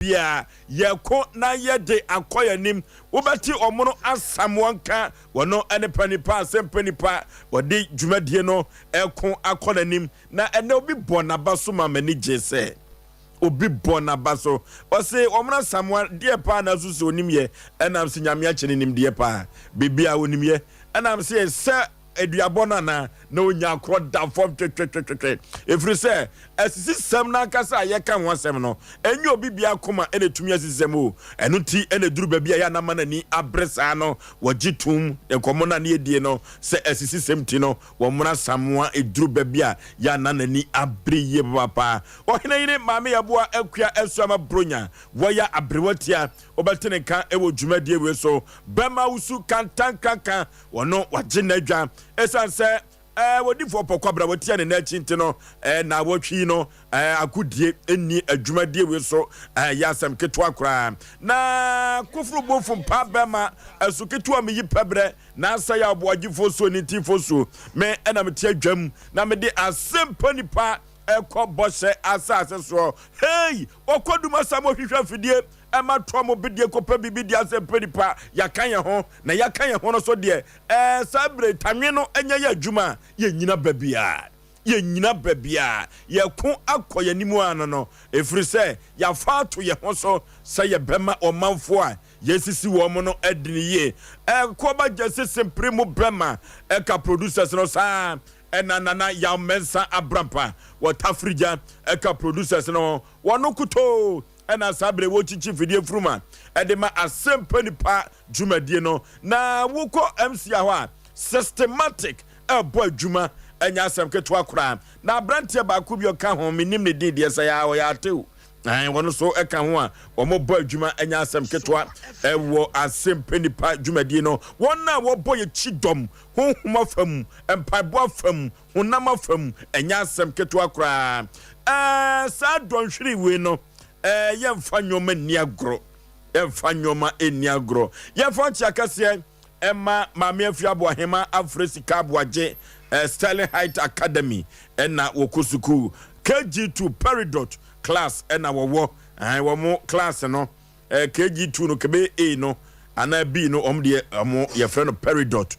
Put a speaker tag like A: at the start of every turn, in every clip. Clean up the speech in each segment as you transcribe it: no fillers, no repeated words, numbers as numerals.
A: bia ye ko na ye de akoya nim wobati omono asamwanka wono ene panipa Asem Mpe Nipa wodi dwumadie no eko akola nim na ene obi bona baso mamani jese obi bona baso o se omna samwa die pa na susu onimye enam se nyame a chene nim die pa bibia onimye enam se eduabona na onya akro da fom twetwetwetwe efri se asisi sem na kasa ye kan wonsem no enye obi bia koma ene tumi asisem o eno ti ene duru ba bia ya na manani abresa no wagitum enkomo na ne edie no se asisi sem ti no wo mra samwa eduru ba bia ya na nani abriye papa o hena yire maame yaboa akua esuama bronya woya abrewatia obatene kan ewo dwumadie we so bema usu kantankankan wono waginadwa esanse wodi fo pokobra wotia ne na chinti no na wotwi no akudie eni adwumadie we so yasem keto akra na kofuru bofu mpa bema asuketo am yi pebre na asa ya Aboagye Oforisuo ni ti fosu me na meti adwam na me de Asem Mpe Nipa eko bose asase so hey okoduma samo hwehwa fidie ema tomo bidie kopa bibidi Asem Mpe Nipa yakan ye ho na yakan ye ho no so de sabre tanwe no enya ya adwuma ye nyina babia ye ko akoya nimu ano no efri se ya faato ye ho so se ye bema omanfo a yesisi wo mo no adini ye ko ba jese sempre mu bema ka producers no sa enanana ya mensa abrampa watafrija ka producers no wono kuto ena sabre wo chichi fidie fruma edema Asem Mpe Nipa dwumadie no na woko MC ahwa systematic boy dwuma enya asem keto akura na brantie ba ku bi oka ho minim ne din de sa ya wo ya tew wono so eka ho a omo boy dwuma enya asem keto ewo Asem Mpe Nipa dwumadie no wonna wo boy chidom honhuma fam empabo afam honam afam enya asem keto akura sa donhwiri we no yemfa nyoma ni agro yemfa nyoma eni agro yemfa chiakase emma maame afi aboahema Africa Aboagye Sterling Height Academy ena wokusuku KG2 Peridot class ena wo mo class no KG2 no kebe A no ana B no omde omo ye friend of Peridot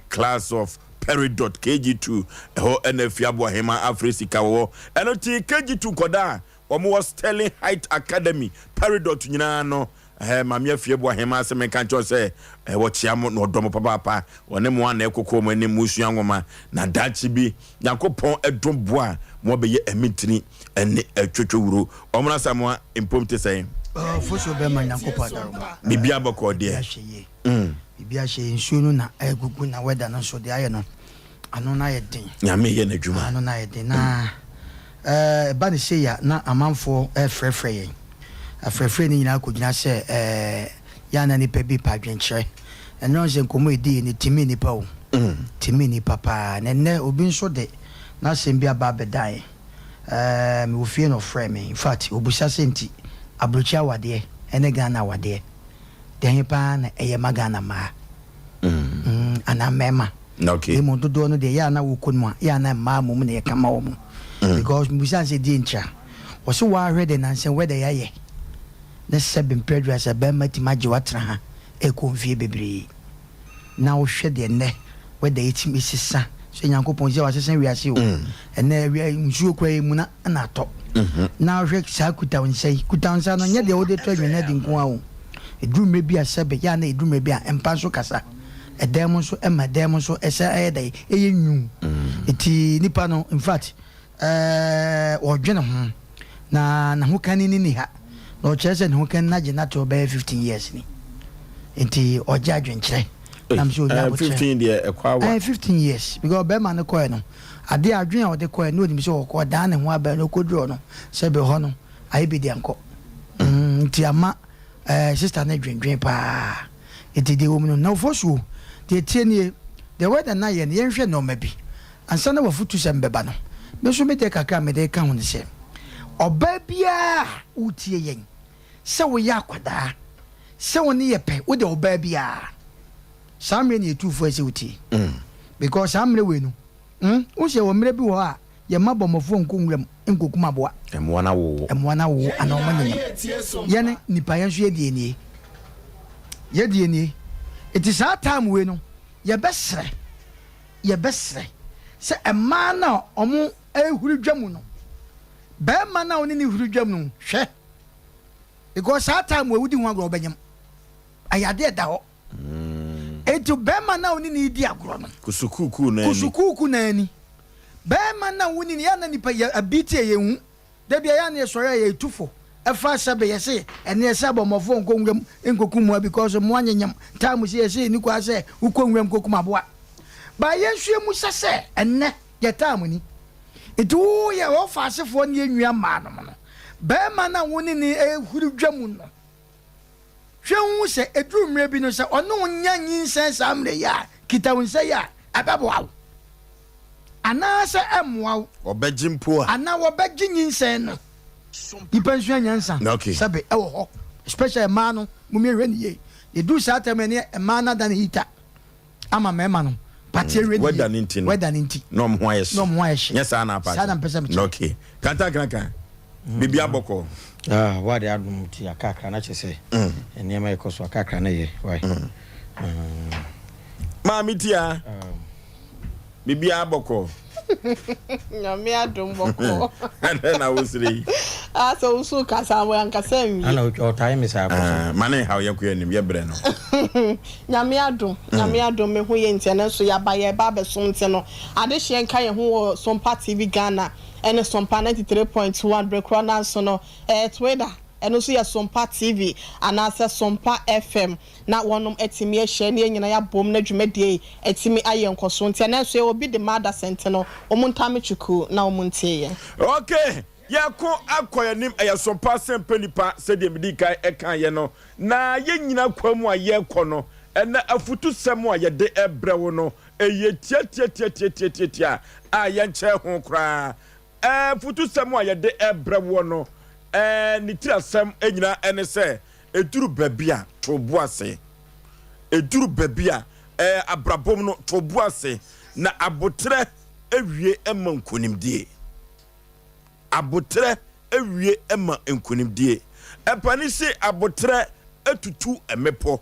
A: class of Peridot KG2 ho ena afi aboahema Africa wo eno ti KG2 koda omo Sterling Height Academy Peridot nyina no maame afie Aboagye Asem kancho se wo chiamo no domo papa one mo ana ekoko mo ani musu anwoma na dachi bi yakopon edomboa mo be ye emitini ene atwetwewuro omna samwa impomte say
B: foso be man yakopon daroma
A: bibia bako de
B: bibia hye nsuno na egugu na weather no so de aye no ano na ye den
A: nyame ye na dwuma
B: ano na ye den na ba ne se ya na amanfo frefre yen afrefre ni nyina ko gyina se ya na nipa bi pa dwenkyere eno nse nkomo edi ni timi nipa o timi ni papa na ne obi nso de na asem bi aba bedan me wo fie no frɛ me in fact obusa senti abrochi awade ene Ghana awade den pa na eye magana ma ana mema
A: okay
B: mo dodo no de ya na wo konmu ya na ma mum na ye kama wo mu because musa se di ncha wo so wa hwede na nse wede ya ye na sebin pedra se be mati maji watra ha e konfie bebre na wo hwede ne wede yitimi sisa so nyankopon je wa sesen wiase o ene wi nsuo kwa mu na na to na hwe sa kuta no nya de wo de to adwene de nko a o edume bi asebe ya na edume bi a empa so kasa edem so emadem so esa ayedai eyenwu eti nipa no in fact odwene ho na ho kan ni ha na o chese ne ho kan na je na to be 15 years ni enti oja adwenkyere nam so oja
A: 15 years ekwa
B: 15 years because be man ko no ade adwen a ode ko no nim so ko da ne ho aba no koduro no se be ho no ayi bi de anko enti ama sister na dwendwen pa enti de wo no na Oforisuo de tienie de weather na ye nhwe no ma bi ansa na wafutu se mbeba no me so me de kakra me de ka ho ne se oba bia utie yen se wo ya kwada se wo ne ye pe wo de oba bia samre ne etufo ase utie because samre we no wo se wo mre bi wo a ye mabomofo nkunwem nkokuma boa
A: emwa na wo
B: ana omanyanya yene nipa yenso ye die it is our time we no ye besre se emma na omo ehuru dwam no be ma na oni ni huru dwam no hwe because our time we wudi ho agro benyam ayade da ho etu be ma na oni ni di agro no kusukuku na ani be ma na oni ni ya na nipa ya abiti ye hu da bia ya na sori ya etufo efa sabe ye se ene sabo mofo nkonwem nkokumu because mo anyanyam time se ye se ni kwa se ukonwem kokuma boa ba yenhwe mu sese enne ye time ni etu ye wo fasefo ne enwia ma no no be ma na woni ni ehuru dwam no hwe se eduru mre bi no se ono nya nyinsen samre ya kitawunse ya ababo ana se emwa
A: obejimpo
B: ana wobeji nyinsen no ipensu nyansa sabe ewo ho especially ma no mumie hwe ni ye edu sa temene ma na dan hita ama mema no pati hwe ni weda ninti
A: no mo ayeshe
B: yes
A: ana pa
B: sana mpesa mchi
A: okay kanta bibi aboko
C: wade adum ti akakra na chese enema ekoso akakra na ye why
A: ma mitia bibi aboko
D: nyame adum boko
A: na wosiri
D: so usu kasa mo ankasam
C: ana o time sa akoso
A: mane how yakua nim ye bre no
D: nyame adum me ho ye ntene so ya ba ye ba beso nte no ade hye nka ye ho Sompa TV Ghana ene Sompa 93.1 Brekwana so no Twitter eno so ya Sompa TV anase Sompa FM na wonom etimi ehye ne nyina ya bom na dwumadie etimi aye nkoso nte na so ye obi de mada sente no omuntame chuku na omuntie
A: okay yako akoyanim eya Sompa Asem Mpe Nipa se de medika ekan ye no na ye nyina kwamu aye kono ena afutu semu a ye de ebrewo no eye tia a ye nche ho kra futu semu a ye de ebrewo no ni tirasem enyina ene se eduru babia tobo ase eduru babia abrabom no tobo ase na abotre ewie ema nkonimdie abotre ewie ema nkonimdie epani se abotre etutu emepo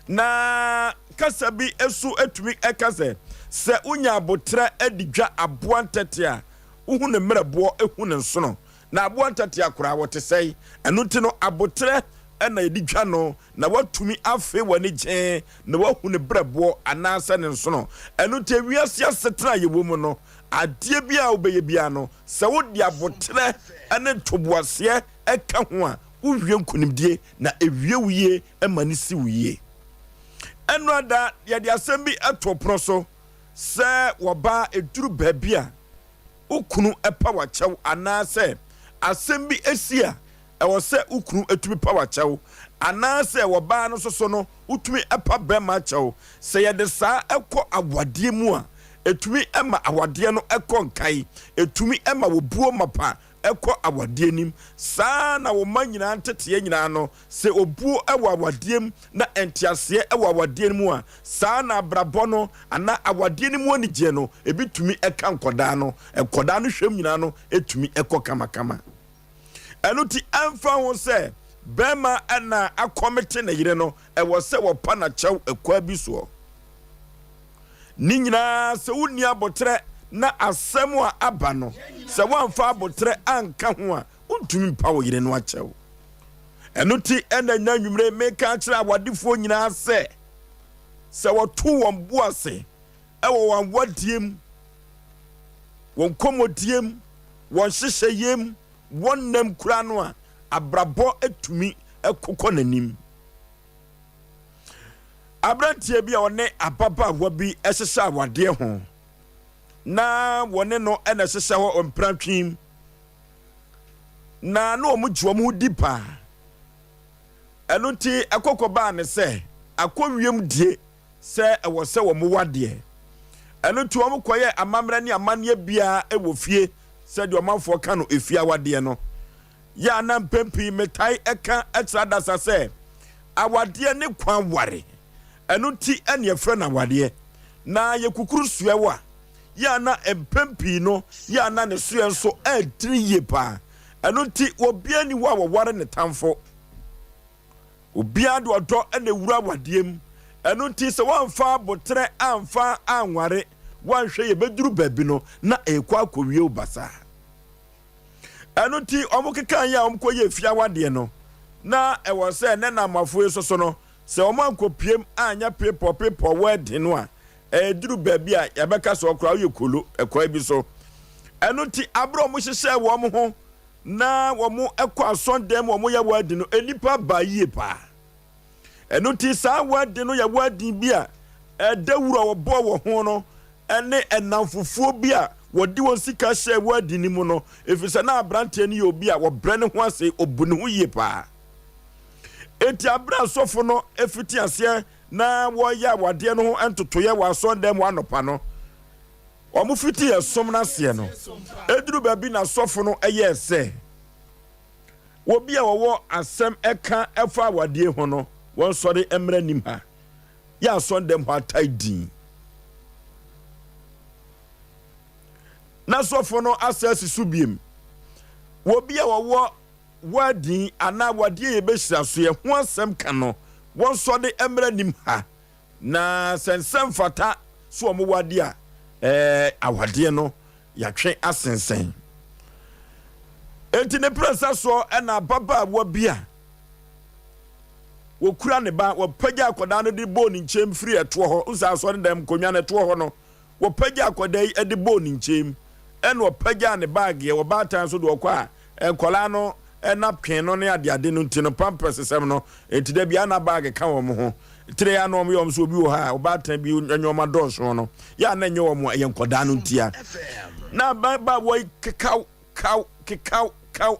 A: na kasabi esu etumi ekase se unya abotre edigwa aboantete a uhu ne mmerebo ehu ne nsono na aboantete akora wote sei eno ti no abotre ena edigwa no na watumi afe wani gyen na wahu ne brebo anase ne nsono eno ti wiase asetra yewomu no adie bia obeye bia no se wodi abotre ene toboase eka ho a uwie nkunimdie na ewie wiye emanisi wiye eno da ya di asem bi atoprono so se woba eduru babia ukunu epa wachew anase asem bi esia ewo se ukunu etumi pa wachew anase woba no so no utumi epa bema chew se ye de sa ekọ awade mu a etumi ema awade no ekọ nkai etumi ema wobuo mapa ekọ awade nim saa na wo manyina ntete nyina no se obuo ewa awade na entiase ewa awade mu a saa na brabo no ana awade nim woni gye no ebitumi eka nkoda no ekoda no hwem nyina no etumi ekọ kamakama enuti amfa ho se bema ana akomete na yire no ewo se wo pa na chew ekwa bi so ni nyina se woni abotre na asemu a aba no se wamfa abotre anka ho a untumi pa wo yire no achew enuti ena nyanwumre meka kire awadifo nyina se wotu won buase ewo wan wadiem won komodiem won hyehyeyem won nam kura no a abrabo etumi ekokọ nanim abrantie bi a one ababa wabi ehyehyɛ awade ho na wone no ena hyehyɛ ho omprantwim na no omugye omu dipa eno ti ekokoba ne se akowiem die se ewo se wo mu wade eno ti omu koye amamra ne amane bia ewo fie se de omanfo ka no efia wade no ya na mpempi metai eka etrada sase awade ne kwan ware eno ti ene efre na wade na yekukuru suewa ya na empempi no ya na ne so enso e 3 ye pa eno ti obia ni wa ware ne tamfo obia do odo ene wura wadiem eno ti se wamfa botre amfa anware wanhwe ye beduru babi no na ekwa akowie obasa eno ti omukekan ya omkoye fia wade no na ewo se ne na mafo so no se omankopiem anya pepo wedding no a duru baby a yabeka so okra ye kolo ekwa bi so eno ti abro mo hyehye wo mo ho na wo mo ekwa asondem wo mo ye wedding no enipa ba yie pa eno ti sa wedding no ya wedding bi a dawuro wo bo wo ho no ene enamfufuo bi a wodi won sika hye wedding ni mu no efisa na abrante ni obi a wo brene ho ase obune ho yie pa enti abra sofo no efiti ase na wo ya wade no ho entotoye wa sondem wa nopa no omu fiti esom na se no eduru babi na sofo no eye se wo bia wo asem eka efa wade ho no won sori emra nim ha ya sondem ho ataidi na sofo no asasi subiem wo bia wo wadi ana wadi ye behira so ye ho asem ka no won so de emra nim ha na sensem fata so omo wadi a awade no ya twe asensen enti ne presa so na baba wo bia wo kura ne ba wo pagya akoda no de bo ni nchem free eto ho usa so ne dem konwa ne to ho no wo pagya akoda yi de bo ni nchem wo pagya ne bag ye wo ba tan so do kwa enkola no napkin no ne ade no ntino pampers sem no enti da bia na bag ka wo mo ho tire ya no mo yom so bi wo ha obatan bi nyoma dosho no ya na nye wo mo yenkoda no ntia na ba wo kekau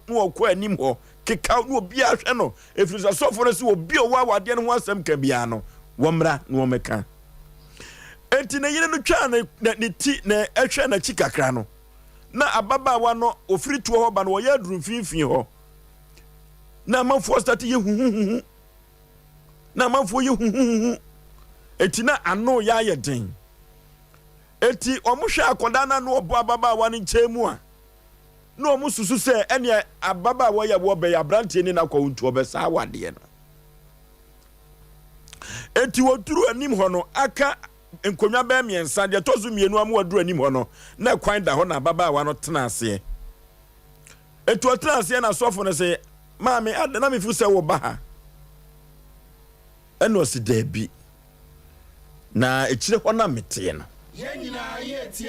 A: no ko anim ho kekau no obi ahwe no efisa sofo no se obi o wa wade no ho asem ka bia no wo mra no meka enti na yire no twa na ti na ehwe na chikakra no na ababa wa no ofiri tuo ho ba no ya duru finfin ho na manfo start ye hu na manfo ye hu eti na ano ya ye den eti omuhwe akoda na no obo ababa wa ni nchemu a na omususu se ene ababa wa ya wo be ya brantie ni na kwa untu obesa awade no eti woduru anim ho no aka enkonwa ba miensa de tozu mienu amu waduru anim ho no na kwan da ho na ababa wa no tena ase eti o tena ase na sofo no se maame adana me fu se wo ba ha eno si dabi na echire ho na mete no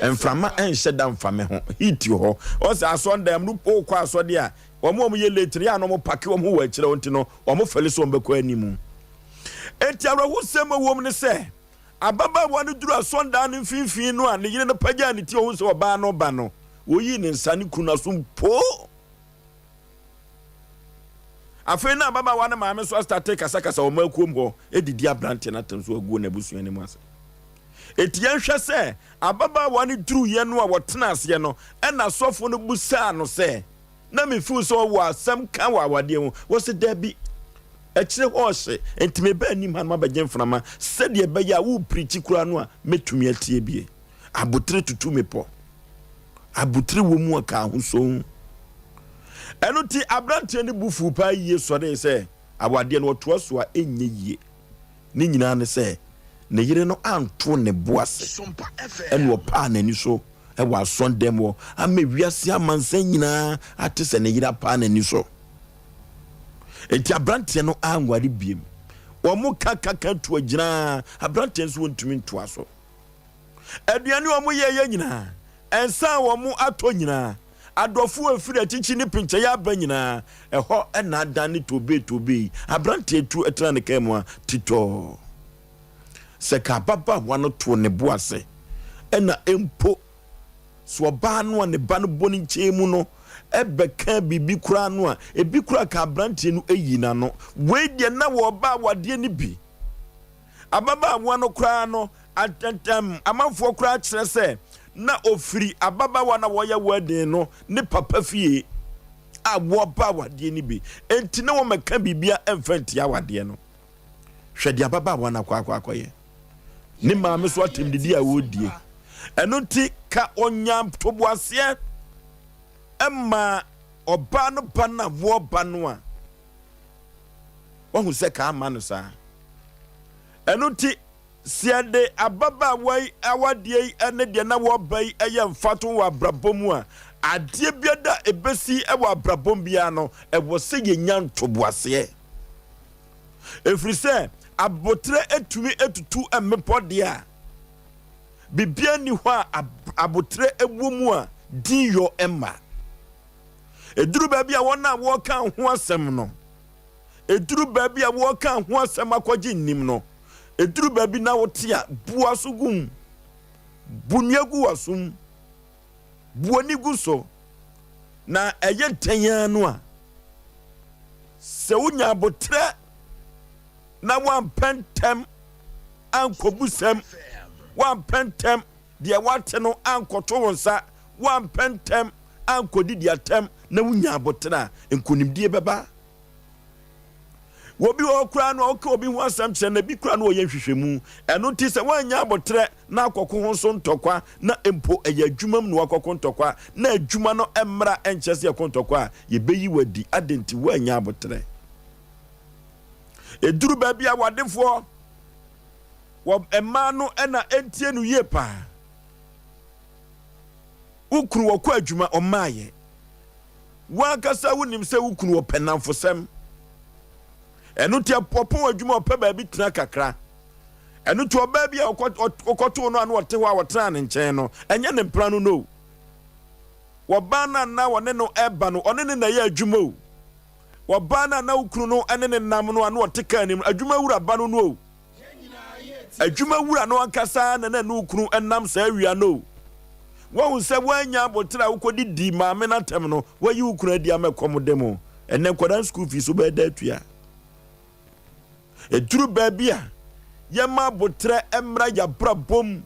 A: enframa enhye da mfame ho hiti ho o se asonda am rupo kwa asode a omo ye letri ya no mo pake omo wa echire wonti no omo fele so mbekọ animu enti awrahu sema wom ne se ababa wanu duru asonda no mfimfin no a ne yire no pagya ne ti o se oba no ba no oyi ne nsane kuna so mpo afi na baba wana maame so start kasa o makuom ho edidi abrante na tanso aguo na busuan ne mu ase etian hwe se ababa wana duru ye no a wotena ase no na sofo no busa no se na me fu so wo asem ka wa wade ho wo se dabi ekire ho hye entime ba anim ha no abagye mframa se de ba ya wo preach kura no a metumi atie bie abotre tutu mepo abotre wo mu aka ho so eno ti abrante ni bufu pa yie so de se awade no to so a enye yie ni nyina ne se ne yire no anto ne boase eno pa na ni so e wa sondem wo ama wiase amansan nyina ate se ne yire pa na ni so enti abrante no anware biem wo mu kaka to agina abrante so wontumi nto aso aduane wo mu ye nyina ensa wo mu ato nyina adofu afiri achichi ni pinche ya ba nyina eho na adane tobe abrante etu etra ne kemwa tito se ka baba wano to ne boase na empo so ba no ne ba no boni nchemu no ebeka bibi kura no a ebi kura ka abrante no eyina no we de na wo ba wade ni bi ababa wano kura no atantam amanfo kura kire se na ofiri ababa wana woya wedding no ne papa fie a wo ba wade ni bi enti na wo meka bibia emfanti awade no hwede ababa wana kwa ye ne maame so atemdidi a wodie ɛno nti ka ɔnya toboaseɛ ɛma ɔbaa no ba no wɔba no a wahu sɛ ka ama no saa ɛno nti siade ababaawa yi awadeɛ yi ɛne deɛ na wɔba yi ɛyɛ mfato wɔ abrabɔ mu a adeɛ biada ebesi ɛwɔ abrabɔ biara no ɛwɔ sɛ yɛnya ntoboaseɛ ɛfiri sɛ abotre etumi etutu mmepɔ deɛ a bibia ni hɔ a abotre ewu mu a din yɔ ɛma eduru baabi a wɔn a wɔka ho asɛm no eduru baabi a wɔka ho asɛm akɔgye nnim no eduru baabi na wɔte a bua so gum bunua gu wasum buoni gu so na ɛyɛ ntɛnya no a sɛ wonya abotre na wampɛntɛm ankɔbusɛm wampɛntɛm deɛ wate no ankɔto wo nsa wampɛntɛm ankɔdidi atɛm na wonya abotre a nkonimdie bɛba wobi wɔ kura no ɔka obi ho asɛm kyerɛ na bi kura no ɔyɛ hwehwɛmu ɛno nti sɛ woanya abotre na akɔko ho so ntɔkwa na mpo ɛyɛ adwuma mu na wakɔko ntɔkwa na adwuma no ɛmmra ɛnkyɛ sɛ yɛkɔ ntɔkwa a yɛbɛyi wadi adenti woanya abotre eduru baabi a wadefoɔ wɔ ɛmaa no ɛna ɛntie no yie paa wukuru wɔkɔ adwuma ɔmaayɛ wankasa wonim sɛ wukuru wɔ pɛnamfosɛm ɛno te apɔpɔ adwuma ɔpɛ baabi tena kakra ɛno te ɔbaa bi a ɔkɔtoo no a na ɔte hɔ a wɔtena ne nkyɛn no ɛnyɛ ne mpra no no wɔbaa no na wɔne no ɛba no ɔne ne na yɛ adwuma o wɔbaa no na wukuru no ɛne ne nam no a na ɔte kaa nim adwuma wura ba no no o adwuma wura no ankasa na na wukuru ɛnam saa awia no wɔn sɛ wɔanya abotre a wokɔdi di maame na tem no wɔyi wukuru adi amɛkɔm demo ɛnɛ nkɔdan school fees so bɛda atua eduru baabi a yɛma abotre ɛmra yabra bom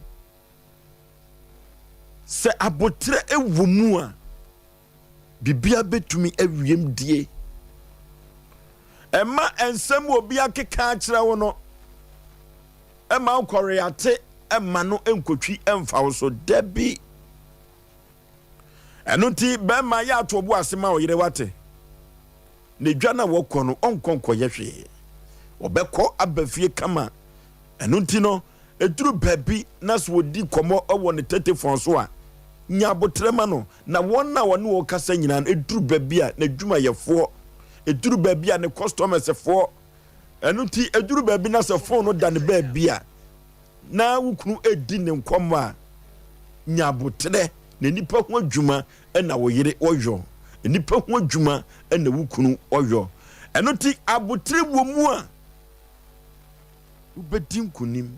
A: sɛ abotre ewu mu a bibia betumi awiem die ɛma ensɛm obi akeka akyerɛ wo no ɛma nkɔreate ɛma no enkotwi ɛmfa wo so dabi ɛno nti bɛma yɛ ato obu asema o yere wate ne dwa na wɔkɔ no ɔnkɔnkɔyɛ hwee ɔbɛkɔ abafie kama ɛno nti no eduru baabi na so wodi kɔmɔ ɛwɔ ne tetefon so a nya abotre ma no na wɔn na wɔne wɔ kasa nyina no eduru baabi a na dwumayɛfoɔ eduru baabi a ne customers foɔ ɛno nti eduru baabi na sɛ phone no da ne baabi a na wukunu edi ne nkɔmɔ a nya abotre na nipa ho adwuma ɛna wo yere ɔyɔ nipa ho adwuma ɛna wukunu ɔyɔ ɛno nti abotre wɔ mu a ubedi nkunim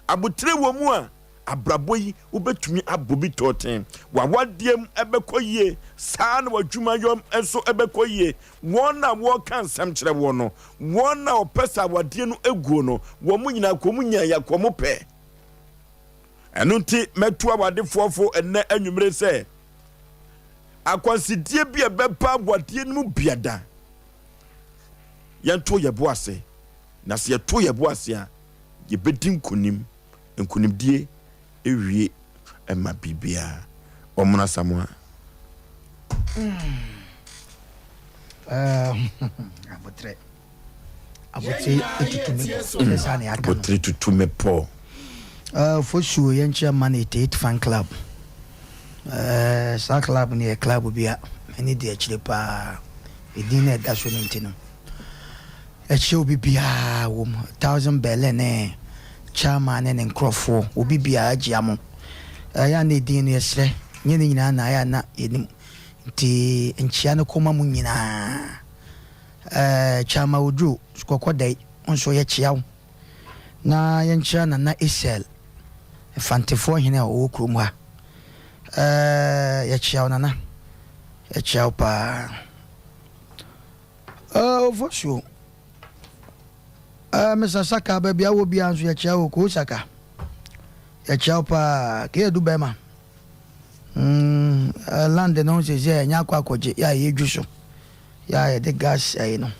A: abotre wɔ mu a abrabɔ yi ubetumi abobi tɔten wawadiem ɛbɛkɔ yie saa na wadwuma yɔm ɛnso ɛbɛkɔ yie wɔn na wɔka nsɛm kyerɛ wɔn no wɔn na ɔpɛ sa wadie no eguo no wɔn mu nyinaa kɔn mu nya ya kɔn mu pɛ ɛno nti mɛto awadefoɔfo ɛnɛ anwumere sɛ akwansidie bi a bɛpa wadie no mu biada yɛnto yɛ bo ase na sɛ yɛto yɛ bo ase a yɛbɛdi nkonimdie ewie ɛma bibia ɔmona samoa
B: abotre etutume sane aka
A: abotre tutume po
B: for sure yɛnkyɛ man 88 fan club sa club ne yɛ club bia ɛne de akyire paa ɛdin na ɛda so no nti no ɛkyɛ obi biaa wɔ mu 1000 bɛlɛ ne chairman ne nkurɔfoɔ obi biaa agyia mo ɛyɛ na ɛdin no yɛserɛ nyɛ ne nyinaa na ɛyɛ na yɛnim nti nkyia no kɔma mu nyinaa chairman oduro kɔkɔ dai nso yɛkyia wo na yɛnkyia nana esel fantefoɔ hene a ɔwɔ kurom ha yɛkyia wo nana yɛkyia wo paa Oforisuo Mr. Saka baby awo bi anso ya chia ko Saka ya chia pa ke edu bema land no se je nya kwa koje ya yeju so ya the gas no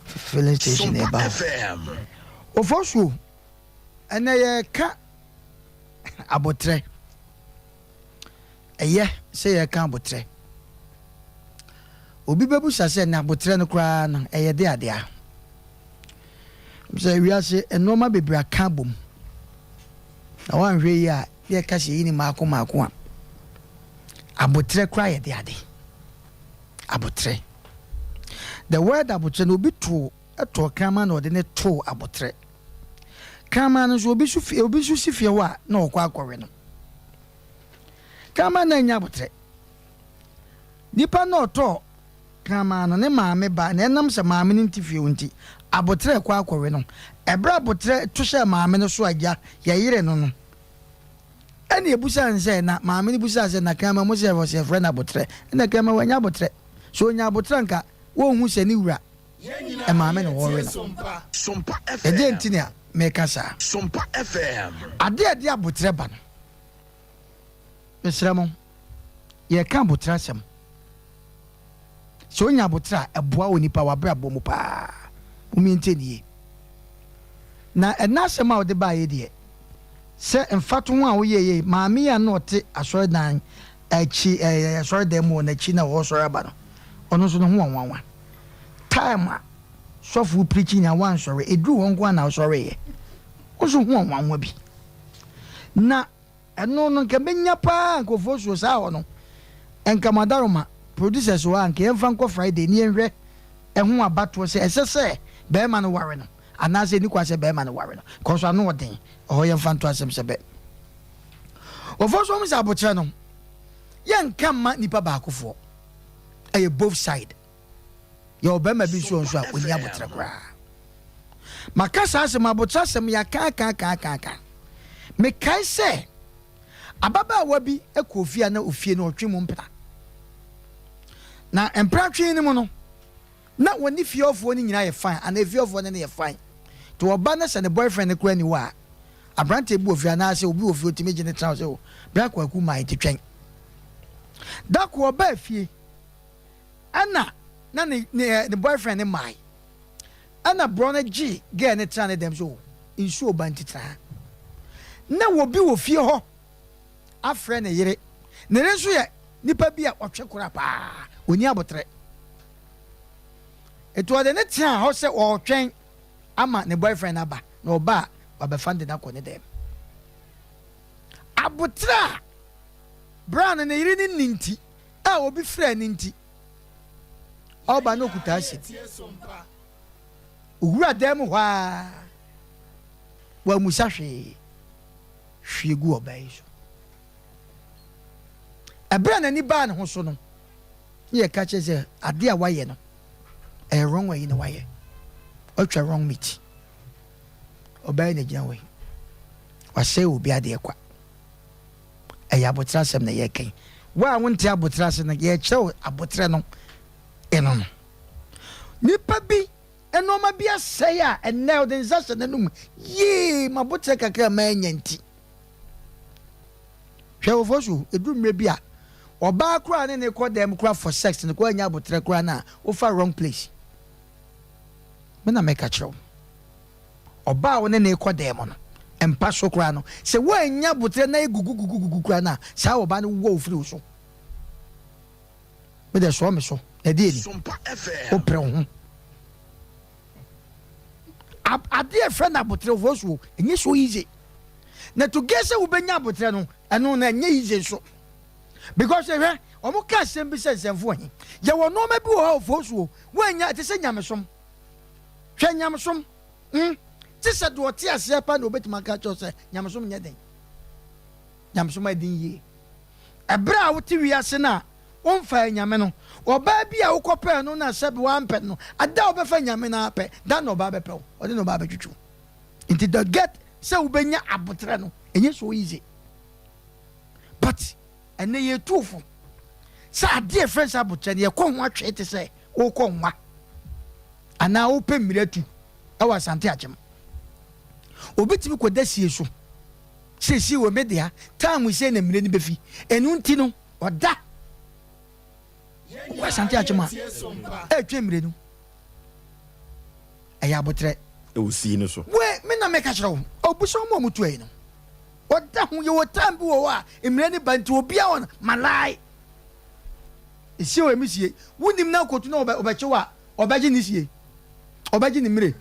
B: filling station e ba Oforisuo ene ye ka abotre eye say ye kan abotre obi bebusa say na abotre no kra no eye de ade a say wi ase enoma bebra kan bom na wan hwe yi a ye ka se yi ni maako a abotre kra ye de ade abotre the word abotre no bi to eto krama na ode ne to abotre krama no so obi su sifie wa na okwa akọwe no krama na nya abotre nipa na oto krama no ne maame ba na enam se maame ne ntifie wonti abotre kwa akọwe no ebra abotre to hye maame no so agya ye yire no no ene ebusa nse na maame ne busa se na krama mo se for friend abotre na krama wanya abotre so nya abotre nka wo hu se ni wura e maame no wo we no
E: Sompa
B: e de
E: FM.
B: ntinia meka sa
E: Sompa FM.
B: ade abotre ba no mesramo ye kan abotre asem so nya abotre eboa onipa wa bra bomu pa umi ntenie na enasem a ode ba ye de se mfato ho a wo ye maame ya no te asore dan achi asore dan mu na chi na wo sore ba no ono so no ho wanwa time a sofu preaching ya wan sore edu won kwa na sore ye oso ho wanwa bi na eno no nke benya pa nkofo so sa ho no enka madaroma producers wa nke emfa nko Friday ni enhwe eho abato se esese be ma no ware no anase ni kwa se be ma no ware no koso anu odin o ye mfa nto asem se be ofo so mi sa abotre no ye nka ma nipa ba akofo eye both side ye obema bi so a oni abotre kra makasa asem abotre asem ya ka me kai se ababa wa bi ekofia na ofie na otwe mu mpeta na empratwe ni mu no na woni fiofo ni nyina ye fine and fiofo ne ye fine to oba na se ne boyfriend kura ni wa abrante bu ofia na se obi ofio timi gine tra se o bra kwa ku mai tetwen da ko oba fie ana na ne boyfriend ne mai ana brona g ge ne tra ne dem so insu oba ntitra na wo bi wo fie ho afre ne yire ne reso ye nipa bi a otwe kura pa oni abotre eto de ne tia ho se o twen ama ne boyfriend aba na oba ba fande na ko ne dem abotra brown ne yire ni ninti a obi frɛ ni nti oba no kuta ase owura dem hwa wa musa hwe gu oba iso abra na ni ba ne ho so no ye ka che se ade a waye no e wrong way no waye otwa wrong meet oba ne gina way wa se obi ade kwa e ya botra sem na ye kan wa wonte abotra se na ye chew abotra no eno no nipa bi enoma bi asɛ ya enne odin sase nanum ye mabotra kakra ma nyanti hwɛ wo fosu edu mre bi a oba kura ne ko dem kura for sex ne ko anya abotre kura na o fa wrong place me na make a chow oba wo ne ko dem no empa so kura no se wo anya abotre na egugugugugu kura na sa oba ne wo ofiri so me de so me so e de ni o pre ho ade e friend abotre vosu enye so easy na to gese wo benya abotre no eno na enye easy so because ehwe omo ka sem bi senfo hin ye wo no ma bi wo fosuo wanya te se nyamesom hwe nyamesom ti se do ti ase pa na obetima ka cho se nyamesom nya den nyamesom adin ye ebra wo ti wiase na wonfa nyame no oba bi a wokopɛ no na se bi wampɛ no ada obefa nyame na apɛ da no ba bepɛ o de no ba betwetwu inti the get se wo benya abotre no enye so easy but ene ye tufu sa ade friends abotre ye ko ho atwe te se wo ko nwa ana wo pe miratu e wa sante agyem obetimi ko dasie so sesi wo media time se na mire ni befi enu nti no oda wa sante agyem e twa mire nu e ya abotre
A: e wo si no so
B: we me na me ka kyerɛ wo obuso mo mutu e no oda hu ye wotan bi wo a emre ne banti obia won malai isi o emisie wunim na kotu na obeche wa obaji ni sie obaji ni mre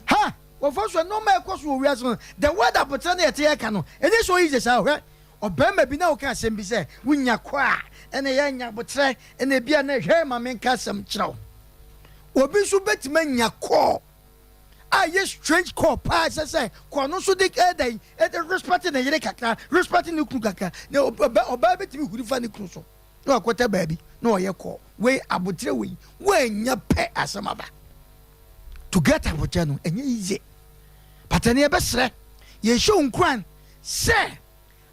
B: ha wo foso no ma ekoso wo wiase the word apotra na yete yeka no eni so easy sa hwe obema bi na wo ka asem bi se wunya kwa ene ya nya botre ene bia na hwe ma men ka asem kirawo obi so betima nya ko a yes strange call pa say ko no so de edai respect na yere kakra respect ni kru kakra na oba betimi huri fa ni kru so no akwata baabi na oye ko we abotre we nya pe asamaba to get abotre no enye easy patane e besre ye show nkran say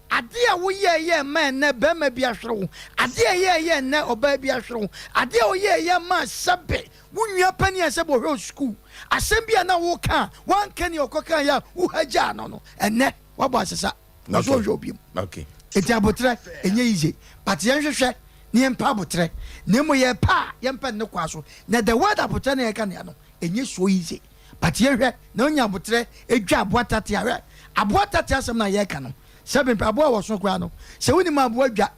B: ade a wo ye man na be ma bi ahwere ade a ye na oba bi ahwere ade a wo ye ma sabe wunua pani ase bo hwe school asem bia na wo ka wan kan ye okoka ya wo haja no ene wo bo asesa na so hwe obi
A: okay
B: eti abotre enye easy but ye hwehwe ni empa abotre na mo ye pa ye mpa ne kwaso na the word abotre na ye ka ne no enye so easy but ye hwe na onya abotre edwa aboatati ahwe aboatati asem na ye ka no sebe mpa abo wo so kwa no se woni ma abo adwa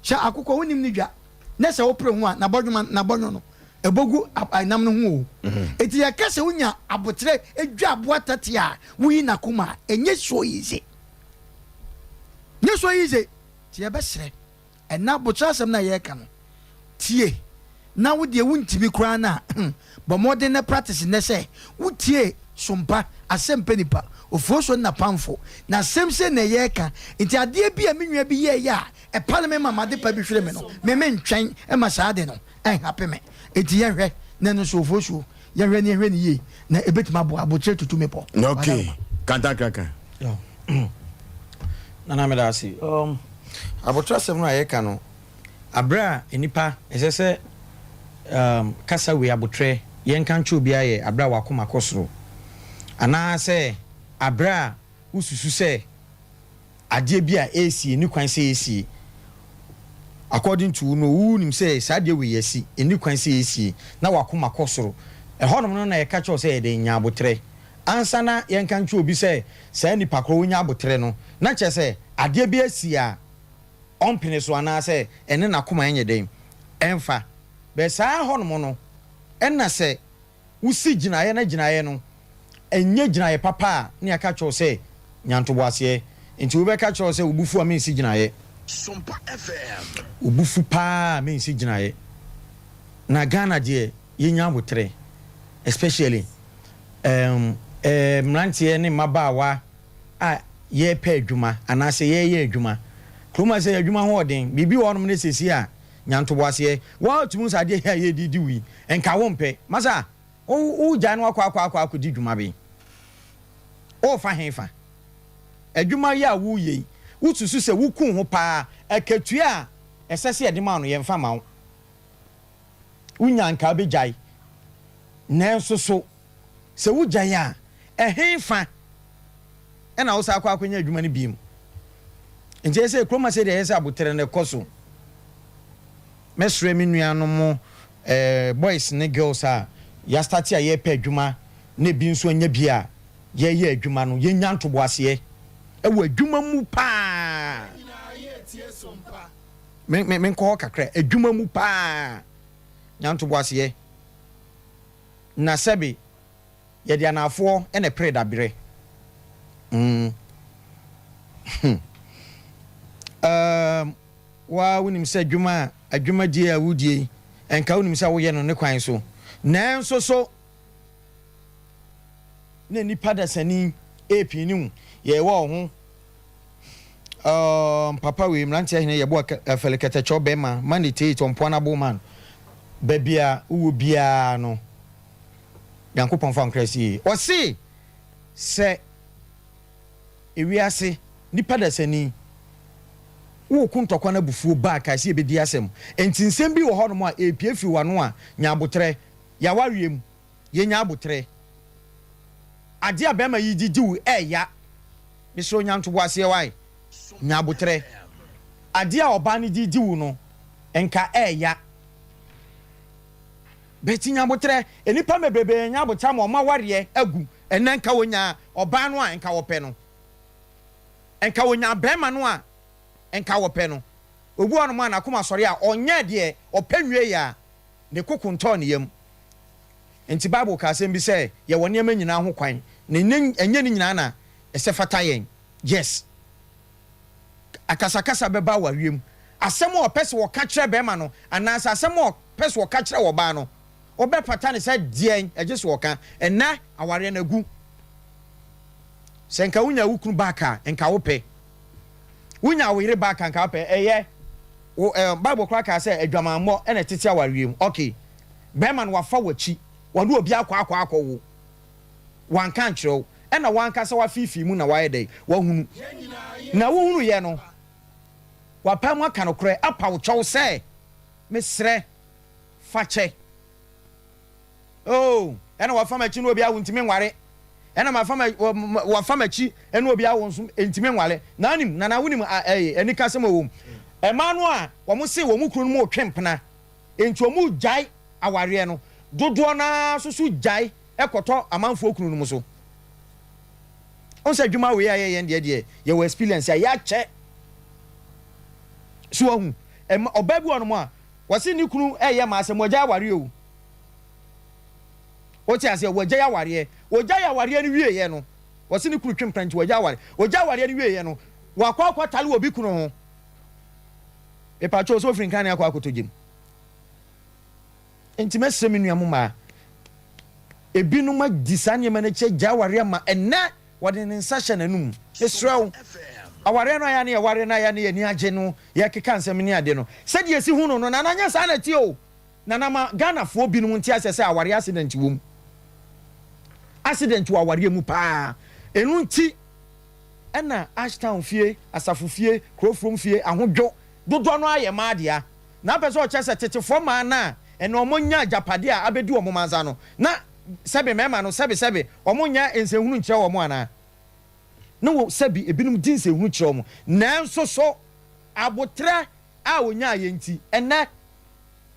B: se akokọ woni ni dwa na se wo pre ho a na bodwuma na bonyo no ebogu ainam no ho eti ya kase wonya abotre edwa aboatati a wuyi na kuma enye so easy nye so easy ti ya besre ena botra asem na ye ka no tie na wo de wuntimi kura na bo modern na practice ne se wutie Sompa Asem Mpe Nipa Oforisuo na pamfo na semse na yeka nti ade bia menwa bi ye ya e parliament mama de pa bi hwere me no me ntwen e ma saade no happy me enti ye hwe na no so Oforisuo ye hwe ni ye na ebetima bo abotre tutu me po
A: okay kanta
C: na me da si abotra sem na yeka no abra enipa esese kasa we abotre yen kan chu bia ye abra wakoma kosoro ana se abra ususu se ade bia esi ni kwan se esi according to no unim se sade we yesi eni kwan se esi na wakoma kosoro honom no na ye ka cho se de nya abotre ansa na yen kan chu obi se sa nipa kro nya abotre no na che se ade bia esi a ompene so ana se ene na koma enye den emfa be sa honom no enna se usi ginaye na ginaye no enye ginaye papa ne aka cho se nyanto boase enti wo be ka cho se ubufu ame si ginaye
E: Sompa FM
C: ubufu pa ame si ginaye na Ghana de yenya abotre especially mrantie ne mabawa a ye pa adwuma ana se ye adwuma kuma se adwuma ho den bibi wonom ne sesi a nyanto boase wa tumu sa de ye didi wi enka wo mpe masa o janu akwa di dwuma be o fa henfa adwuma ya wo ye wususu se wukun ho pa akatua esese ye de ma no ye mfa ma wo unya nka be jai nenso so se wo jai a henfa ena wo sa akwa nya adwuma ne biem nje se kroma se de ye se abotere ne koso mesre minuano mo boys ne girls a ya start ya ye pa adwuma ne bi nso anya bi a ye adwuma no ye nya ntoboase e wo adwuma mu pa men ko kakra adwuma mu pa nya ntoboase na sebi ye de anafo ene pray da bere wa wonim se adwuma die a wudie enka wonim se wo ye no ne kwan so nanso so ne nipa da sani epinu ye wo ho papa we mrantie hene ye bo afelekete cho be ma manite to mpona bo man babia uwo bia no yankopon fa nkrasi o se ewiase nipa da sani wo kuntokwa na bufuo ba ka se ebedi asem entinsem bi wo ho no mo a epiefi wano a nya abotre ya wariem ye nya abotre ade abema yi didiwu eya misro nya nto boase wai nya abotre ade a oba ni didiwu no enka eya beti nya abotre enipa mebrebe nya abota ma ma ware agu enenka wonya oba no a enka wope no enka wonya bema no a enka wo pɛ no ogu ono ma na koma sɔre a ɔnyɛ de ɔpɛnwie ya ne kokontɔ ne yam enti bible ka asɛm bi sɛ ye wone ma nyina ho kwan ne enye ne nyina na ɛsɛ fata yɛn yes akasakasa bɛba wawiem asɛm a ɔpɛ sɛ wɔka kyerɛ bɛma no anaasɛ asɛm a ɔpɛ sɛ wɔka kyerɛ wɔ ba no ɔbɛpata ne sɛ deɛn ɛgye sɛ wɔka ɛnɛ aware no agu sɛ nka wonya wukunu baaka nka wopɛ wonya wo yere baaka nka wopɛ ɛyɛ bible kora ka sɛ adwamammɔ ɛna tete awariem okay bɛma no wafa wachi wɔde obi akɔ wo wanka nkyerɛw ɛna wanka sɛ wafifi mu na wayɛ dɛ wahunu na wohunu yɛ no wapa mu aka no korɛ apa wo kyɛw sɛ mesrɛ fa kyɛ oh ɛna wafa machi no obi awo ntimi nware ɛna wafa machi ɛna obi awo nso ntimi nware na anim na wonim ɛni kasɛm ɔwom ɛma no a wɔn se wɔn kunu mu otwempena enti wɔn gyae awareɛ no dodoɔ na soso gyae ɛkɔtɔ amanfoɔ kunu no mu so on sɛ dwuma we ayɛ yɛn deɛ yɛ wɔ experience a yɛakyɛ so ɔhu ɔba bi wɔ no mu a wɔse ne kunu ɛyɛ ma asɛm wɔgya awareɛ o wote ase wɔgya awareɛ no wieɛ no wɔse ne kunu twempena nti wɔgya awareɛ no wieɛ no wakɔ tale wɔ bi kunu ho epacho so firi nkan akɔ akotogem enti mesɛ me nuamu ma ebinom adi saa nneɛma no kyɛ gya awareɛ ma ɛnɛ wɔde ne nsa hyɛ n'anum esrɛw awareɛ no ayɛ ne awareɛ no ayɛ ne yɛni agye no yɛkeka nsɛm ne ade no sɛdeɛ si hu no no nananyɛ saa na tie o nanama Ghanafoɔ binom nti asɛ sɛ awareɛ accident wom accident wɔ awareɛ mu paa ɛnu nti ɛna Ashtown fie asafo fie Kurofrom fie ahodwo dodo no ayɛ maadea na apɛ sɛ ɔkyɛ sɛ tetefo ma na ɛna ɔmo nya japade a abedi ɔmo manza no na sɛbe mɛma no sɛbe ɔmo nya nsɛhunu nkyerɛ ɔmo ana na wo sɛbi ebinum di nsɛhunu kyerɛ ɔmo nanso so abotre a wonya ayɛ nti ɛnɛ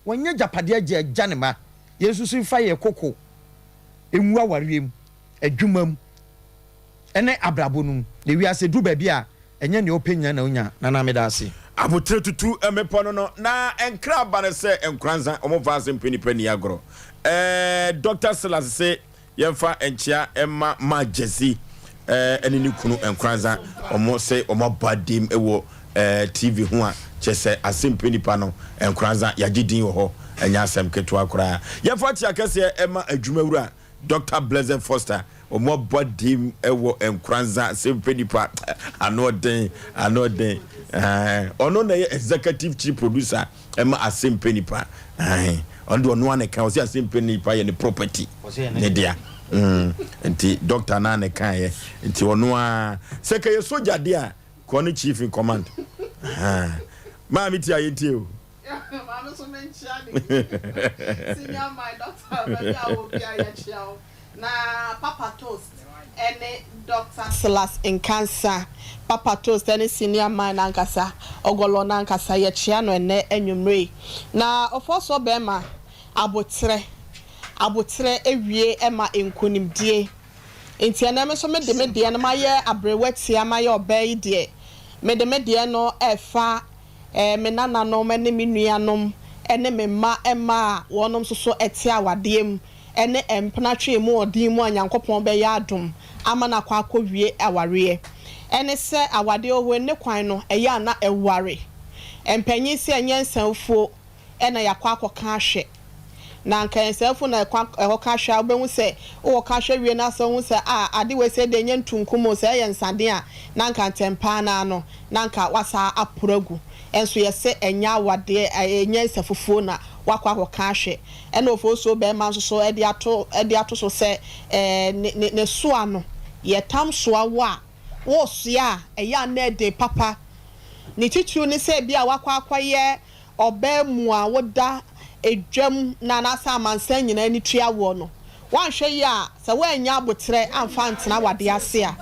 C: wɔnya japade agya ne ma yesu so fa yɛ koko enwu awariem adwumam ɛne abrabonum ne wiase du baabi a ɛnyɛ ne openya na onya na na meda ase
A: abotre tutu emepo no na enkra ba ne se enkranza omofa Asem Mpe Nipa ni agro Dr. Silas se yemfa enchia emma majesi eni ni kunu enkranza omo se omo badim ewo TV ho a chese Asem Mpe Nipa no enkranza yagidin wo ho enya asem keto akora yemfa tia kase emma adwumawura Dr. Blessed Foster omo badim ewo enkranza Asem Mpe Nipa anoden ono na executive chief producer ema Asem Mpe Nipa ondo no ane kan o se Asem Mpe Nipa ye ne property ne dia enti doctor na ne kan ye enti ono a se ka ye soldier dia ko ne chief in command ma mi ti aye ti o ma me so menchia ni senior my doctor ba ya wo bia ya chia
D: na Papa Toast ene Dr. Silas in cancer Papa Toast ene senior man ankasa ogolo na ankasa ye chia no ene enwumre na ofoso bema abotre ewie ema enkonimdie enti ene me so me de na maye abrewatia maye obai de me de no efa me nana no me ne menuanom ene me ma ema wonom so etia wadem ene empnatwe mu odin mu anyankopon be ya adom ama na kwa akɔwie aware ene se awade owo ne kwan no eya na eware empanyi se enyensanfo ene yakwa akɔka ahwe na nkansanfo na ɛhɔka ahwe obehu se wo ka ahwe wie na so hu se ade we se de nyentunkum se yensade a na nkantempa na no na nka wasa aporagu enso yese enya awade enyensafufuo na wakwa akɔka ahwe ene ofoso be ma so ede ato so se ne soa no yetam soa wo soa eya na de papa ni titu ni se bia wakwa akwaye oba mu a woda edwam na sa mansan nyina ni tua wo no wanhwe ya se wanya abotre amfa ntena wade ase a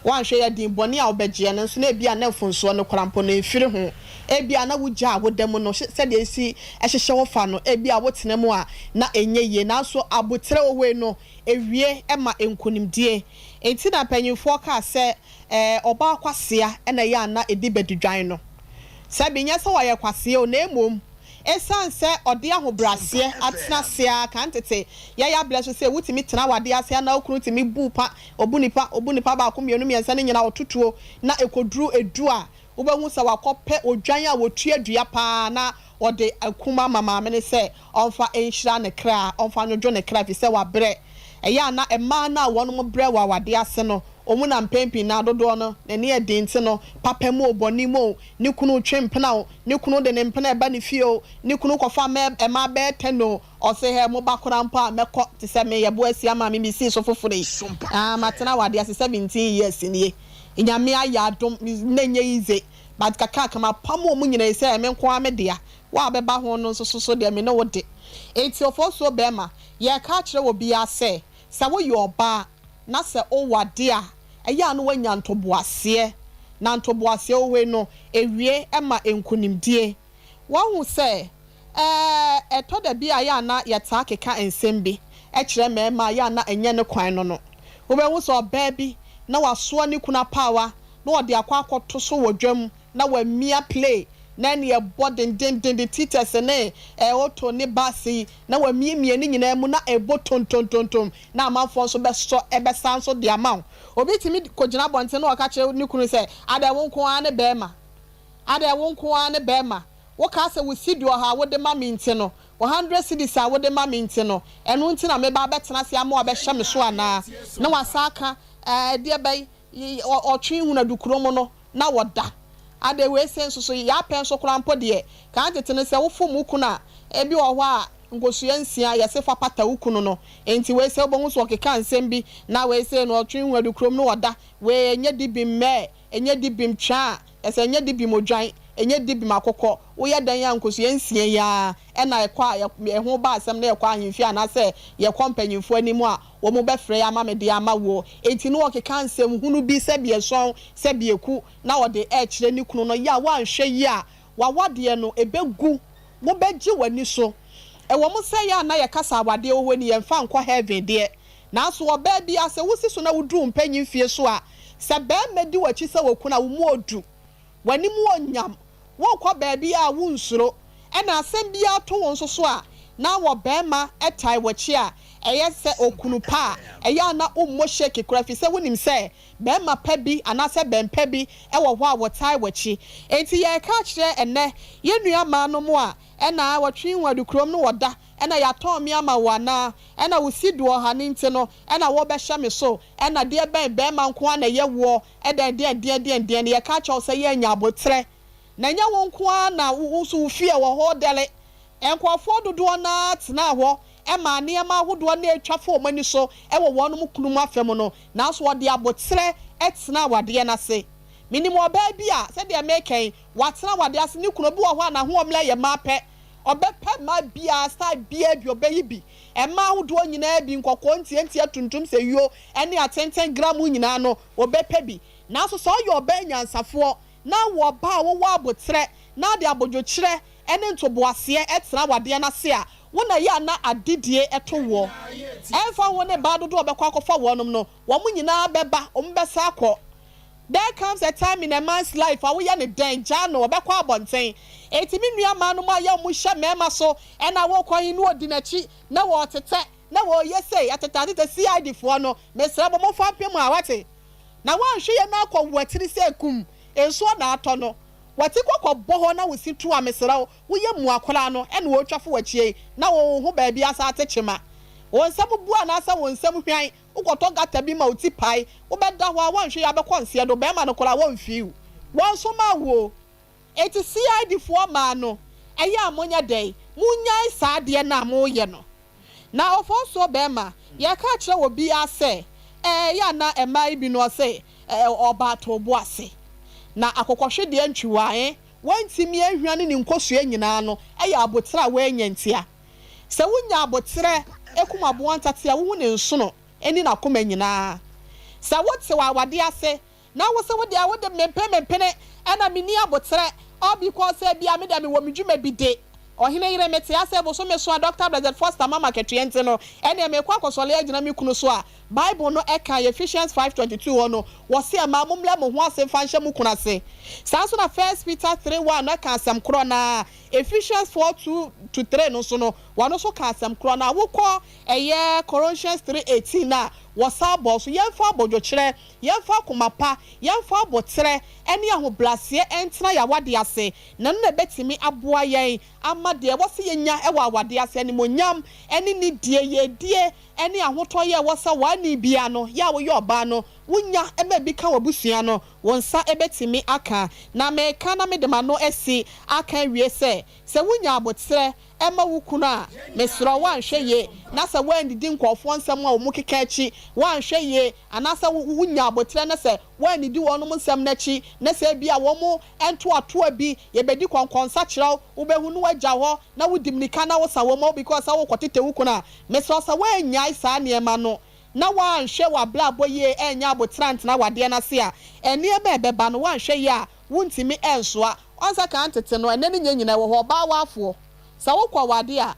D: wanhwe ya din boni a obegye no nso na bia na fonso no krampo na mfiri ho ebia na wugya wodem no said dey si ehhehye wo fa no ebia wotena mu a na enye ye na so abotre owe no ewie ema enkunimdie enti na panyimfo ka se oba kwasea na ye ana edibedudwan no sabi nya se waye kwasea o na emom esan se ode ahobrase atena sea kan tete ya bless se wutimi tena wade ase na okunu timi bupa obunipa ba ko mienu miensa ne nyina otutuo na ekoduru edu a wobɛhu sɛ wakɔpɛ odwan a wotua dua paa na ɔde akuma mama me ne sɛ ɔmfa enhyira ne kra ɔmfa nwojo ne kra fi sɛ wabrɛ ɛyɛ na ɛma na wɔnom brɛ wa wade ase no omu na mpempi na dodo no ne ne edinti no papa mu oboni mu ne kunu twempena o ne kunu de ne mpena eba ne fie o ne kunu kɔfa ɛma bɛ teno ɔse he mo bakora mpa mɛkɔ te sɛ me yɛbo asia ma me bisi so foforo matena wade ase 17 years nie nyame ayadom nenye ize but kaka kama pamo mu nyina ise me nko amedea wa beba ho no so de me no wode enti ofosuo bema ye ka kire obi ase sa wo yoba na se o wade a eya no wanya ntoboase na ntoboase owe no ewie ema enkunimdie wa hu se eto da bia ya na yeta keka ensembi e kire mema ya na enye ne kwan no wo be hu so baby na wasoa ni kuna power na ode akwa akoto so wodwam na wa mia play na ne eboden den titas ne auto ne basi na wa mia ni nyina mu na ebo tontontontom na amanfo so be so ebesan so de amount obi timi kogina bonte na waka kire ni kunu se ada wonko ane bema wo ka se wo sidio ha wo de maminti no 100 cedis a wo de maminti no enu nti na me ba betena se ama obehye me so ana na wasaka die bay otwe huna dukuro no na woda ade we senso so ya pen so krampo de ka tetene se wo fom ukuna ebi wo ho a ngosuya nsia yese fa pata ukunu no enti we se obonwu so keka nsem bi na we se no otwe huna dukuro no woda we enye dibim me enye dibim twa ese enye dibim odwan enye dibim akokɔ wo ye dan ya nkosuya nsia ya na ekwa ho ba asem na ekwa ahemfi ana se ye kompanyimfo animu a wo mo befre ya ma me de ama wo enti no okeka nsem hunu bi se bi eson se bi eku na wo de kire ni kunu no ya wa nhwe yi a wa wade no ebegu mo beji wani so wo mo se ya na ye kasa wade wo ni ye mfa nkɔ heaven de na so oba bi ase wo si so na wudru mpanyimfie so a se ba medi wachi se wo kuna wo mu odu wani mu onyam wo kwa baabi a wo nsuro na asem bia to won so a na wo bema etai wachi a eye se okunu pa eye na ummo shake kura fi se wonim se bema pa bi ana se bempa bi e wo ho a wo tai wachi enti ye ka kire enne ye nua ma no mo a na watwe nwadu krom no woda na ya ton mi ama wana na wo siduo ha ni nti no na wo be hye me so na de bema nko na ye wo de ye ka kire se ye nya abotre na nya won ko na wo so fie wo ho dele enkofo dodo na tena ho ma ne ma hodo na atwafo mani so wo wonum kunum afem no na so de abotre etena wade na se minimo oba bia se de meken watena wade ase ni kuno bi wo ho na ho omle ye mape obepe ma bia sta bia bi obeyi bi ma hodo nyina bi nkokko ntie tuntum se yo ene atenten gram nyina no obepe bi na so so yo oba nyansafo na wo ba wo abotre na de abodwo kire ene ntoboase etena wade na se a wona ya na adidie etowo enfa wona ba dodo obekwa akofa wonum no wo mu nyina beba ombesa akọ. There comes a time in a man's life a we ya ne den jano obekwa abonten etimi nua ma no ma ya mu hye mema so ena wo kwan inu odinachi na wo tete na wo yesei atete CID fo no mesra bo mo fa pem a wate na wan hwe ye na akọ watiri se kum enso na ato no wati kwakọ boho na wosi tu amesra wo ye mu akola no ene wo twafo wachie na wo ho ba bia sa atechema won sam bua na asa won sam hwan ukoto gata bi ma oti pai wo beda ho a wan hwe ya bekọ nse do be ma no kola won fiu won so ma wo eti CID fo ma no eya amonya dai munya sa de na mo ye no na ofo so be ma ye ka kire wo bi ase ya na emai bi no se oba to bo ase na akokɔhwe de antwiwa wantimi ahwane ne nkosua nyina no eya abotre a wanyantia se wunya abotre ekumabo antate a wo ne nsono eni na koma nyina se wote wa wade ase na wo se wo de mempene na mini abotre all because say bi am dem wo medwuma bi de ohine yire mete ase bo so me so Dr. Blessed Foster mama ketwente no ene me kwa akosole agina me kunu so a Bible no eka Ephesians 5:22 no wo se ma mumle mo ho ase fa nhye mu kunu ase sanso na 1 Peter 3:1 no ka asem kro na Ephesians 4:2-3 no so no wano so ka asem kro na wokọ eye Colossians 3:18 na wasa bo so yemfa bojo kire yemfa komapa yemfa botre ene ahoblase entra ya wade ase na no betimi aboa yen ama de wose yenya ewa awade ase ni monyam ene ni die ye die ene ahoto ye wose wani bia no ya wo ye oba no wunya ebe bi ka wabusua no wonsa ebetimi aka na me ka na me de ma no esi aka wie se wunya abotre ema wukunu a mesro wanhwe ye na se wandidi nkofo nsem a wo keka achi wanhwe ye anasa wunya abotre na se wandidi wonum nsem na chi na se bia wo mu ento ato bi ye bedi konkonsa kiraw wo behunu wagya ho na wudimnika na wo sa wo mo because wo kotete wukunu a mesro sa wanya isa ne ema no na wanhwe wa bla boye enya abotrant na wade na se a ene ebe beba no wanhwe ye a wuntimi ensoa onsa kan tete no ene ne nyina wo ho ba wafo sa wokwa wade a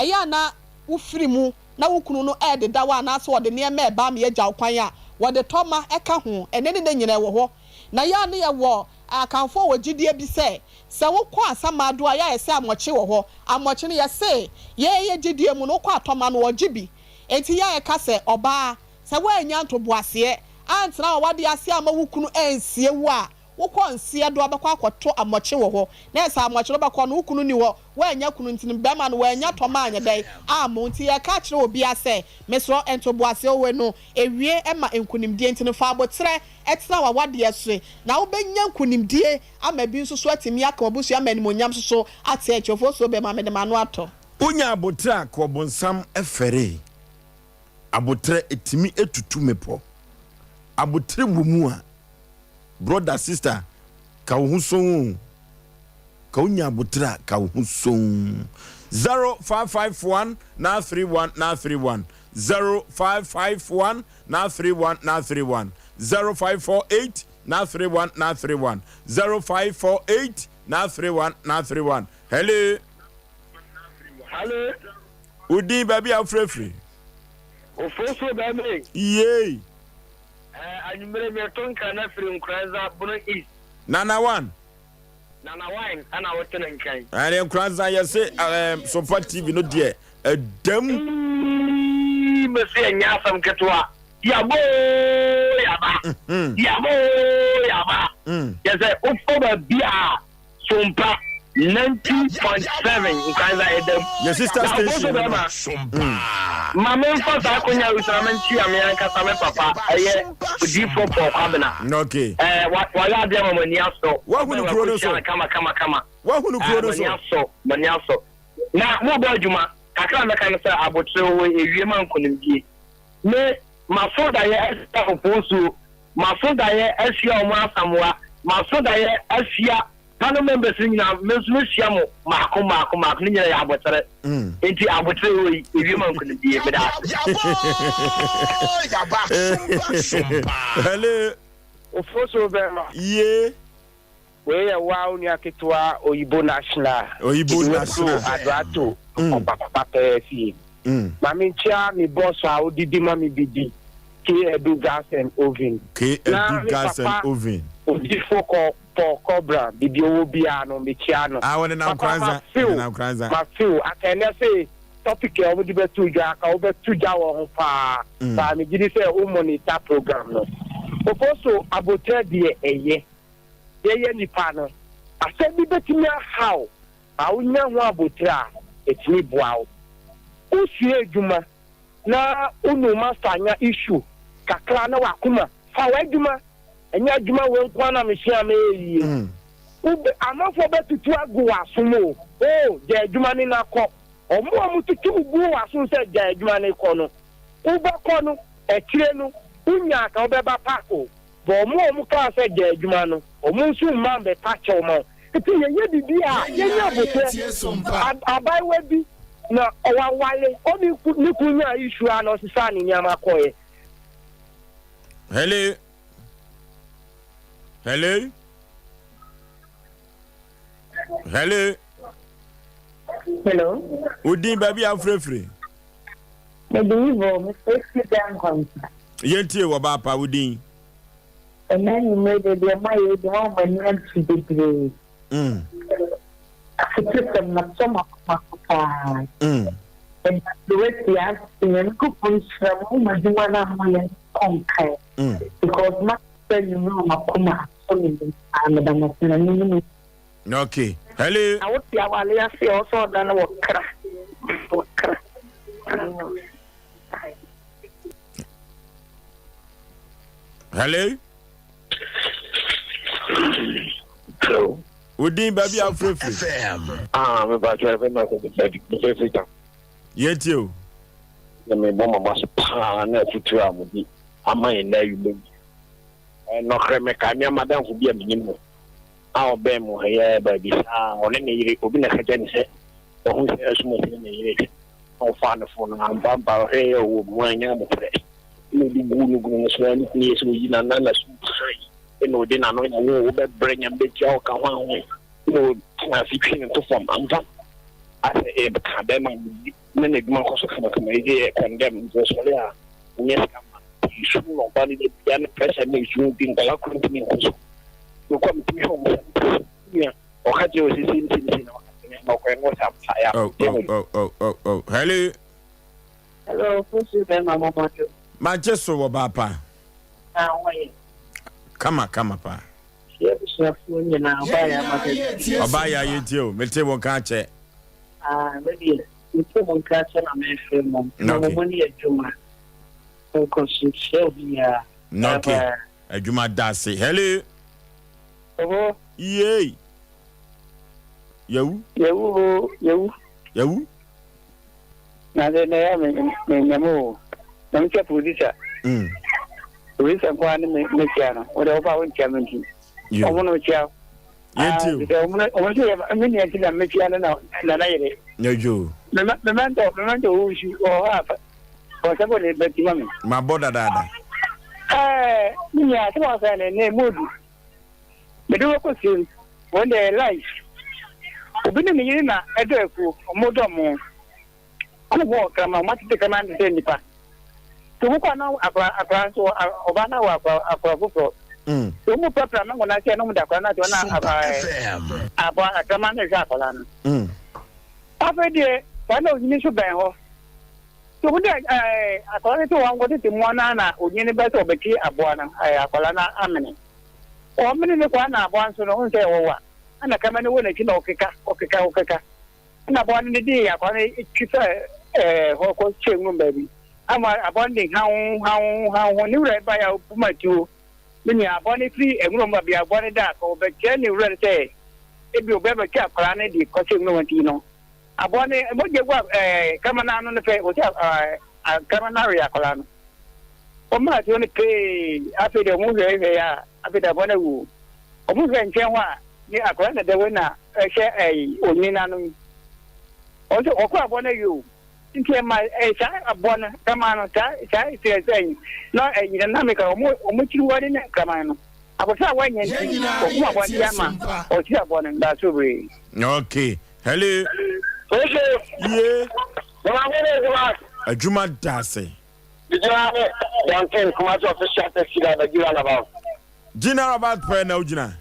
D: eya na wofiri mu na wukunu no ededa wa na so wode ne ema eba me agya kwan a wode toma eka ho ene ne nyina wo ho na ya ne ye wo akanfo wogidie bi se wokwa asamado a ya ese amoche wo ho amoche ne ye se ye gidie mu no kwa atoma no wogibi enti ya eka se oba se wanya ntoboase antra wade ase ama wukunu ensie wu a wokọ nsia do abakọ akoto amoche wo ho na esa amoche bakọ no ukunu ni wo wanya kunu ntini bema no wanya toma anya dai amo nti ya ka kire obi ase mesro entoboase owe no ewie ema enkunimdie ntini fa abotre etna wa wade ase na wo benya nkunimdie ama bi nso so atimi aka obusu ama ni monyam so ate echofo so be ma me de manu ato
A: unya abotre akobonsam efere abotre etimi etutu mepo abotre wumu a brother sister ka wo huson ka unya butra ka wo huson 0551 na 31 na 31 0551 na 31 na 31 0548 na 31 na 31 0548 na 31 na 31 hello udi baby afrefri
F: Oforisuo baby
A: yey
F: anyumere me tonka na free nkranza bono east
A: nana one
F: ana wotena nkan
A: ale nkranza yese Sompa TV no de edam
F: me se nya asam ketwa yabo yaba yese ufoba bia Sompa 90.7 nkranza edam
A: your sister station
F: Sompa mama mfa konya usramanti amianka same papa eye D4 for kwabena
A: okay
F: wala ade mamani aso
A: wa hunu kuro no so
F: kama
A: wa hunu kuro no so
F: mani aso na mo ba adwuma kakra meka no say abotre wo ewie man konimdie me mafoda ye asa oposu mafoda ye asia o ma samwa mafoda ye asia kanu members nyina mesia mo maako nyina ya abotre enti abotre wo ewie man konimdie me da
A: hello
F: Oforisuo bema
A: ye
F: we ya wow ni akitwa oyibo national adrato papa fi mami chia mi boss a odidi mami bidi ke edu gas and oven odi foko for cobra bidi owo bia no me chia no
A: wona na kranza
F: ma feel akene say topic e obo di betu ja ka obetu ja wo ho pa ba mi gidi say o monitor program no Oforisuo abotre de eye ye nipa no asebi betimi how awunya ho abotra etimi boawo usie adwuma na unu master anya issue kakra na wakuma fa wadwuma anya adwuma we nkwana mehia me yi ube amafo betutu agu asomo je adwuma ni nakọ omo amututu ugu aso se je adwuma ni kọ no ube kọ no ekire no unya ka obeba pako bo omo ka se je adwuma no omunsu mambe pacho mo eti ye bibia ye nya bote abaiwe bi na owawale oni ni kunya issue ano sisa ni nyama koye
A: hello Hello.
G: Hello.
A: Udin baby afrefre.
G: Maybe you will make down contact.
A: Yentie wo ba pa udin.
G: And then you made the one when you went to the grave. I took them not so much. And the way the asking and coupons from my one on because my friend, you know, my coma, and
A: okay. Hello.
G: I would be a see also than a walker.
A: Hello.
F: Hello.
A: Udin baby afrefre.
E: FM.
F: Me ba try be ma ko be free.
A: Yentie o.
F: Na me bo mama so pa na futu amudi. Ama na yu no kreme ka mi madam fu bia minim no a obe mu he ba bi sa one ne yire obi na ka jani se o hu se asuma se ne yire o fa na fo na ba he o mu anya mo pre ni di gulu gulu so ni so yi na su sai no de na no nya wo be brenya be ja o ka ho no na fi twin to form amba ase e be ka be ma ne gma ko so ka ma ide condemn so so ya ni ska you no body the piano pressure makes you think that continue so come to me home yeah o ka je o si no ko no sa ya
A: oh hello
G: Pussy, then my mama too.
A: Manchester wo ba pa
G: Wait.
A: kama pa
G: Yes, you now buy a market.
A: Obaya yentie o mete wo ka che
G: Maybe you put on catch and I'm a film. No money at Juma.
A: Okay. Ajuma dase. Hello.
G: Oh,
A: Yay. Yawu.
G: Na de na me nyamo. Na me chefu disa. We say kwa ni me kiana. O de oba won kiana nti. O mo no kia.
A: Yentie.
G: O mo se me ni ati na me kiana na yere.
A: Nyojo.
G: Me manto o shi o ha. O se bo le beti mami.
A: Ma boda dada.
G: Ni ya to sa ne modu. Me do ko sin. When they life. Obi ni yiri na edo eku omodo mo. Ko kama mati de kama de nipa. To ko na akwa so oba na wa akwa fofo. To mu papa na ngona se no mu da kwa na to na aba kama na ja kola no. Afa de kana onyini so ben ho. To bu de akwa to wan go de mo na onyini be so be ki aboa na akola na amene. O mene ne kwa na aboa so no nse wo wa. Ana kama ne wona ki na okeka. Na boa ne di akwa ne kitsa ho ko chengu baby. Ama abonding how ni re ba ya puma tu. Ni abone free enro ma bia abone da ko be che ni re te. E bi obeba ki akwa ne di ko chengu wanti no. Abone mo je gwa kama na no ne pe o kama na re akwa no. O ma ti oni pe afi de mu re ya afi da bone wu. O mu re nchen wa ni akwa na de we na she onina no. O se o kwa abone yu. Nke ma sa abona kama no sa se no na me ka o mu chi wori na kama no abosa wa nyen ti o ku abona ya ma o chi abona da so bre.
A: Okay. Hello.
F: Okay.
A: Yeah.
F: Mama ngene zwa.
A: Ajuma dase.
F: Dijana ne danken kuma to official taxi da gira na ba.
A: General about pe na ujina.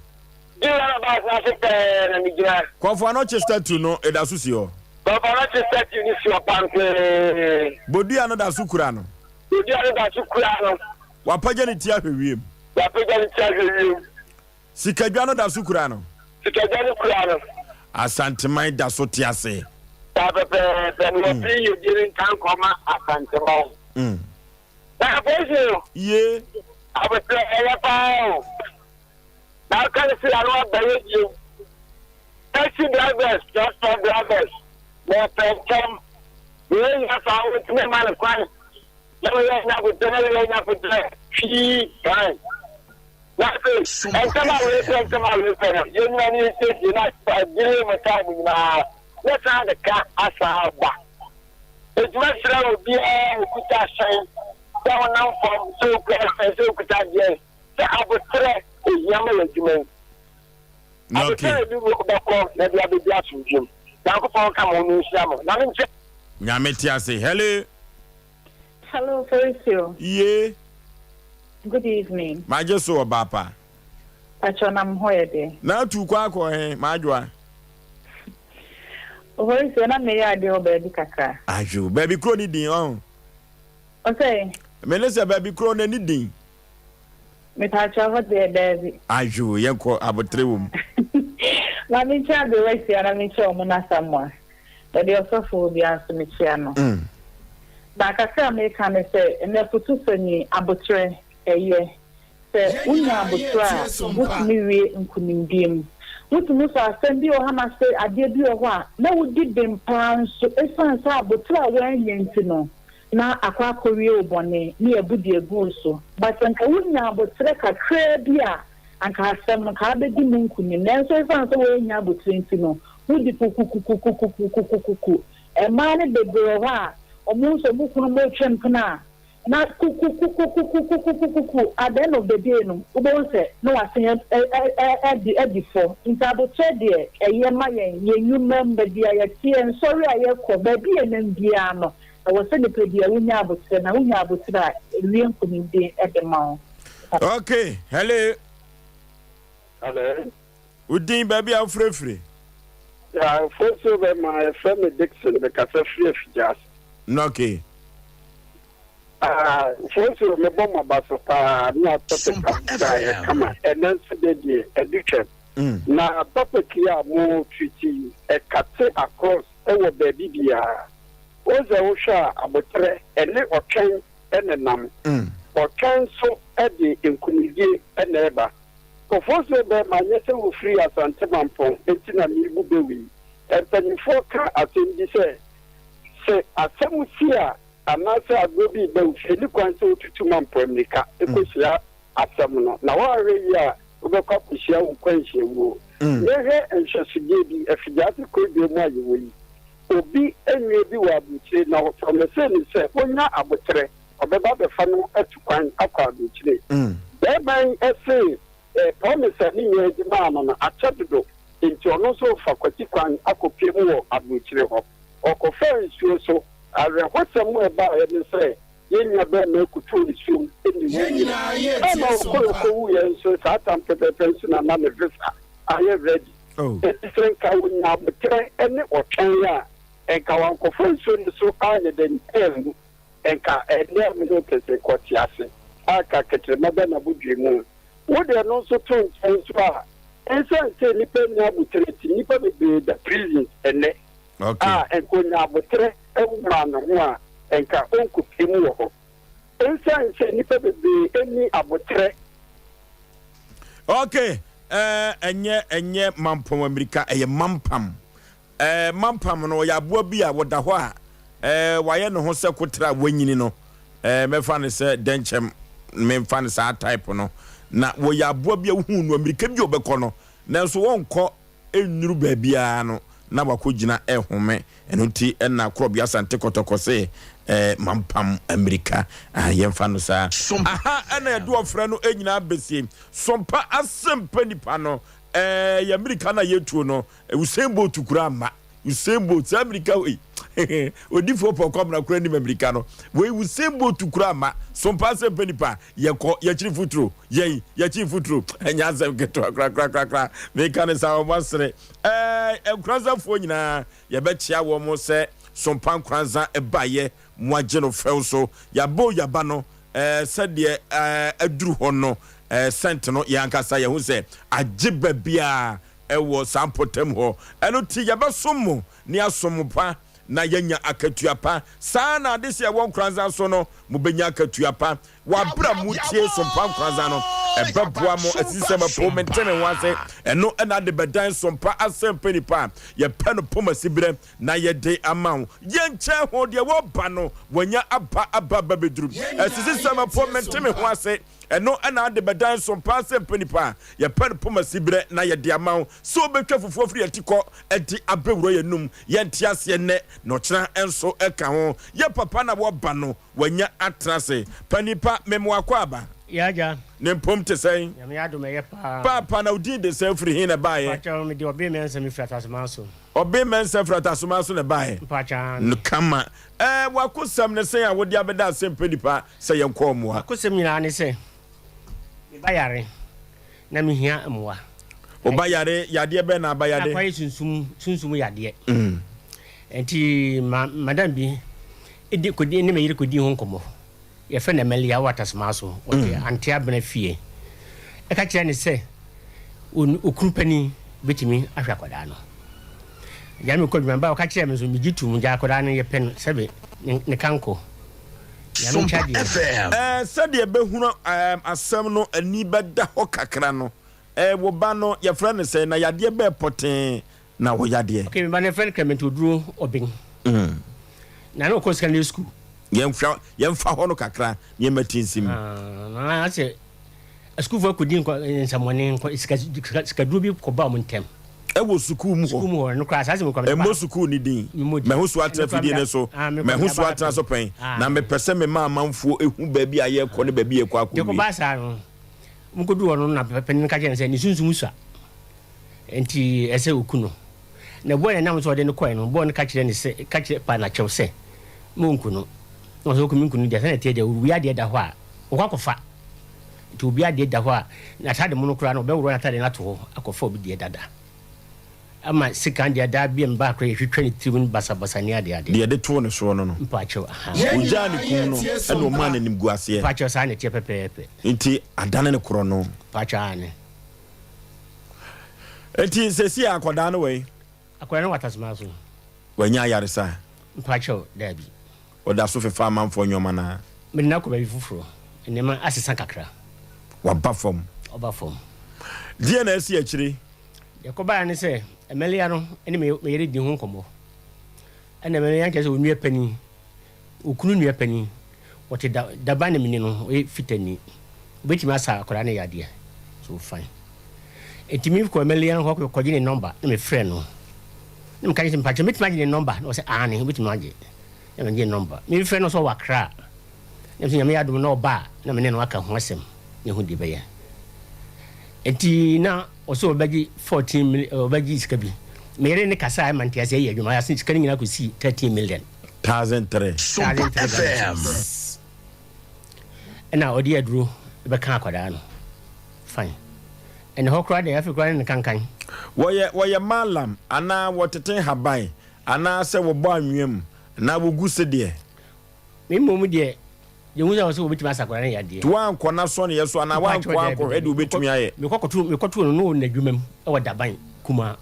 F: Gira na ba na se pe na mi gira.
A: Kwafo Manchester to no edasusi o.
F: Baba to set you this your pante.
A: Bodi ano da sukura no.
F: Bodi ano da sukura no.
A: Wapaje ni tia hwewiem.
F: Wapaje ni tia hwewiem.
A: Sikadwa no da sukura no.
F: Sikadwa no kura no.
A: Asanteman da so tiase.
F: Baba pe no free you during kan koma asanteman. Na bozo.
A: Ye.
F: Abetre ela pa. Na kan si aro abaye you. Taxi drivers, just for drivers. More come. We have found with me, man. Never let with them. She fine. Nothing. And come out with them. You know, you're not dealing with time now. Let's have the car as a back. It's much better be a good sign. Down now from so good and so good. Yes. The arbitrary is young. abotire ni wo beko na dia be dia sunjum dan ko pon ka mo no sia mo na me nche
A: nyame ti ase hello
H: Oforisuo.
A: Ye.
H: Good evening.
A: Ma je so obapa.
H: Achonam hoyede.
A: Na tu kwa ko he ma adwa.
H: Oforisuo na me ya de obabi kakra.
A: Aju, baby kro ni din on.
H: Osei.
A: Me le se baby kro na ni din.
H: Me ta cha ho de baby.
A: Aju, ye ko abotre wom.
H: Na me cha be we sia na me cha o mo na samwa. De osofo bi aso me chia no. Ba kakra me kan se na futu sani abotre eye. Se unya abotra mutumi wie nkunimdiem. Mutumi so asem bi o ha na se ade bi o ho a na wudi dem plan so esan sa abotra wa nyanti no. Na akwa kowie obone ni ebudi egu so but nka wunya abotre kakra bi a anka asem no ka be di munkunim na so ifan so we nya abotre nti no wudi kukukukukukukukukuku e ma ne bebro ha omo so bukunu mo twem kana na kukukukukukukuku at the end of the day no ubo se no asen edi for nta abotre de eye ma yen member dia ya tie sorry aye ko ba bi enem bia no I was saying the pedia wunya abotre na wunya abotre wie nkunimde edema.
A: Okay, hello.
F: hello
A: Udin baby afrefre.
F: ya foso be my friend Dixon be ka free just
A: Okay.
F: foso me bomba baso pa na topic kama enen se de education na topic ya mo treaty e kate across e wo baby bia oze usha abotre ene otwen ene nam otwen so ede enkunidie ene eba kofoso be manyese wo free asante mampon etina mi bubewi entanifo ka atendi se asemusia anase agobi be ufeli kwanse otutu mampon mika ekosia asemno na ware ya obekwa kusia ukwanse wo yehe enhwesudie bi afidate ko bi mu ayewoyi obi enwe bi wa abuchire na from the same say onya abotre obeba be fa no atukwan akwa abuchire ban ese promise ni nyeji ma no na achedodo enti ono so fa kwati kwan akopie mu wo abuchire ho okofa nsuo so are hosem mu eba e say yenya be na kutu nsuo eni wo yenya ko ye nso sa tampepe na na me visa aye ready different ka wonya abotre ene otwen ya enka wankofo nso ni so anye den em enka ene mi do pese kwati ase aka ketre maba na budwemu wo de no so to nso a ensa nse nipa ni abutre ti nipa be the prison ene enko nya abutre ewuma no ho a enka onku pimu wo ho ensa nse nipa be eni abutre.
A: Okay, enye mampom America eye mampam mampam no ya boa bi a woda ho a waye no ho se kotra wanyini no me fa ne se denchem me fa ne sa type no na wo ya boa bi a hu no America bi obekọ no nanso wonko enuru ba bia no na wakogina ehome eno ti na krobia sante kotokose mampam America yemfa no sa aha na edu ofra no enyina besie sompa Asem Mpe Nipa no ya America na yetuo no usembo tukura ma usembo ti America we odifo pokom na kura ni America no we usembo tukura ma sompa Asem Mpe Nipa ye chiri futuro ye chiri futuro enya Asem keto kra me kan sa o masre enkranza fo nyina ye be chia wo mo se sompa nkranza ebaye moagye no fel so yabo yaba no sede aduru ho no sent no yankasa ye hu se agiba bia ewo sampotem ho eno ti yaba somo ni asompa na yenya akatuapa sana adese won kranza so no mubenya akatuapa wabra mutie sompa kranza no ebeboa mo asisema po mentene wase eno na de bedan sompa Asem Mpe Nipa ye peno poma sibre na ye de amaw ye nche ho de wo ba no wanya aba beduru asisema po mentene wase eno na de bedan sompa Asem Mpe Nipa ye peno poma sibre na ye de amaw so betwa fufu afri atiko edi abewuro ye num ye ntiase ne no kira enso eka ho ye papa na wo ba no wanya atrase panipa memwa kwa aba
I: Yaja.
A: Ne pom te say.
I: Yamiado me pa.
A: Papa na udi de say free hin na bae.
I: Pacha me de obi men se me frata so.
A: Obi men se frata so na bae.
I: Pacha.
A: No kama. Wakosam ne say a wodi abeda Asem Mpe Nipa say yenko mo a.
I: Akosam nyina ne say. Me bayare. Na me hia amwa.
A: Obayare yade be na bayade.
I: Akwai sunsum yade. Enti madam bi edi kodi ne me yire kodi ho nkomo. Ye fe na melia watasma so. Okay, antia bena fie. E ka kire ne say okurupani betimi ahwa kwada no. Ya me kodwa ba o ka kire me so migitu mu ja kwada no ye pen sebe ne kanko. Ya me chadi.
A: Sade be hunu asem no ani beda ho kakra no. Wo ba no ye fra ne say na yade be poten na wo yade.
I: Okay, me ba ne friend Clement Oduro obin. Na no ko secondary school. Yemfa ho no kakra ye matinsim. Na ase school for kodi nsamone sikaduro bi ko ba mo ntem.
A: Wo school mu
I: ho no class ase mo kwa.
A: Mo school ni din. Me ho so atra fidie ne so. Me ho so atra so pen. Na me pese me ma manfo ehu ba bi aye ko ne ba bi e kwa ko.
I: De ko ba sa no. Mo kodu ho no na pepen ka je se ni sunsun so. Enti ese okuno. Na boy na mo so de ne koy no boy ne ka kire ne se ka kire pa na chew se. Mo nkuno. No so kumi nkunu de se na tie de wi ade da ho a. Wo kwakofa. To bi ade da ho a na tade mo no kura no be woro na tade na to ho akofa obi de dada. Ama second dia da bi mba kra hwetwa ni tribun basa ni ade.
A: De to no so no no.
I: Mpa chew.
A: Uja ni kun no e no man anim guase.
I: Mpa chew sa na tie pepepe.
A: Nti adane ne kro no.
I: Mpa chew ane.
A: Enti sesi akoda no we.
I: Akoda no watasma so.
A: Wanya yaresa.
I: Mpa chew da bi.
A: Oda so fefa manfo nyoma na.
I: Me na ko ba fufuro. Enema asesa kakra.
A: Waba fom.
I: Oba fom.
A: Die na esi akiri.
I: Yakoba ne se emelia no ene me yere di ho nkomo. Ene emelia nke se onua pani. Okunu nua pani. Wote da ba ne mini no e fitani. Obetimi asa akora ne yade. So fine. Etimi ko emelia no ko gine number na me frɛ no. Ne me ka je mpache metimi agye number no se ane obetimi agye. Na me number. Me frɛ no so wakra. Ne se nyame adom na oba na me ne no aka ho asem. Ne ho di be ya. Enti na oso obagi 14 million obagi skabi mere ne kasa ay mantiase ye adwuma asin skani nyina ko si 13 million
A: 1003
E: Sompa FM
I: ena odi aduro be kan akwada no fine ene hokra de afekra ne kankan
A: woye malam ana wotete haban ana se wo bo anwem na wo guse de
I: me momu de ye hu za so obetimi asakora ne yade
A: to anko na so ne yeso ana wa anko hede obetimi aye
I: me kokotu no na adwumam e wo daban kuma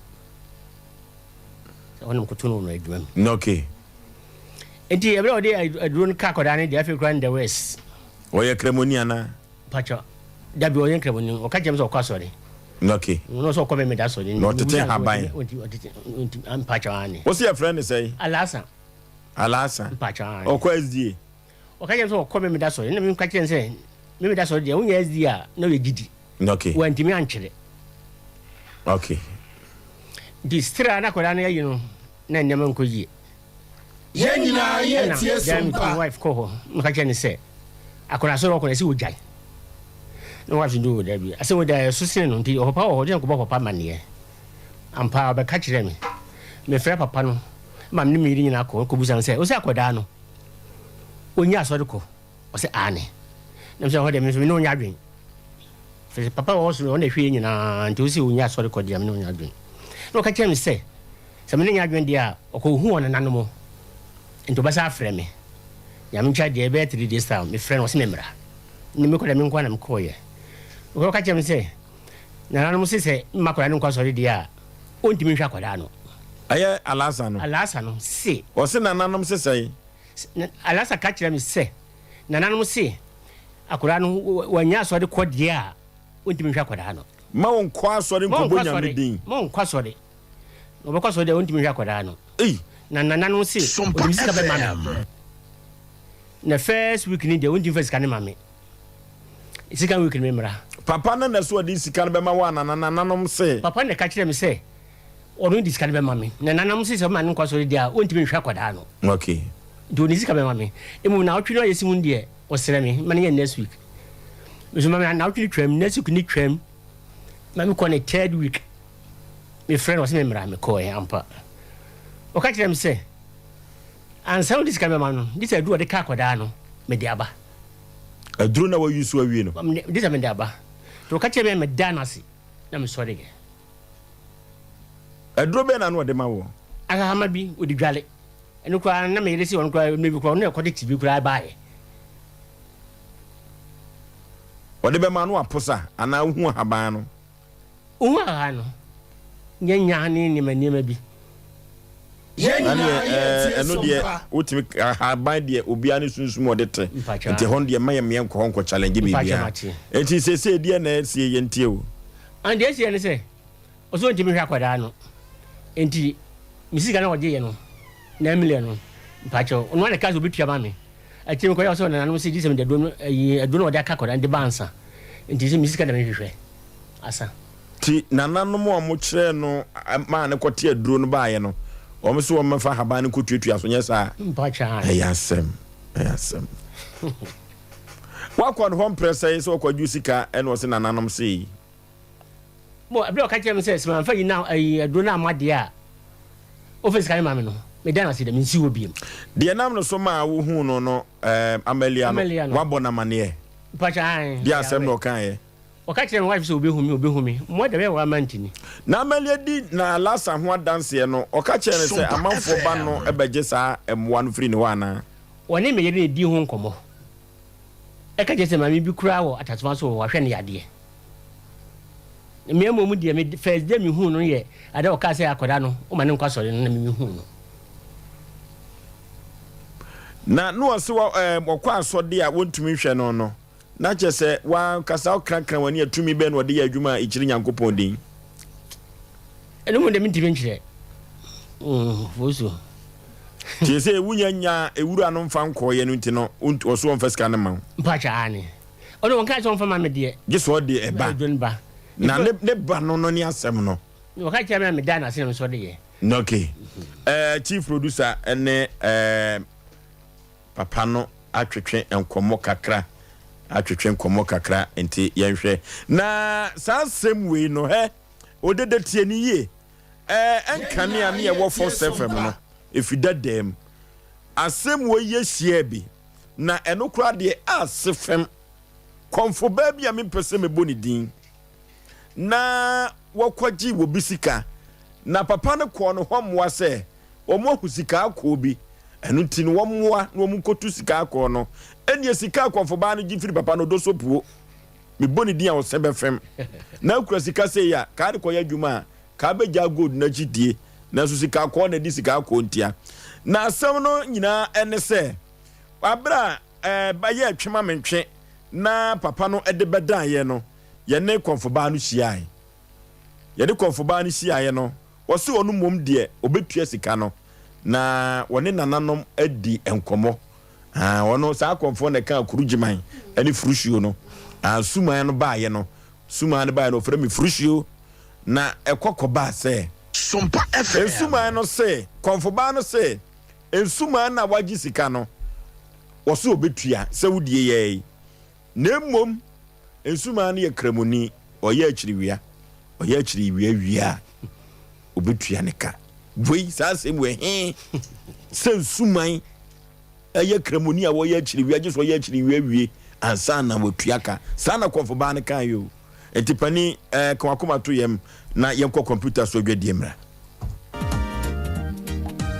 I: wonum kotu no na adwumam
A: no okay
I: enti ebere odi aduro ne ka akwada ne de afekra ne the west
A: woye kremoni ana
I: pacho dabi woye kremoni o ka jem so kwa sori
A: no okay
I: no so ko me da sori
A: no tete haban
I: am pacho ani
A: what's your friend say alasa
I: pacho ani
A: o kwa sda
I: o ka jem so ko me da sori na me ka jem say me da sori de wonya sda na we gidi
A: okay
I: wantimi ankyere
A: okay
I: distra na ko da na yi no na nyama nko yi
E: Yenyina ye tie
I: Sompa wife ko ho ka jem say akona so ro ko na si wojai no wa findu da bi ase wo da so sin no nti o papa o de ko papa mane ampa ba ka kire me frɛ papa no ma me mi nyina ko busan say o se akoda no onya asɔre ko o se ane na me se ho de me no nya dwen fe papa wo so na hwe nyina nti o se onya asɔre ko de me no nya dwen no ka kire me se me nya dwen dia o ko hu ona nanomo nti ba sa frɛ me ya me twa de be 3 days time me frɛ no se me mra ni me ko da me nkwa na me ko ye o ka kire me se na nanomo se makora ne nkwa sɔre dia o ntimi hwa kwada no
A: aye alasa no
I: se
A: o se na nanom se sei
I: alasa ka kire me se na nanom se akora no wanya so de kodie a ontimi hwa kwada no
A: ma won kwa so de nkobonya me din
I: ma won kwa so de no be kwa so de ontimi hwa kwada no na nanom se
E: Sompa
I: sika be mame na first week ni de ontimi first kan mame second week ni mra
A: papa na so de sika be ma wa na nanom se
I: papa ne ka kire me se onu di sika be mame na nanom se ma ne kwa so de a ontimi hwa kwada no
A: okay
I: do ni sika be mame emu na otwe no yesi mu de o sere me ma ne next week me so mama na wotwe twam na siku ni twam na me ko ne third week me friend was me mra me ko ampa o ka kire me say and so this camera no this aduro de ka koda no me di aba
A: aduro na wa yusu awie no
I: this me di aba to ka kire me danasi na me so de ge
A: aduro be na no de ma wo
I: aga hama bi odi dwale eno kwa na me yesi won kwa me bi kwa no ekode tv kura baaye
A: ode be ma no aposa ana hu haban no
I: ha no nyanya ni manima bi
A: eno de ultimi haban de obi ani sunsum ode te nti hon de ma ye enko challenge bi bia enti se de na sie ye ntie o
I: and dey sie ne se oso ntimi hwa kwada no enti misika na oje ye no na million no mpacho ono na kazo bitua ma me atimi ko ya so na no se disem de do no ode aka kwada ndi bansa enti se misika na me hwehwe asa
A: ti nananom a mo kire no ma ne kote aduro no baaye no o me so o mafa haban ko tuatua so nyesa
I: mpacha
A: ayasem wakon home press say so kwa jusika eno se nananom sei
I: mo abro ka kire me say se fa yi na aduro na amade a office kan ma me no me dan ase de me nsi obiem
A: de nam no so ma wo hu no Amelia no wabona mane
I: mpacha
A: de asem no kan ye
I: o ka kire me wife so obehu mi mo de be wa mantini
A: na Amelia di na lasa ho dance no o ka kire se amanfo ba no ebeje sa emwa no free ne wana
I: woni me yere di ho nkomo e ka kire se ma mi bi kura wo atatuma so wa hwe ne yade me amomu de me first day me hu no ye ade o ka se akoda no o ma ne nkwa sore no na me hu no
A: na no se wo kwa asode a wontumi hwe no na che se wa kasa okrakra wani atumi be no de ya adwuma ikiri nyankopon din
I: eno mo de mi tibe nkire fosu
A: che se wunyanya ewura no mfa nkoye no ntino oso mfa sika ne ma
I: mpacha ani ono won ka so mfa ma me de
A: je so de eba na ne ba no ni asem no
I: o ka kire me dan ase no so de ye
A: okay chief producer ene papa no atwetwe enkomo kakra enti yenhwe na sasem we no odede tie ni ye enkane ane ye wo for FM no efida dem asem we ye hia bi na enokura de asefem konfo ba bia me pese me boni din na wakwaji wo bisika na papa ne ko no homoa se omo husika akọ bi enu tin wo moa no mu kotu sika akọ no eni sika akọ ba no gifiri papa no do sopuo me boni din a wo sebe fem na akura sika se ya ka de ko ya dwuma ka be ja gold na gidie na so sika akọ na di sika akọ ntia na asem no nyina ene se abra ba ye twema mentwe na papa no ede bedan ye no ye ne konfo ba no hia ye de konfo ba no hia no wo se onu mom de obetua sika no na woni nananom adi enkomo wono sa konfo ne kan kurujiman ani frushio no suman no ba ye no suman no ba no fremi frushio na ekoko ba se
E: Sompa FM
A: suman no se konfo ba no se suman na wagi sika no wo se obetua se wudie ye na mmom suman no ye kremoni oye achiriwia wia obetua ne ka voi sa se mwe se suman eye kremoni a wo ye achiriwia je so ye achiriwia wie ansa na wotuaka sana konfo ba ne kan yo etipani kan akoma to yem na yenko computer so dwadie mra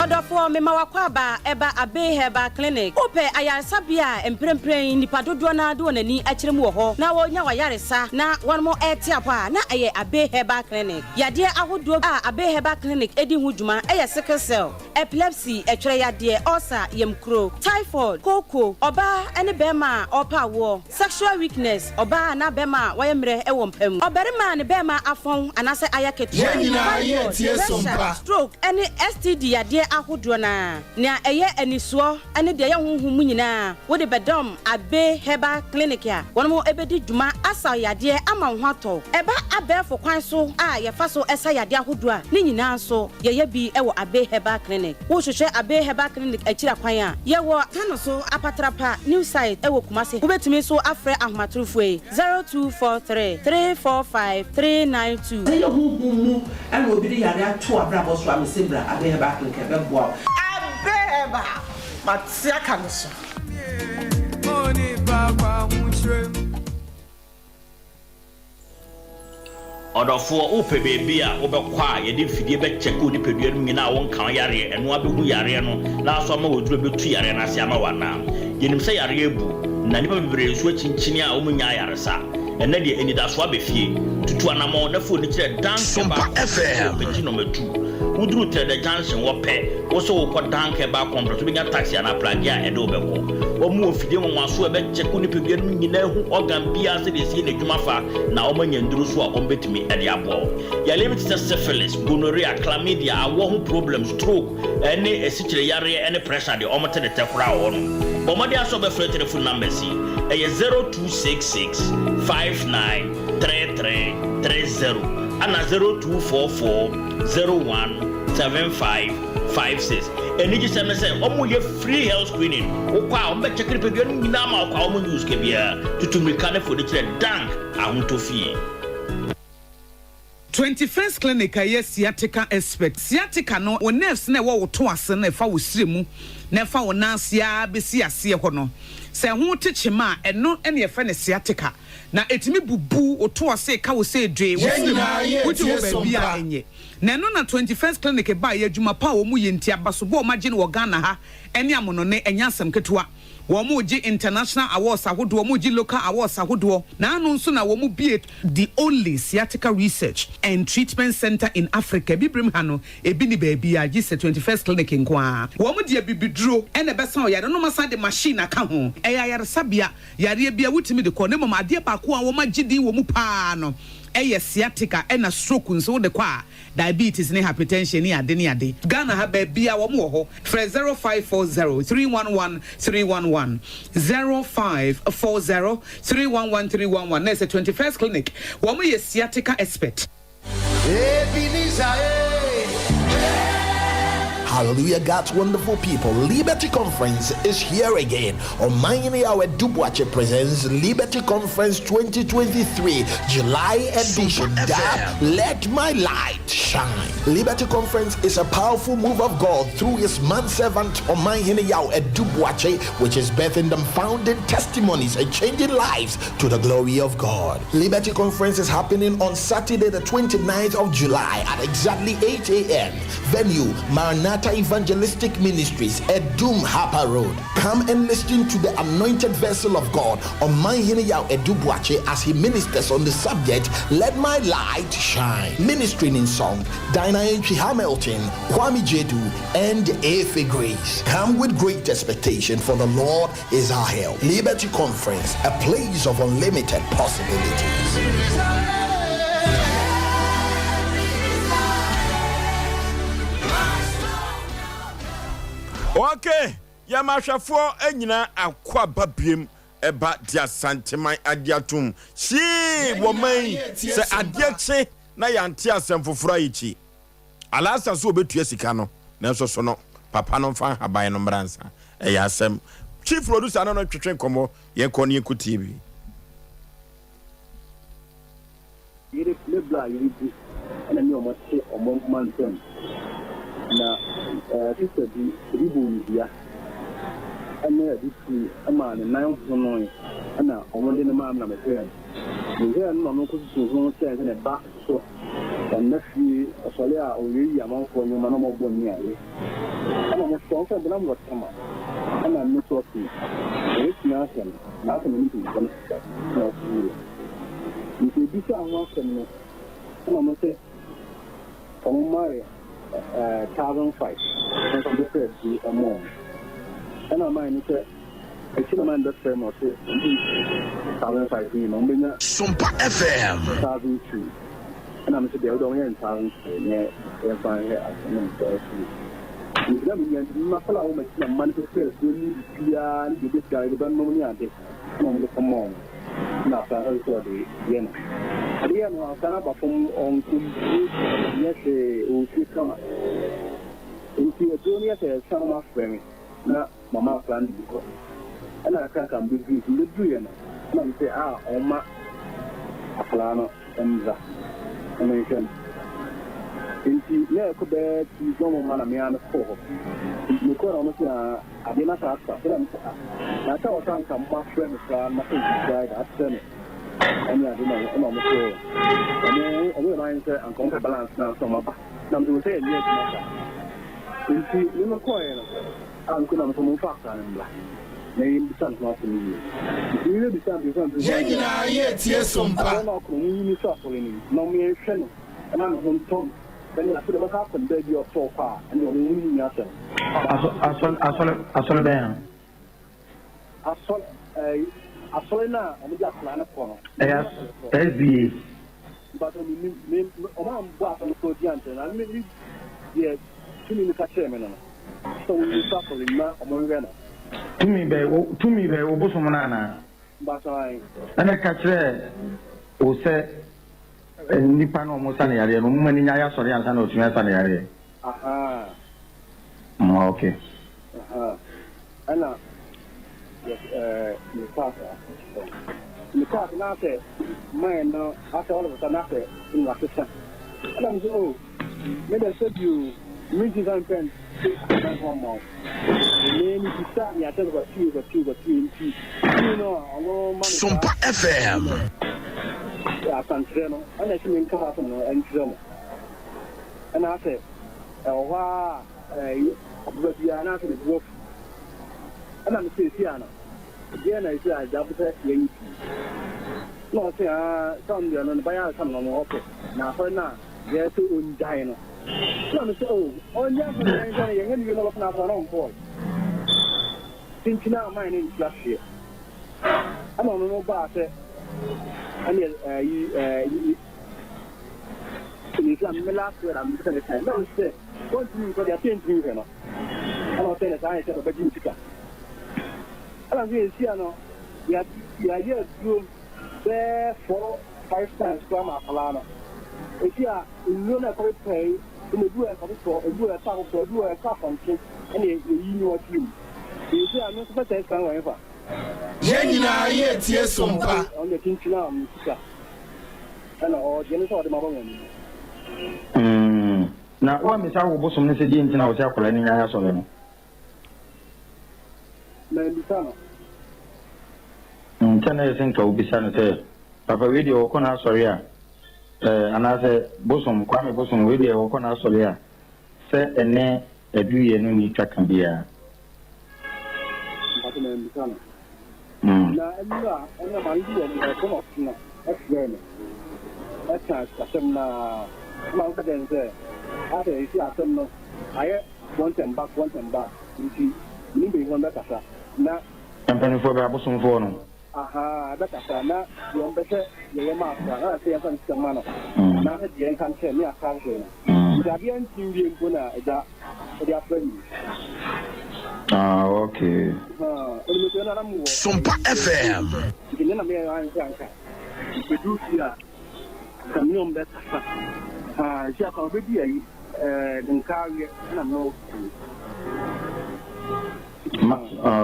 J: Odofo mema wakwaba eba abe heba clinic ope ayarsabia emprempren nipa dodo na do nani akiremu wo ho na wonya wayaresa na wonmo etiapa na eye abe heba clinic yade ahodo a abe heba clinic edi huduma eye sickle cell epilepsy etwere yade ulcer yemkro typhoid koko oba ene bema opa wo sexual weakness oba na bema wayemre ewo mpam oberima ne bema afon anase ayaketu
E: Sompa
J: stroke ene STD yade ahodo na ɛyɛ anisoɔ ane deɛ yɛ honhom mu nyinaa wode bɛdɔm Abe Herbal Clinic a wɔn mo ebedi dwuma asa yadeɛ ama ho atɔ ɛba abɛɛfo kwan so a yɛfa so ɛsa yadeɛ ahodoɔ a ne nyinaa so yɛyɛ bi ɛwɔ Abe Herbal Clinic wo hwehwɛ Abe Herbal Clinic akyira kwan a yɛwɔ tano so apatrapa new site ɛwɔ Kumase wobɛtumi so afrɛ ahomatorofo 0243 345 392
K: ɛyɛ honhom mu ɛna obi de yare ato abrabɔ so amesebra Abe Herbal Clinic ɛbɛboa
L: Abe Herbal matia ka no so
M: Odofo upe baby a wobekwa ye de fidie be check odi pedua no nyina won kan yare eno abehu yare no na so ma woduro betu yare na se ama wana yenim se yare ebu na nipa bebre so chinchini a omunya yare sa ena de enida so abefie tutu anamo na fo ni kire dance
E: Sompa FM
M: be no metu uduru trade junction wo pe wo so wo ko danke ba complex bi nya taxi na plagi a edo beko omu ofidie won aso be check odi pedua no nyina hu organ bia se de sie na dwuma fa na omanya nduru so a ombetumi ede abo ya limit syphilis gonorrhea chlamydia awo hu problem stroke ene esichire yare ene pressure de omote de tekura wo no bomode aso be free telephone number si 0266 593330 ana 0244 017556 eni giseme se omo ye free health screening okwa ombe check repedua no nyina ma okwa omo use ke bia tutumika ne for de kire dank ahontofie
L: 21st clinic aye sciatica expert sciatica no wo nerves na wo to ase na fa wo siremu na fa wo nansia besi ase ho no se ho techema eno ene fa ne sciatica na etimi bubu wo to ase ka wo se dwe wo siremu wo ti wo ba bia enye na no na 21st clinic ba ye adwuma pa wo mu ye ntia baso bo ma gye no Ghana ha ene amono ne enya asem ketewa wo mu gi international awards ahodo wo mu gi local awards ahodo na anu nso na wo mu bie the only sciatica research and treatment center in Africa bibrim ha no ebi ni ba bia gi 21st clinic nkoa wo mu de bibiduro ene besa o yare no masa de machine aka ho eya yare sabia yare bia wutimi de ko ne mama ade ba ko a wo ma gidi wo mu pa no sciatica ena stroke nso de kwa diabetes ne hypertension ne ade Ghana ha ba bia wo mo ho 0540 311 311 0540 311 311 na 21st clinic wo mo sciatica expert
E: Hallelujah, God's wonderful people. Liberty Conference is here again. Yaw Osei presents Liberty Conference 2023, July edition. Let my light shine. Liberty Conference is a powerful move of God through his manservant Yaw Osei, which is birthing them founding testimonies and changing lives to the glory of God. Liberty Conference is happening on Saturday, the 29th of July at exactly 8 a.m. Venue, Maranatha Evangelistic Ministries, Edum Harper Road. Come and listen to the anointed vessel of God, Yaw Osei, as he ministers on the subject, Let My Light Shine. Ministering in song, Dinah Hamilton, Kwame Jedu, and Efe Grace. Come with great expectation, for the Lord is our help. Liberty Conference, a place of unlimited possibilities.
A: Okay, Yamashafo enyina akwa babiem eba dia santeman adiatum. Si woman se adieche na yante asem foforo ayichi. Alasa so obetua sika no. Na so no papa no fa haban no mbransa. Eya asem. Chief producer no twetwen komo ye koni eku TV.
N: Yere lebla yiri na mi omo che omo mantem. Na sister di ribu ya ana di tu ama na nan hono ana omode na ma na me pe ni ya no no ko so ho se na ba so na fi osole a oyi ya man ko nyuma no mo bo ni aye ana mo so ko na mo tama ana no so ti e ti na sen na ko ni ti ko na ni ti bi sa ho sen no ana mo se o mare 1,005 and from the first a month. And I mind it, I see a man that firm or 1,005 in
E: Sompa FM
N: 1,002. And I'm to the other 1,000 and find here as an Ìgbà mi yẹn ní máa fọlá àwọn ọmọ ìsìn àmọ́ ní pẹ́pẹ́ tó ní ìdíyà ní gbèdé ti àyè bá ń mọ́ ní àdé náà wọ́n fọ́ mọ́ ọ̀hún ní àṣà ẹ̀ṣọ́ ọ̀dẹ̀ yẹn nà. Àdéhà ni àṣà náà bà fún ọ̀nkún ní ẹ̀ṣẹ̀ òṣì kama. Nti ẹ̀dúró ní ẹ̀ṣẹ̀ ẹ̀ṣẹ̀ máa fẹ̀rẹ̀ na màmá àfẹ́ àndì bìkọ́. Ẹ̀nà àkàkà mbẹ́dú yẹn nà náà mi sẹ́ ọ̀ma àfọlá náà ẹ̀mza ẹ̀mọ ìṣẹ́ nti na ko be ti gomo mana me an ko ni ko ro mo sia ade na sa sa na na ta o san kam ma friend sa ma ko ga da tsene ani ade na mo mo ko ani o ma nse an ko balance na so ma ba na mo se ni e ma sa nti ni mo ko e no an ko na mo mo fa sa na na yi bisan na so ni ni bisan
E: Jengi na ye tie Sompa
N: na ko ni so so ni no me hwe no na mo tom then I put a half and baby of so far, and you're winning yourself.
C: I saw them.
N: I saw now, and we got plan for
C: yes, SBA.
N: But I mean, I'm back on the Codian, and I mean, yes, 2 minutes a chairman. So we suffer in my Morgana.
C: To me, Obosomana.
N: But I
C: and I catch there, Osei Nipa no mo sane yare no mo ni nya sori ansa na otumi sane yare
N: aha
C: okay
N: ana ni pa na te mai no after all of that na te in la session ana mi oh me dey say you me ji dan pen na one more me ni ti sa ni ate go two you know
E: Sompa FM
N: ya santreno ana shi min kafa sun an jira ana ce wa abubuwa biya na su da gof ana mace siya na biya na siya da buta yayi no sai sam da nan baya sam na mo na fa na ya su un dai no na mace on ya fa ne ya ngani no na fa no boy tinchina mai ne last year ana no ba se ani ni sa me last year am bisa ne sai no se continue ko dia tentu no ana tele sai se ba jin tika ala vi si ano ya do there 4-5 times from Afalana esia inu na ko pay inu du e ko du e ta ko du e ka function ani yi ni o team esia no ko pay san wa efa
E: Jengi na ye tie Sompa
N: on the tinchina am tika ana o je ni so de mabo ngani
C: na wa mi sa wo bosom ne se di ntina wo se akola ni nya so le no
N: na ndisana
C: ntana ye senka ubisa no se papa video ko na sorry a ana se bosom kwa me bosom video ko na sorry a se ene eduye no ni twaka bia
N: na ndisana na ena mangi wo ko no na explain ata asem na man ka den se ata isi asem no aye one time back nti ni be won da kasa na
C: company for ba bosom for no
N: aha da kasa na yo mbese ye ma fa se ya san sama no na ha je kan che ni aka je da bi an tin bi ko na da friend
C: okay
E: Sompa FM
N: ni na me ya an ka du sia kamion da kasa si aka be bi ayi den kawe na no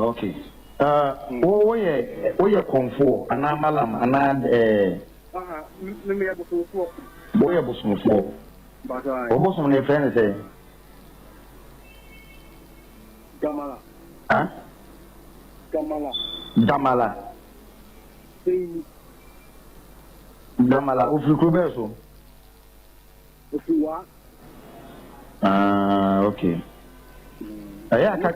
C: okay wo ye konfo ana malam ana
N: me ya bosofo
C: wo ye bosofo o bosom ne friend say
N: Gamala
C: Damala ofiko be so
N: ofiwa
C: okay aya ka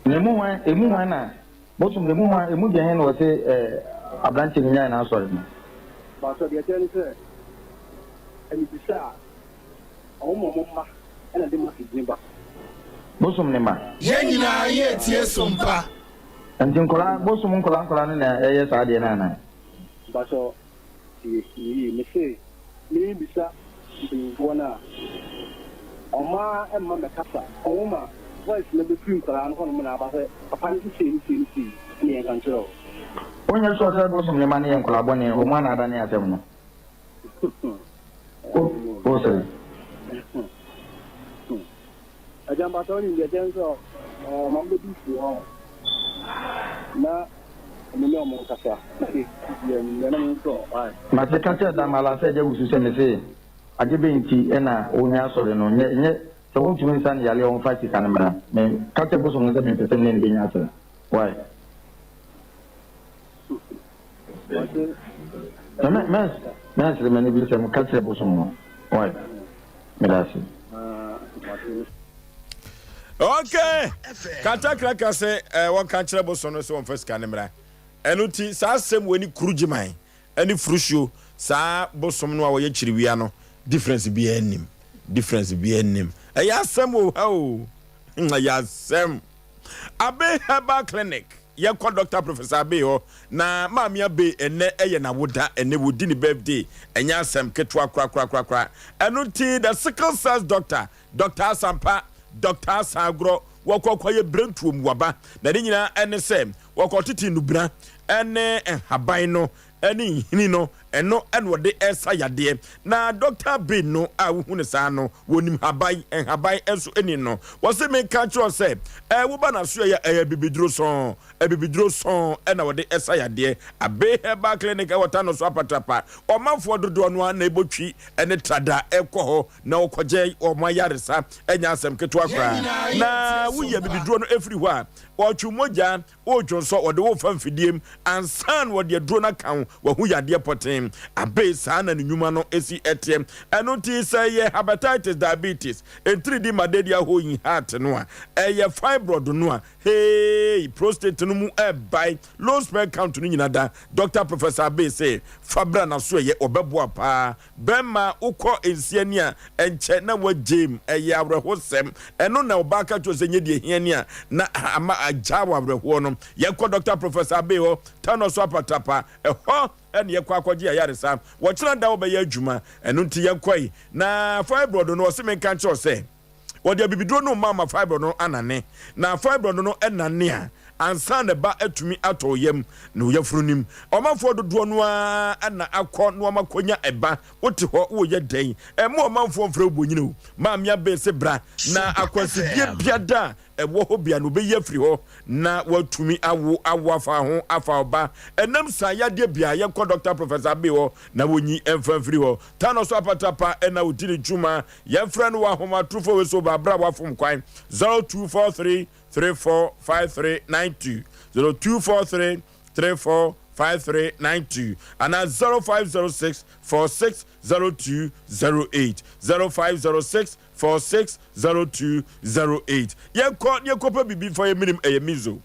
C: emu wa na bosom emu wa emu je hen wo se abranche ni nya na asori no
N: ba so de tell say ani bisa o mo ma ana de ma kidimba
C: bosom ne ma
E: Jengi na ye tie Sompa
C: antin kola bosom kola na eye sa de na na
N: ba so ni me say ni bisa bi wona Oma and Mamma Cassa, Oma, voice never film for an home upon the same near control.
O: When you saw that was from the money and Colaboni, or one other near them. Osei.
N: I jump out in the dance of Mamma Bisi. Now, no more Cassa.
O: But the catcher that Mala said you should send a say. I give in tea and only answer and yet. So, won't you send your own fight to Canada? May catcher was on the entertainment being answered. Why? Master, many will some catcher was on. Why? Medasi.
A: Okay. Kata kraka say one catcher was on so first Canada. Enuti sa sem weni kurujimai. Any frushu sa bosom no awoye chiriwiano. Difference be enim. Difference be enim. Ayasem o. Ayasem. Abe Herbal Clinic. Ye call Dr. Professor Abe na mami abe ene eye na woda ene wodi ni birthday enya asem ketwa kra. Enuti the sickle cells doctor Sampa Dr. Sagro wakokwaye brentuom waba na de nyina ene sem wakotiti nubra ene haban no ene hini no eno enwo de esa yade na Dr. B no a hu ne sa no wonim haban enso eni no wose me ka tro se wo ba na so ya bibidro son ena wo de esa yade Abe Herbal Clinic wota no so apatapa o manfo dodo no na ebotwi ene trada ekoho na okoje o mayaresa enya asem ketwa kra na wo ya bibidro no everywhere o twumoja o dwonso o de wo famfidiem ansan wo de dro na kan wo hu yade potem Abe sana ni nyuma no esi etiem eno ti say ye hepatitis diabetes en 3D malaria ho yin heart no a ye fibroid no a hey prostate no mu by low sperm count no nyina da Dr. Professor Abe say fabra na so ye obeboa pa bema ukọ ensiani a enche na wagem ye abrehosem eno na obaka to se nye de hiani a na ama ajawa abreho no ye kọ Dr. Professor Abe ho tano so apatapa ho and ye kwakwaji ayaresa wo kira da wo be ya adwuma eno nti ye kwai na fibroid no se me kan cho se wo de bibidro no mama fibroid no anane na fibroid no enane a ansa ne ba atumi ato yam no yafrunim omafo dodo no ana akọ no makonya eba wote ho wo ye den mo omafo mfra obonyine ma mia be se bra na akwasidie biada ewo ho bia no be yafri ho na watumi awo afa ho afa oba enam sa yade bia ye ko Dr. Professor Abe ho na wonyi emfamfri ho tano so apatapa ena wotiri juma ye fra no wa homa trufo we so ba bra wa fom kwan 0243 345392 0243 345392 and at 0506 460208 0506 460208 ye ko bibi for ye minim mizo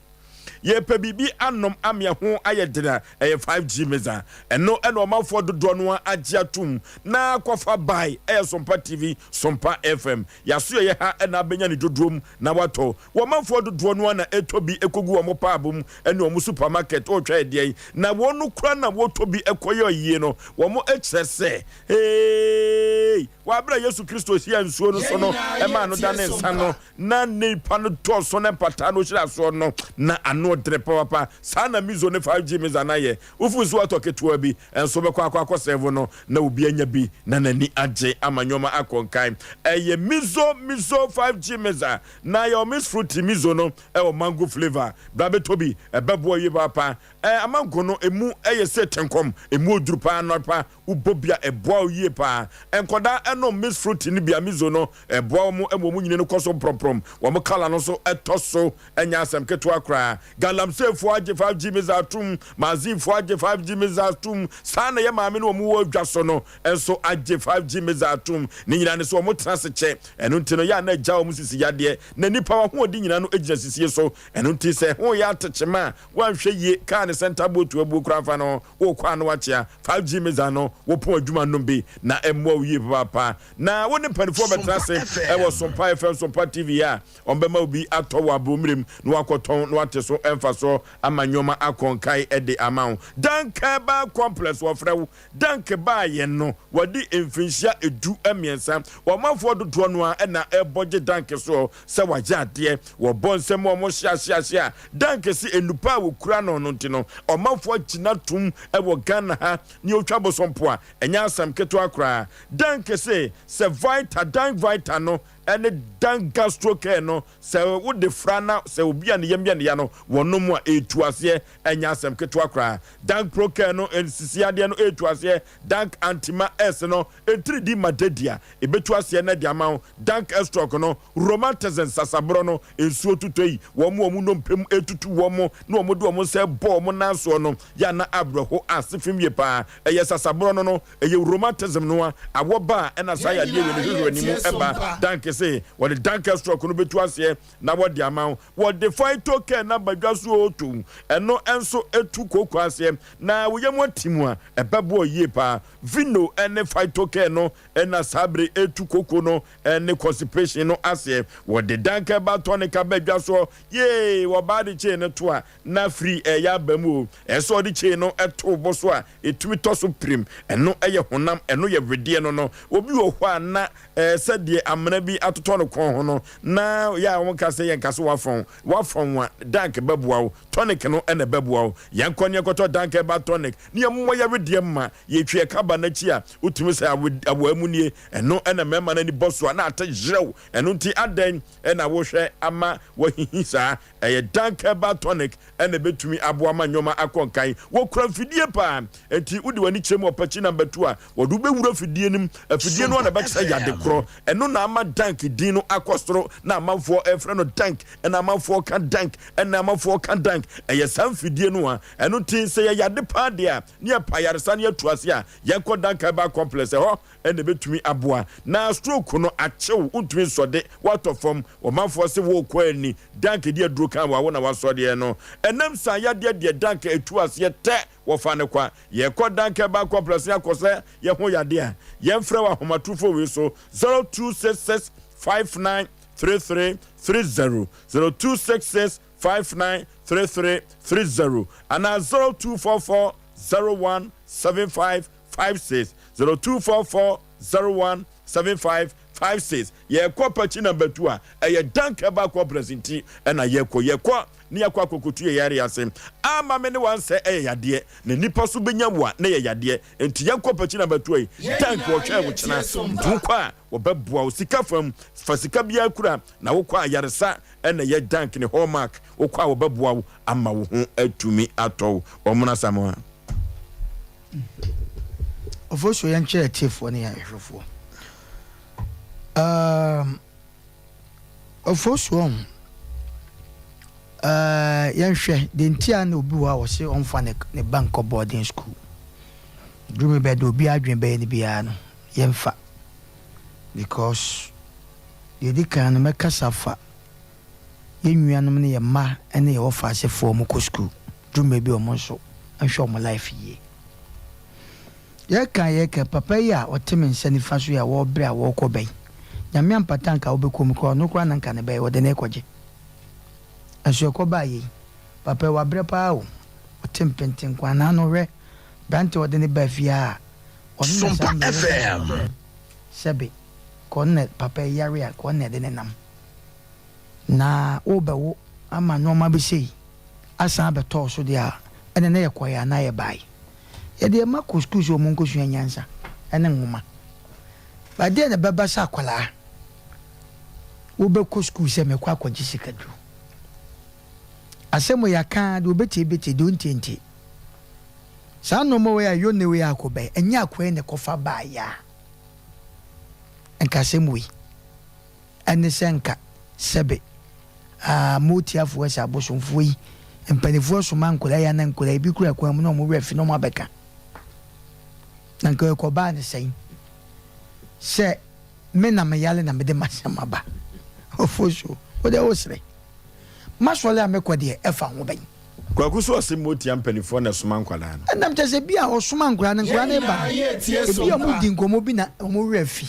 A: ye pe bibi anom amia ho ayedena 5G meza eno omafo dodo no agiatum na kofa bai Sompa TV Sompa FM yaso ye ha na benya ni dodom na wato wo mafo dodo no na etobi ekogu wo paabum eno wo supermarket o twa de na wonu kura na wo tobi ekoye yie no wo mo echese hey wa bra Yesu Kristo sia nsuo no so no e ma no da ne nsa no na nipa no to so ne pata no hira so no na ano drepa papa sana mizo ne 5G miza na ye ufu so atoketua bi enso be kwa akoseve no na obi anya bi na nani age amanyoma akonkan eye mizo 5G miza na yo miss fruit mizo no e mango flavor brabe tobi e bebo ye papa amango no emu eye setenkom emu odrupa anopa ubobia eboa ye pa enkoda eno miss fruit ni bia mizo no eboa mu emu nyine no koso prom wo mo kala no so etoso enya asem keto akra galamse fo age 5G mizatum mazi fo age 5G mizatum sana ye maame no mu wo dwaso no enso age 5G mizatum ni nyina ne so wo mo transeche eno ntino ya na agya wo mu sisi yade na nipa wa ho odi nyina no agina sisi so eno nti se ho ya techema wan hwe ye ka ne center botu abu kra fa no wo kwa no wachia 5G mizano wo po adwuma no bi na emmo wie papa pa na woni panifo betra se e wo Sompa FM Sompa TV ya ombema obi ato wa bomrem no akoton no ate so emfa so amanyoma akonkai e de amount danke ba complex wo frew danke ba ye no wadi emfinhia edu emiensa wo mafo dodo no a na e boje danke so se waje ade wo bonsem o mo hia danke si enupa wo kura no no ntino o mafo gina tum e wo Ghana ha ni otwa bosompo a enya asam keto akra danke se vita dank vita no ene dank gastro care no se wo de frana se obi an yem ya no wonom a etuase enya asam keto akra dank pro care no ensisiade no etuase dank antima s no 3D madedia ebetuase na diama dank stroke no romantism sasabro no ensuo tutoi wo mu no mpem etutu wo mo na wo de wo se bo mo nanso no ya na abroho asefim ye pa eye sasabro no eye romantism no awoba ena saya de we ni mu eba dank say what the dank stroke no betuase na wo de ama wo de fight okay na badwaso otu eno enso etu kokwase na wo yem atimu a ebebo ye pa vino ene fight okay no ena sabre etu koko no ene constipation no ase wo de dank ba tonica badwaso ye wo ba de che ne to a na free ya bamu eso de che no eto boso a etumi to so prim eno eye honam eno ye wedie no obi wo hwa na sɛdeɛ amena bi atoto no kon ho no na ya won ka sɛ yɛn ka so wafon wa dank babuawo tonic no ene babuawo yɛn konye koto dank ba tonic ne yɛmmo yɛ wedie ma yɛtwe kaba na chi a utumi sɛ awamunie eno ene mema na ni boso na atagyerew eno nti adan ena wo hwɛ ama wahihisa ɛyɛ dank ba tonic ene betumi aboa ma nyoma akonkan wo kura fidie pa enti udi wani kyerem opachi number 2 a wodu bewura fidie nim afidie no na beksa yade kro eno na ama dank din no akostro na amanfo efre no dank ena amanfo ka dank ena amanfo ka dank eye sam fidie no a eno tin se yade pa de a ne payaresa ne atuase a yekọ dank ba complex ho ene betumi aboa na stroke no achew untumi sode water from o manfo se wo kwa ani dank de aduro kan wa na wasode no enam sa yade de dank atuase te wo fa ne kwa yekọ dank ba complex akose ye ho yade a yemfre wa homatufo we so 0266593330 0266593330 and 0244017556 0244017556 yekọ pachi number 2 a eye dank ba complex nti na yekọ ni akwa kokotu ye yare asem ama me ne wan se yade na nipa so benyawa na ye yade enti yakọ pachi number 2 tank wo twa wo chena dukwa wo beboa wo sika fam fa sika bia kura na wo kwa yaresa na ye dank ne hallmark wo kwa wo beboa wo ama wo ho atumi atọ omuna samoa
B: Oforisuo yan chere tiefo ne ya hwefo Oforisuo yan hwe de ntia na obi wa wo se onfa ne bank boarding school drum be do obi adwen be ne bia no yemfa because yedi kan me kasafa yenuanom ne yema ene ye ofa se form ko school drum be o mo so anhwe o mo life ye yeka papa ya oteme nsanifa so ya wo bre a wo kobei nyame ampatanka obekom ko no kwa nanka ne be wo de ne koje aso ko baye papa wa bre pa o otempenten kwa na no re brante wo de ne ba fia Sompa FM sebe konne papa yare a konne de ne nam na obewo ama no ma be sei asa be to so dia ene ne yekoya na ye bai yede ma kuskus o mon kosu anyansa ene nwoma ba de na baba sa kwala wo be kuskus e me kwa kwaji sikadu asemo ya kan do beti do ntenti sa no mo ya yo ne we akobe enya akwa ne kofa ba ya enka semui ene senka sebe motiafo esa bosomfo yi empanifo so man kola ya na nkola bi kura kwa mu no mo refi no mo abeka nanka ko ba ne sen se me na me yale na me de masama ba Oforisuo o de osre masole amekode efa ho ben
A: kwaku so asem motia mpanifo na soma nkwala no
B: enam tese bia o soma nkwala na nkwala ne ba e bia mu di nkomo bi na mo refi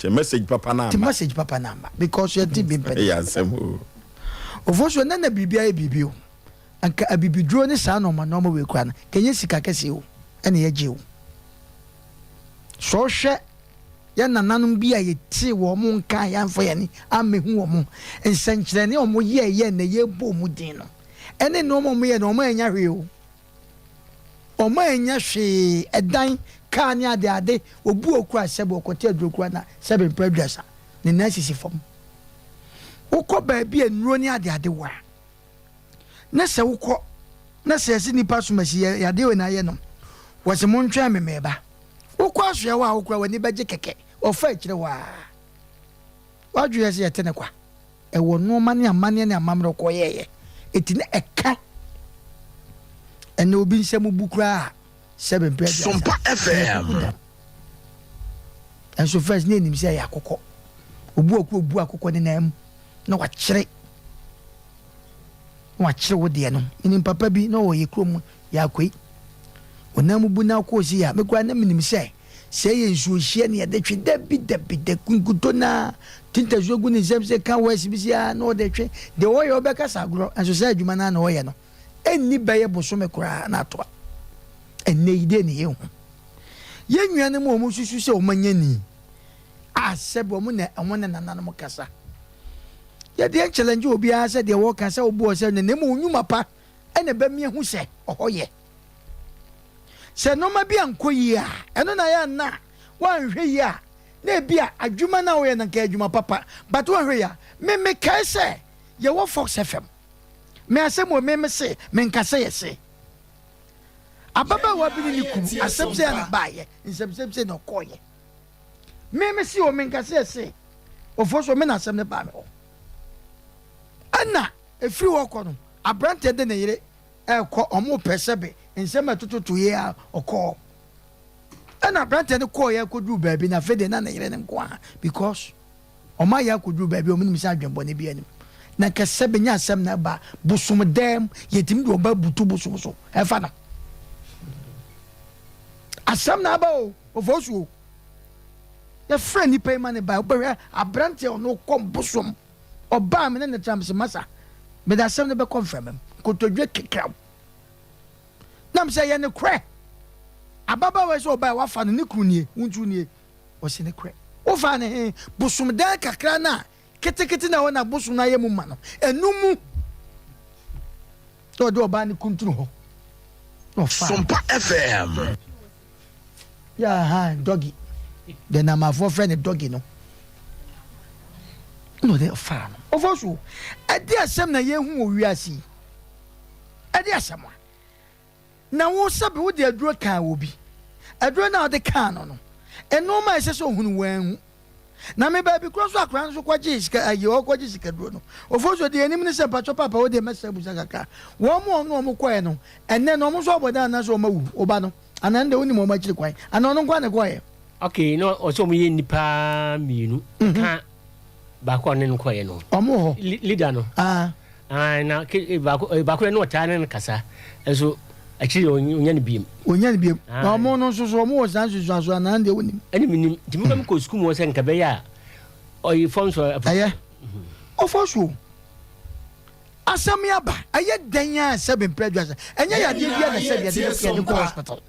A: The message papa na.
B: The message papa number because you did be better.
A: Yes,
B: Ofosho na bibia e bibio. Anka abibidro ne sa no ma no ma we kwa na. Kenye sika kese o. Ene ye je o. So hwe ya nananum bia ye ti wo mo nka ya mfa ya ni amehu wo mo. Ensankyere ne omo ye na ye bo mu din no. Ene no mo ye no mo anya hwe o. Omo anya hwe edan ka ne ade obu oku asebe okote adroku na sebe producer ne na sisi fom. Wokɔ baabi enuro ne ade wa na sɛ wokɔ na sɛ si nipa so masi yade we na ye no wɔse mo ntwa memeba wokɔ asoa wa wokɔ wani bɛgye kɛkɛ ɔfa akyire wa wadwe sɛ yɛte ne kwa ɛwɔ no mane amane ne amamre kɔ yɛyɛ eti ne ɛka ɛna obi nsɛm bukura 7
E: Sompa FM
B: ɛnso first ne nim sɛ yɛ akokɔ obu akokɔ ne nam na wakyere wo de no nim papa bi na wo ye krom ya kwei onam bu na ko si ya mekwa na minim se ye nsuo hie ne de twe dabi de kunkuto na tinta zogu ne zemse kan wasi bi sia na o de twe de wo ye obeka sagro enso se adwuma na wo ye no enni baye boso mekura na to enne ide ne ye hu ye nnuane mo mu susu se o manyani asebo mu na enwone nanano mo kasa ya de challenge obi a se de wo kan se obu o se ne mu onyuma pa ene ba mi hu se ohoye se no ma bi ankoyi a eno na ya na wan hwe yi a na bi a adwuma na wo ye na ka adwuma papa but wan hwe ya me kai se ye wo Fox FM me asem o me se me nka se ye se ababa wa bi ni kum asem se na ba ye nsem se no koye me se o me nka se ye se ofo me na asem ne ba me o ana efiri woko no abrante de ne yire ekọ omo pesebe nsem atututu ye a okọ ana abrante ne kọ ye kodu baabi na fede na ne yire ne nko ha because oma ya kodu baabi o minim sa adwembo ne bi anim na kasebe nya asem na ba busum dem yetim do ba butu busum so efa na asem na ba o ofosu ye friend ni pay man ba obere abrante ono kom busum oba me ne tram se masa me da sem ne be confirm ko to dwe kekra nam se ye ne kre ababa we so oba wa fa ne krunie wuntu nie o se ne kre o fa ne busum da kakra na ketekete na wona busum na ye mu ma no enumu to do oba ne kunturu ho no fa
E: Sompa FM
B: ya ha doggy the na my friend doggy no no they fa no ofosu ade asem na ye hu owiasi ade asem na wo sabe wo de aduro kan wo bi aduro na wo de kan no eno ma ese so hunu wan na me ba bi cross akran so kwaje sika aye o kwaje sika duro no ofosu de enim ne se pacho papa wo de mesa busa kaka wo mo no mo kwae no enne no mo so oboda na so mawu oba no anande woni mo ma kire kwae ana no kwa ne kwae
I: okay no o so mo ye nipa mienu ka ba ko ne kwae no
B: omo ho
I: leader no na ba ko no ta ne kasa enso akiri onya ne biem omo no so so mo san so anande woni ani minim timi kam ko school mo se nka be ya oyi form so
B: aye ofosu asamia ba aye danya 7 prejudice enya ya de bia na se de ko hospital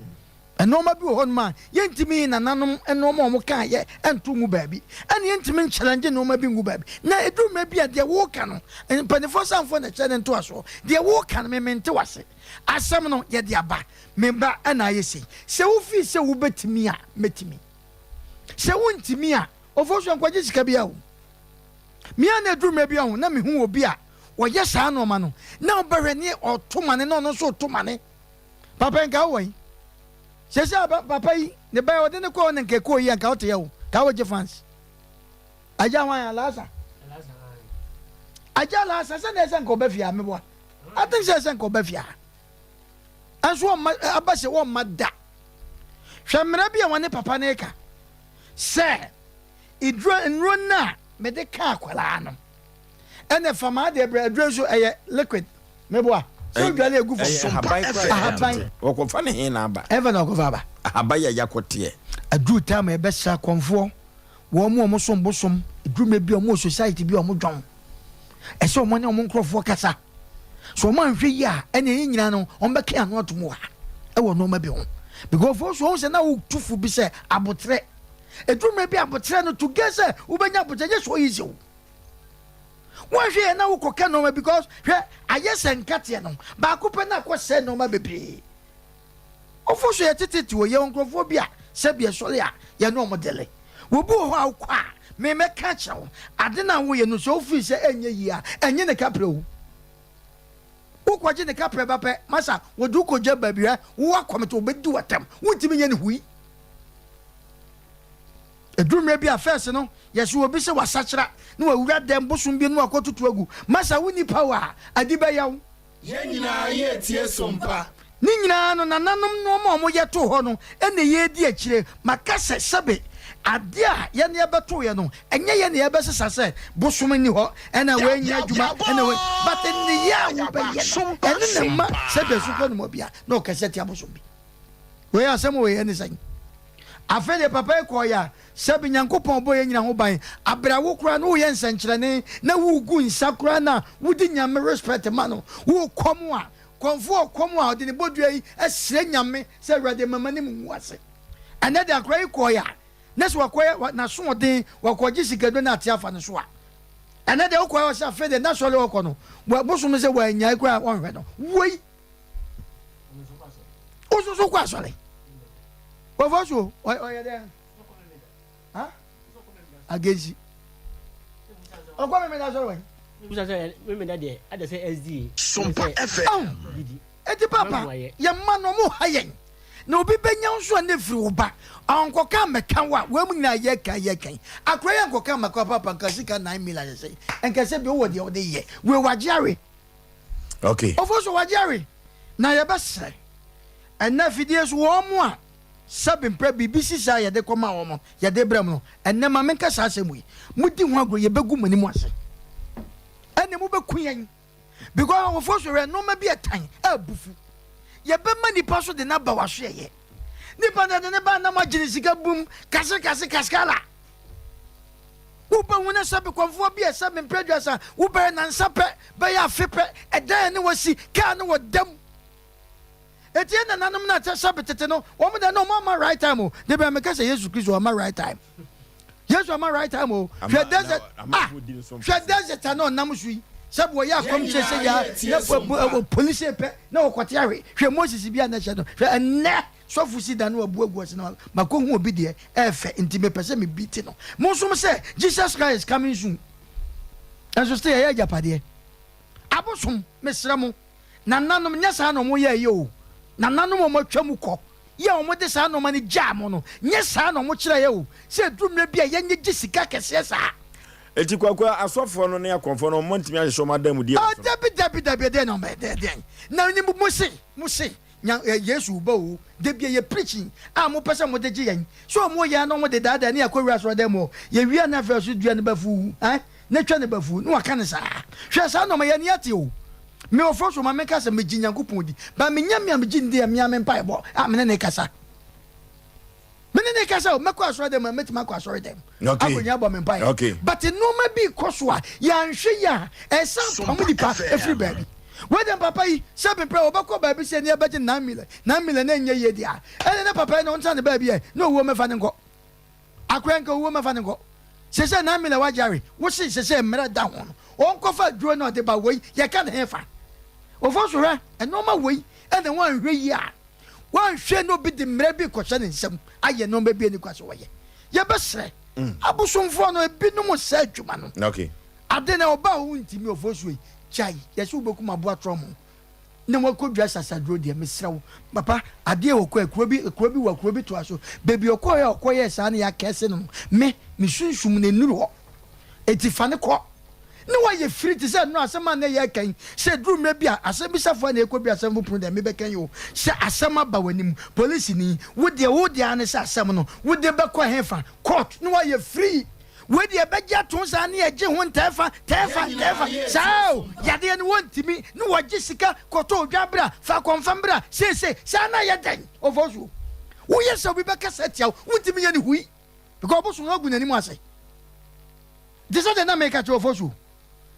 B: enoma bi ho ma yentimi nananom enoma mo kan ye entu mu baabi ene yentimi challenge enoma bi ngu baabi na eduma bi ade wo ka no panifo sanfo na challenge nto aso de wo ka no mente wase asam no ye de aba memba ana yesi se wo fi se wo betimi a metimi se wo ntimi a ofoso nkwaje sika bia wo mi ana eduma bi ho na me hu obi a wo ye sa no ma no na oberani otomane no no so otomane papa nka wo yi sesa papa yi ne ba o de ne ko ne nke ko yi anka o te yawo ka wo je fans aja wan alasa aja alasa se ne se nko ba fia me bo I think se nko ba fia anso abase wo mada hwemra bia wane papa ne ka se idro nro na me de ka akwala no ene fama de bra so eye liquid me bo so dwale egu fo ahaban
A: okofa ne hin na aba
B: even okofa aba
A: ahaban ya yakote
B: adu time e be sa konfo wo mo som bosom edrume bi o mo society bi o mo dwon ese o mo ne o mo nkrofo kasa so man hwe yi a ene nyina no on be ka no atom wa e wo no ma bi ho because for so say na wo tufu bi say abotre edrume bi abotre no together wo benya abotre je so easy wo hwe na wo koka no ma because hwe ayese nkate no ba ko pe na ko se no ma bebre ofo so ye tititi wo ye nkrofo bi a se bi so le a ye no modele wo bu ho akwa me ka chawo ade na wo ye no so fi se enye yi a enye ne kapre wo ukwaje ne kapre bape masa wo du ko je ba bia wo akometo obedi watam wo timi nye ne hui edumre bi afese no yeso obi se wasachira na wa wura dem bosum bi no akotutu agu masa wo ni power adiba yawo
E: ye nyina ye tie sompa
B: ni nyina no nananom no mo ye to ho no ene ye di akire makase sebe ade a ye ne beto ye no enye ye ne ye besesa se bosum ni ho ena we nya adwuma ena we but ne ya wo be ye ene ne ma sebe su ko no mo bia no kase tia bosum bi we asem we ene san afede papa ko ya sebe nyankopon bo ye nyina ho ban abrawo kura no ye nsankyerene na wo gu nsakura na wo di nyame respect ma no wo komo a konfo komo a de ne bodua yi asire nyame se awrade mama ne mu ase ene de akrai ko ya neso wakoya na so den wakoji sikado na atiafa ne so a ene de okoya wa safe de na so le okọ no boso me se wa nya ikra onhwe no woi oso kwa so le ofoso oya de ha agezi ogwa me na so we
I: busa se me na de ade se SD
E: Sompa FM
B: eti papa ye ma no mo hayen na obi benya nso na firi wo ba ankoka meka wa wemu na ye kan akra ye ankoka meka papa nkasika 9 million say enkase bi wo de o de ye we wajiare
A: okay
B: ofoso wajiare na ye besre enna fidie so wo mo a sabin pre BBC sa ye de koma wo mo ye de brem no enna ma menka sa asemu yi mudi ho agro ye begu mani mu ase enne mu beku yen because ofoso re no ma bi etan abufu ye be mani paso de na ba wa hwe ye nipa na ne ba na ma gine sika bum kase kaskala wo ba wona sabe konfo bi esa me producer wo be na nsape be ya fepe edan ne wasi ka ne wodam etie na nanom na ta sabe tete no wo mo da no ma right time o de be me ka say Jesus Christ o ma right time Jesus ma right time o hwe desert no nam sui sabo ya kom che se ya na police pe na okote awe hwe Moses bia na hye no hwe enne sofu si da no abuagu se na makohu obi de efe ntime pese me biti no monsum se Jesus Christ is coming soon aso stay ya japade abosom mesramo nananom nya sa no mo ye ye o nananom mo twam ko ye o mo de sa no mani jam no nya sa no mo kire ye o se dumre bia ye nye gisika kese sa
A: eti kwakwa asofo no ne akonfo no montimi ahyeso madam die
B: dabi de no me de na ni musi nya Yesu ba o de bia ye preaching mo pese mo de gi yen so mo ya no mo de dada ni akwura so dem o ye wi na fa so dua ne bafu na twa ne bafu no aka ne sa hwe sa no me ya ni ate o me ofo so ma me kasa me gi nyankopon di ba me nya me gi ndi me ame mpa ebo me ne kasa o meko asore dem metima ko asore dem akonya bo me mpa but no ma bi koso a ya nhwe ya esa pamudi pa every baby weden papa yi sabe pre obako baby se ne abaje 9 million na nye ye dia ene ne papa no nta ne baby e no wo me fa ne nko akwenka wo me fa ne nko se 9 million wajare wo se mera da ho on ko fa duro na de ba wei ye ka ne hefa ofo so hwe eno ma wei ene wan hwe yi a wan hwe no bi de mera bi ko hye ne nsam aye no ba bi ani kwaso wo ye besre abusumfo no ebi no mo sa adwuma no
A: okay
B: ade na oba hu ntimi ofo so yi chai yesu beku maboa tromo ne wakodwa sasadro de mesrawo papa ade wo ko akuro bi to aso bebi okoye sa na ya kese no me sunsun ne nuru ho etifa ne ko ne wa ye free ti se no asema na ye kan se drum me bia asem bisafo na ekobi asem bu de me be kan yo se asem aba wanim police ni wo de an se asem no wo de be ko hefa court ne wa ye free we de be ja ton sa na ye je ho tefa sao ya de ne wontimi ne wo je sika koto odwabra fa confirm bra se sa na ye den ofosu wo ye se bi be ka setia wontimi ye ne hui because bosom no gu n'anim ase this is the na make at your fosu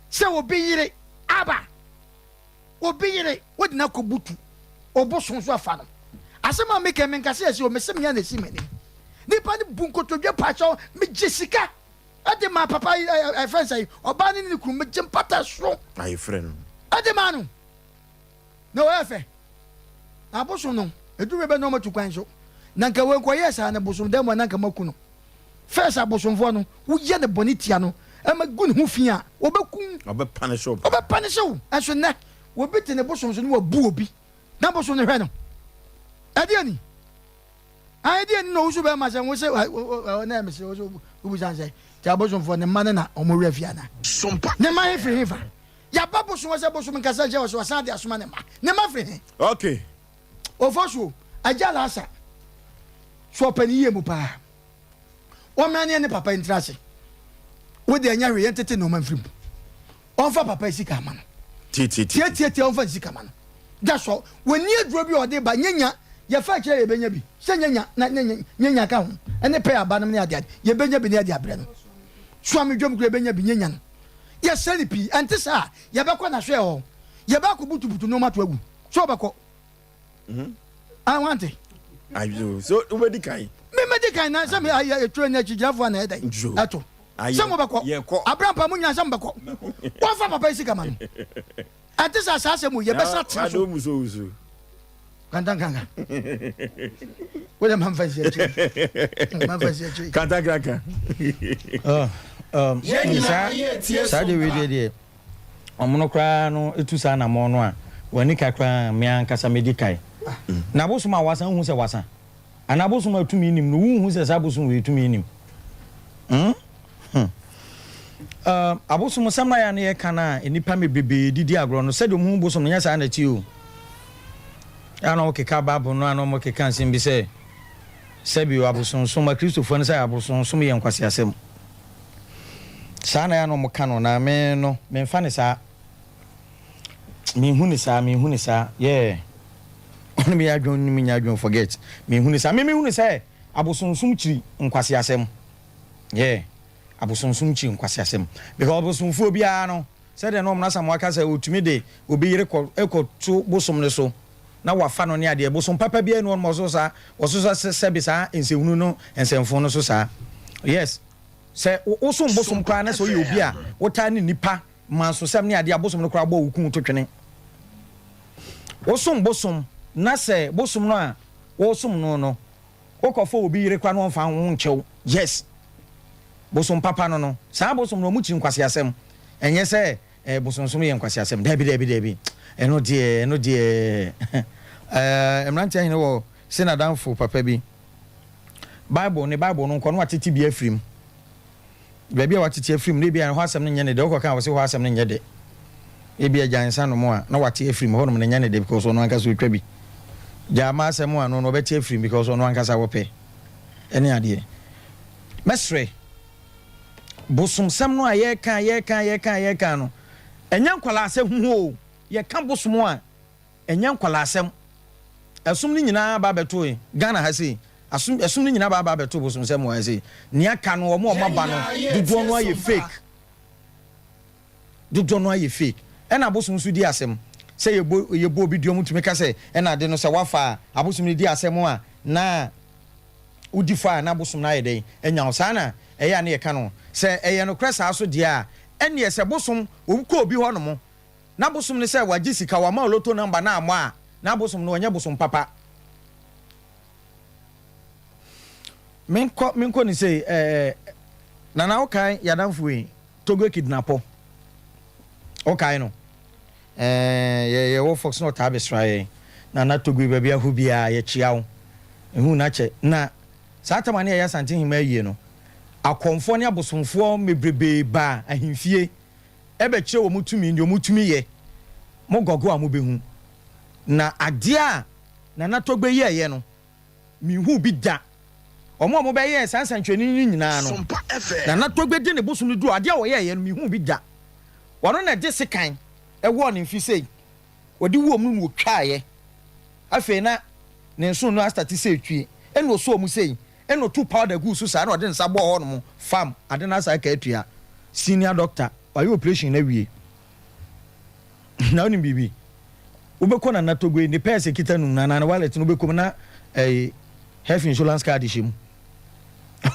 B: say obi yire aba obi yire what na ko butu obosom so afa no asema make me nkase ase o mesem ya na esi mani nipa ni bunkotodwe pacho me jessica ade ma papa I friend say oba ni kuru me jempata so
A: my friend
B: ade ma no efe abosom no edure be no matu kwan so na nka we nkoye sa na bosom dem na nka maku no first abosom fo no wo ye ne bonitia no ama gu ne ho fia obekun
A: obepanish
B: aso na wo beti ne bosom so no wo bu obi na bosom ne hwe no ade ani no so be ma se wo se na me se wo bu san se ti abosom fo ne man na omo we afia na sompa ne ma he free fa ya ba bosom se bosom nkasa je wo so san de asoma ne ma free
A: okay
B: Oforisuo ajala asa so pani ye mu pa o mane ne papa intrase wo de anya hwe yentete no manfrim on fa papa sika ma no tie on fa sika ma no da so woni aduro bi o de ba nyanya ye fa kire ye benya bi se nyanya na nyanya ka ho ene pe abanam ne ade ye benya bi ne ade abre no so amedwom kure benya bi nyanya no ye seli pi ante sa ye be ko na hwe ho ye ba ko butubutu no mato agu so be ko I want it.
A: I do. So, medical.
B: Me medical na some I train na chijafo na head. Ato. Some obako. Abraham pamunya some bako. What for papa isika man? Ate sa asem ye be sat.
A: Ado muso.
B: Kanga. Wele man fancy. Man fancy.
A: Kanga.
C: Sa de we de. Omono kra no etusa na mo no a. Wani kakra me ankasa medical. Na bosom a wasan hu se wasan ana bosom atumi nim no hu se sa bosom we atumi nim abosom samna ya na ye kana enipa me bebe didi agro no se de hu bosom nya sa na ti o ana o keka babo no ana mo keka nsim bi se bi abosom so ma kristofo no se abosom so me yankwase asem sa na ya no mo kano na me no me mfa ne sa me hu ne sa yeah on me adwon forget me hu ne sa abosonsum chiri nkwase asem yeah abosonsum chiri nkwase asem because abosonfo bia no say de no mna sam waka say otumi de obi yire ekoto bosom ne so na wafa no ne ade bosom papa bia no mo so sa se bi sa ensehunu no ensemfo no so sa yes say osom bosom kwa na so ye obi a wota ne nipa manso sam ne ade abosom no kwa bo wukun to twene osom bosom na se bosom no a wosom no okofo obi yire kwa no mfa ho nchew yes bosom papa no sa bosom no mu chi nkwase asem enye se bosom so ye nkwase asem dabi eno die emrante ahine wo sina danfo papa bi bible no nko no atete bi afrim bia watete afrim ne bia ho asem ne nye ne de okoka wo se ho asem ne nye de ebi ajansa no mo a na wate afrim ho no ne nye ne de because ono anka so twa bi jama asem a no beti afrim because ono anka sa wo pe ene ade mesre bosom sam no a ye kan no enya nkwala asem hu o ye kan bosom a enya nkwala asem asum ni nyina ba beto e Ghana ha sei asum ni nyina ba beto bosom sam wa sei ni aka no o mo ba no dudu no aye fake ena bosom su di asem say ye bo bi duom tumi ka say ena de no say wafa abosom ni di asem a na udifa na bosom na ye den enya osana eya na ye ka no say eye no kresa aso dia ene ye say bosom obukọ obi ho no mo na bosom ni say waji sika wa ma loto number na amo a na bosom no onye bosom papa minko ni say na okai yadamfuwe togo kidnapo okai no ye wo fox no tabe sraye na togo bia bia hu bia ye chiawo ehu na che na satamane ya santin hima yie no akonfo ne abosomfo mebrebe ba ahimfie ebe kire wo mutumi ndi omutumi ye mo gogo a mo behu na ade a na togbe ye no mi hu bi da omo be ye sansantweni nyina no na togbe de ne bosom du ade a wo ye no mi hu bi da wono na de sekan ewo ne mfi sei wodi wo mu wo twaaye afi na ne nso no astati sei twie ene wo so mu sei eno two powder gu so sa na ode nsa bo ho no fam ade na sa ka atua senior doctor why operation na wie na oni bibi ubeko na natogwe ni pese kita nu na wallet no ubeko na health insurance card shim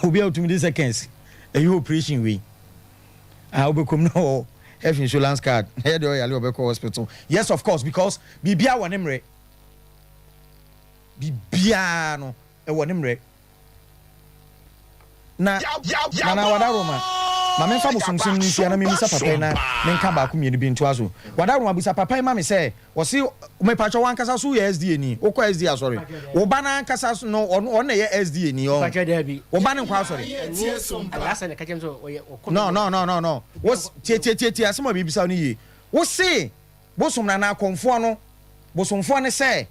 C: obi out to me seconds operation we ubeko no health insurance card head or yale ubeko hospital yes of course because bibia wonemre bibia no wonemre na wada Roma mama fa bosomsom ni sia na me misa papa na me nka ba ko mienu bi nto aso wada Roma bisa papa ma me se wo se me pacho wan kasa so ye SDA ni wo ko SDA sorry wo ba na kasa so no on na ye SDA ni o wo ba ne kwa sorry no wo tie asema bi bisa ni ye wo se bosom na akonfo no bosomfo ne se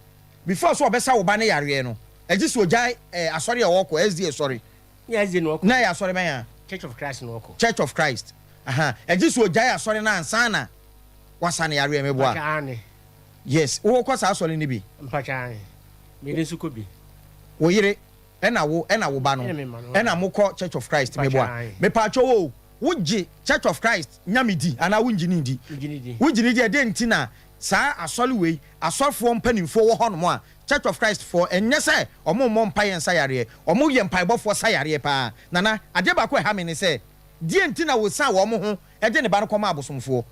C: before so obesa wo ba ne yare no eji so jai asori e wo ko SDA sorry
I: yes no
C: na ya sorry man
I: Church of Christ no ko
C: Church of Christ eji so jaya sorry na ansana wasane yare me boa yes wo ko sa sorry ni bi
I: mpacha me den suko bi
C: wo yire ena wo ba no ena mokọ Church of Christ me boa me pacho wo wuji Church of Christ nyamidi ana wunjini ndi wunjini di de ntina saa asori we asofo mpanimfo wo hono mo a Church of Christ for enyese omo mpaye nsa yare omo ye mpaibofo sa yare pa nana ade ba ko ha me ne se die ntina wo sa wo mo ho e de ne ba no koma abosomfo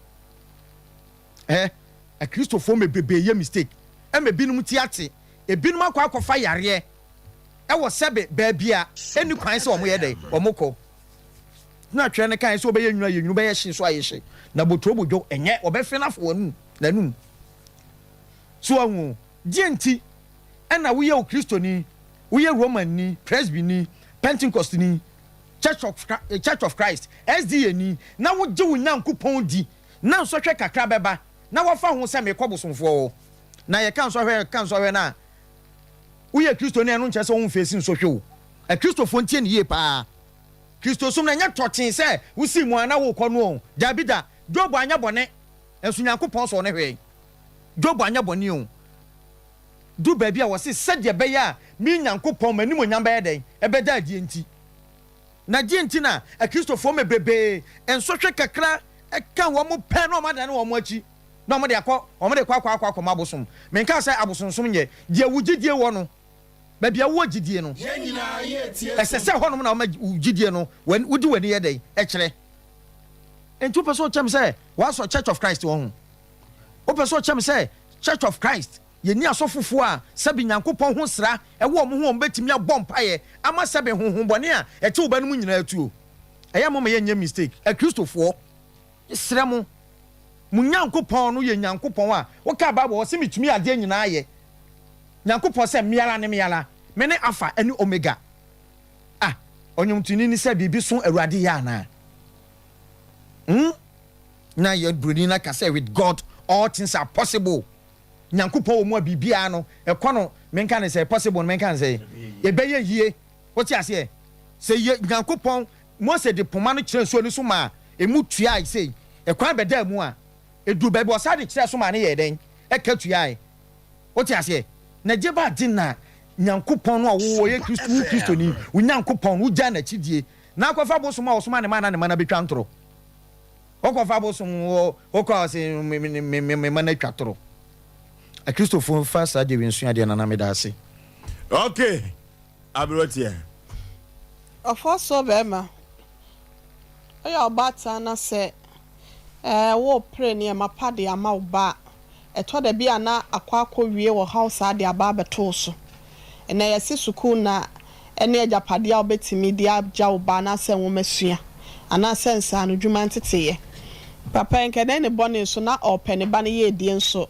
C: a Christopher me bebe ye mistake e me binum tiate e binum akwa yare e wo sebe ba bia eni kwan se omo ye de omo ko na twa ne kan se obe ye nwunu be ye hye so aye hye na botro bodwo enye obe fenafo anu nanum so awu die nti ena wo ye o Kristo ni wo ye Roman ni Presby ni Pentecost ni Church of Christ SDA ni na wo je wo Nyankopɔn di na so hwe kakra beba na wo fa ho se me kɔbosomfo na ye kan so hwe na wo ye Kristo ni eno nche se wo fesi so hwe wo a Kristofo ntie ni ye pa Kristo som na nya tochen se wo si mu ana wo kɔ no Dabida Job anya bone enso Nyankopɔn so ne hwe Job anya bone o du baby a wose sede be ya mi Nyankopɔn manim onyam be den e be da die nti na die nti na a Kristofo me bebe enso hwe kakra e kan wo mo pɛ no ma da ne wo mo achi na mo de akɔ mabosom me nka sai abosomsom ye die wugidie wo no baby a wo gidie no esese honom na wo gidie no wudi wani ye den e kyere entu person chem say wa so Church of Christ wo ho o person chem say Church of Christ ye ni asofofo a sabi Nyankopɔn ho sra e wo mo ho betimi abɔ mpaye ama sabi honhom bɔne a e te wo ba no nyina atuo eya mo me ye nya mistake a Kristofo sra mo Nyankopɔn no ye Nyankopɔn a wo ka Bible wo se mitumi ade nyina aye Nyankopɔn se miara ne miara me ne alpha ene omega onyomtuni ni se bibi so awurade ya na na ye bruni na ka say with God all things are possible Nyankopɔn wo mu bibia no e kɔ no menka ne say possible no menka ne say e beye yie wo ti ase se ye Nyankopɔn Mose de poma no kyerɛ so ni so ma e mu tua ai say e kwan beda mu a e du baabi o sa de kyerɛ so ma ne ye den e ka tua ai wo ti ase na je ba din na Nyankopɔn no wo ye Kristo ni wo Nyankopɔn wo gya na chidie na akɔfa bo so ma wo so ma ne ma na betwa ntoro okɔfa bo so wo kɔ se me ma na twa toro a Christopher first ade wi nsu ade na me da ase
A: okay abrotia
D: so bema oya obata na se wo pray ne ma pade ama oba eto da bia na akwa wie wo house ade aba beto so na yesi suku na ene ajapade a obetimi dia agya oba na se wo masua ana sense anu dwuma nteteye papa nkede ne bone so na opene ba ne ye die nso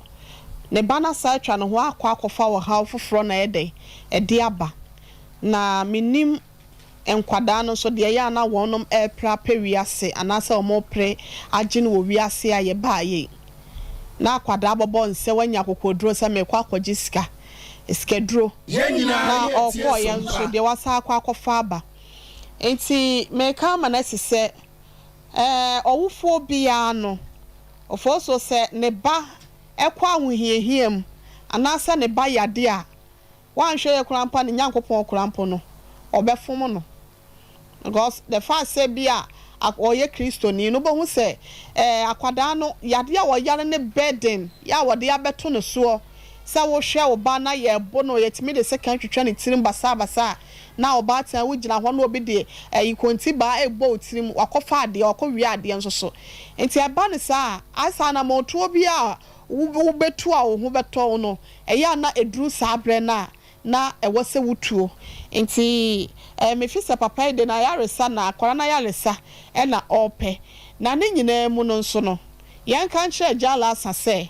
D: ne bana sa atwa no ho akwa wo ha foforo na ede aba na minim enkwada no so de ya na wonom pra wiase anase omo pre agine wo wiase aye baaye na akwada bobo nse wanya kokodro se mekwa akwaji skedro na okwo ye nso de wasa akwa aba enti meka ma na sese owufo bia no ofo so se ne ba ekwa ahohiehiem anase ne ba yade a wanhwe ye kurampa ne Nyankopɔn kurampo no obefom no because the fact say bia oye Kristo ni no bohu say akwada no yade a wo yare ne burden ya wo de abeto no so sa wo hwe wo ba na ye bo no yetimi de second twetwa ne tirim basa na oba tan wo gina ho no obi de ikonti ba egbo tirim wakofa ade okowie ade nso so enti eba ne sa asa na moto obi a wo betu a wo ho beto no eya na eduru sa bre na ewo se wutuo enti me fi se papa de na yaresa na akwara na yaresa na ope na ne nyina mu no nso no yan kan kire jala asase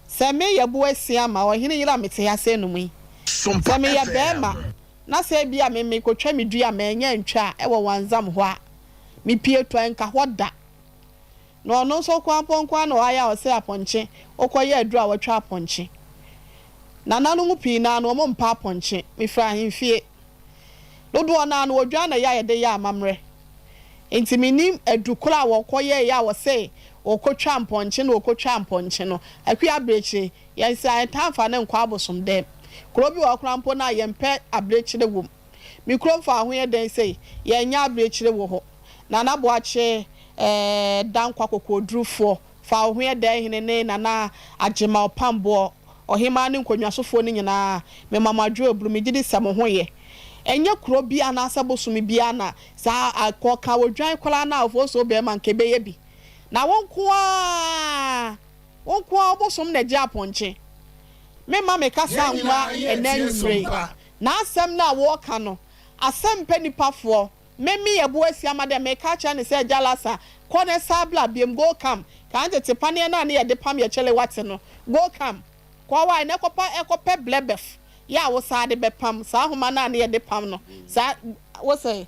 D: se me ye bo asia ma o hene yira mete ya se no mu se me ye bema na se bia me kotwa me dua ma enya ntwa e wo wanzam ho a me pie to enka hoda no no so kwa ponkwa na aya o se aponche okoye adu a watwa aponche na nanu mu pii na no mo mpa aponche me fra hemfie dodo na no odwa na ya de ya amamre enti minim adukura wo koye ya wo se okotwa amponche na okotwa amponche no akwi abreche ya sai tanfa ne nkwa abosom dem krobi wa krampo na yempe abreche de wom mikrofa ho ye den sei ye nya abreche wo ho na na boache dankwa kokodrufo fa ho ye den hene ne na agema opambo ohima ne nkonwasofo ne nyina me mamadwo obru me gidi sam ho ye enye kuro bia na asabosumi bia na sa akoka wodwan kola na ofo so be man kebe ye bi na wonkoa obosom na gya ponche me ma me kasa nwa enanwre na asem na wo ka no Asem Mpe Nipa fo me ye bo asia ma de me ka cha ne se jalasa kone sabla biem go kam ka anje te pane na ne ye de pam ye chele wate no go kam kwa wa ne kopa ekope blebef ya wo sa de bepam sa homa na ne de pam no sa wo say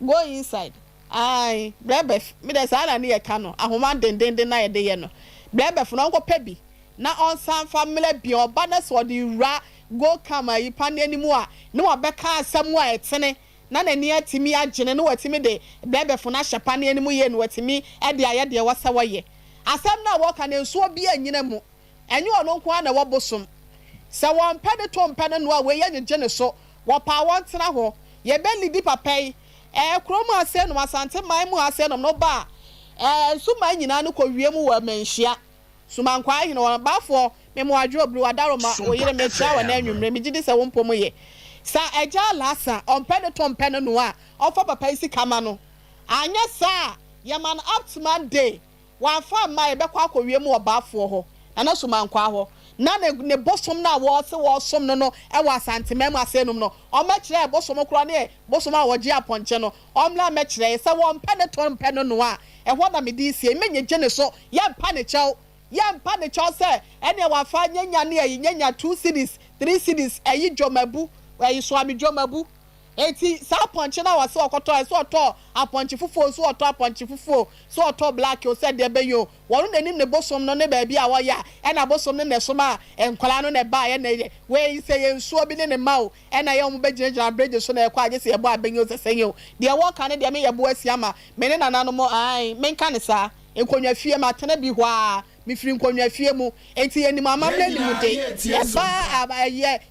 D: go inside ai blebef me de sa na ne ka no ahoma dendende na ye de ye no blebef no ko pebi na on san family bi oba na so de ra go kama yi pane ni mu a ne wa beka asem wa etene na na ni atimi agene ne watimi de blebef na hyepane ni mu ye ne watimi e de aye de wasa waye asem na wo ka ne nso bi anyina mu enye ono nko na wo bosom se won pede to mpede no a we ye nyegene so wo pa won tena ho ye be lidi papai kromo ase no asante man mu ase no ba suma nyina no ko wiem wo manhia suma nkwa hene won bafo me mo adwo bru adaroma wo yire me chia wa na anwumre me gidi se wo mpom ye sa eja lasa on pede to mpede no a ofa papai si kama no anya sa ye man up to man day wa fa mai be kwa ko wiem wo bafo ho na suma nkwa ho na ne bosom na wo se wo som no e wa asante mem asenum no o ma kire bosom kro ne bosom a wo gi aponche no o mla ma kire se wo mpene to mpene no a e ho na me di sie menye gene so ye mpa ne chew se ene wa fa nyanya ne yi nyanya 2 cities 3 cities eyi jomabu eyi so ami jomabu eti sa aponche na wa se okoto so oto aponche fufuo so oto aponche fufuo so oto black o se de be yo wonu nanim ne bosom no ne ba bia wa ya e na bosom ne soma enkwala no ne ba ye na we se ye nsuo bi ne mawo e na ye mu be ginja bridge so na e kwa age se ye bo abenyo se senyo de wo ka ne de me ye bo asiama me ne nananom ai me nka ne sa enkonwa fie ma tena bi ho a mi firi nkonwa fie mu enti enim amamle ni mu de ye ba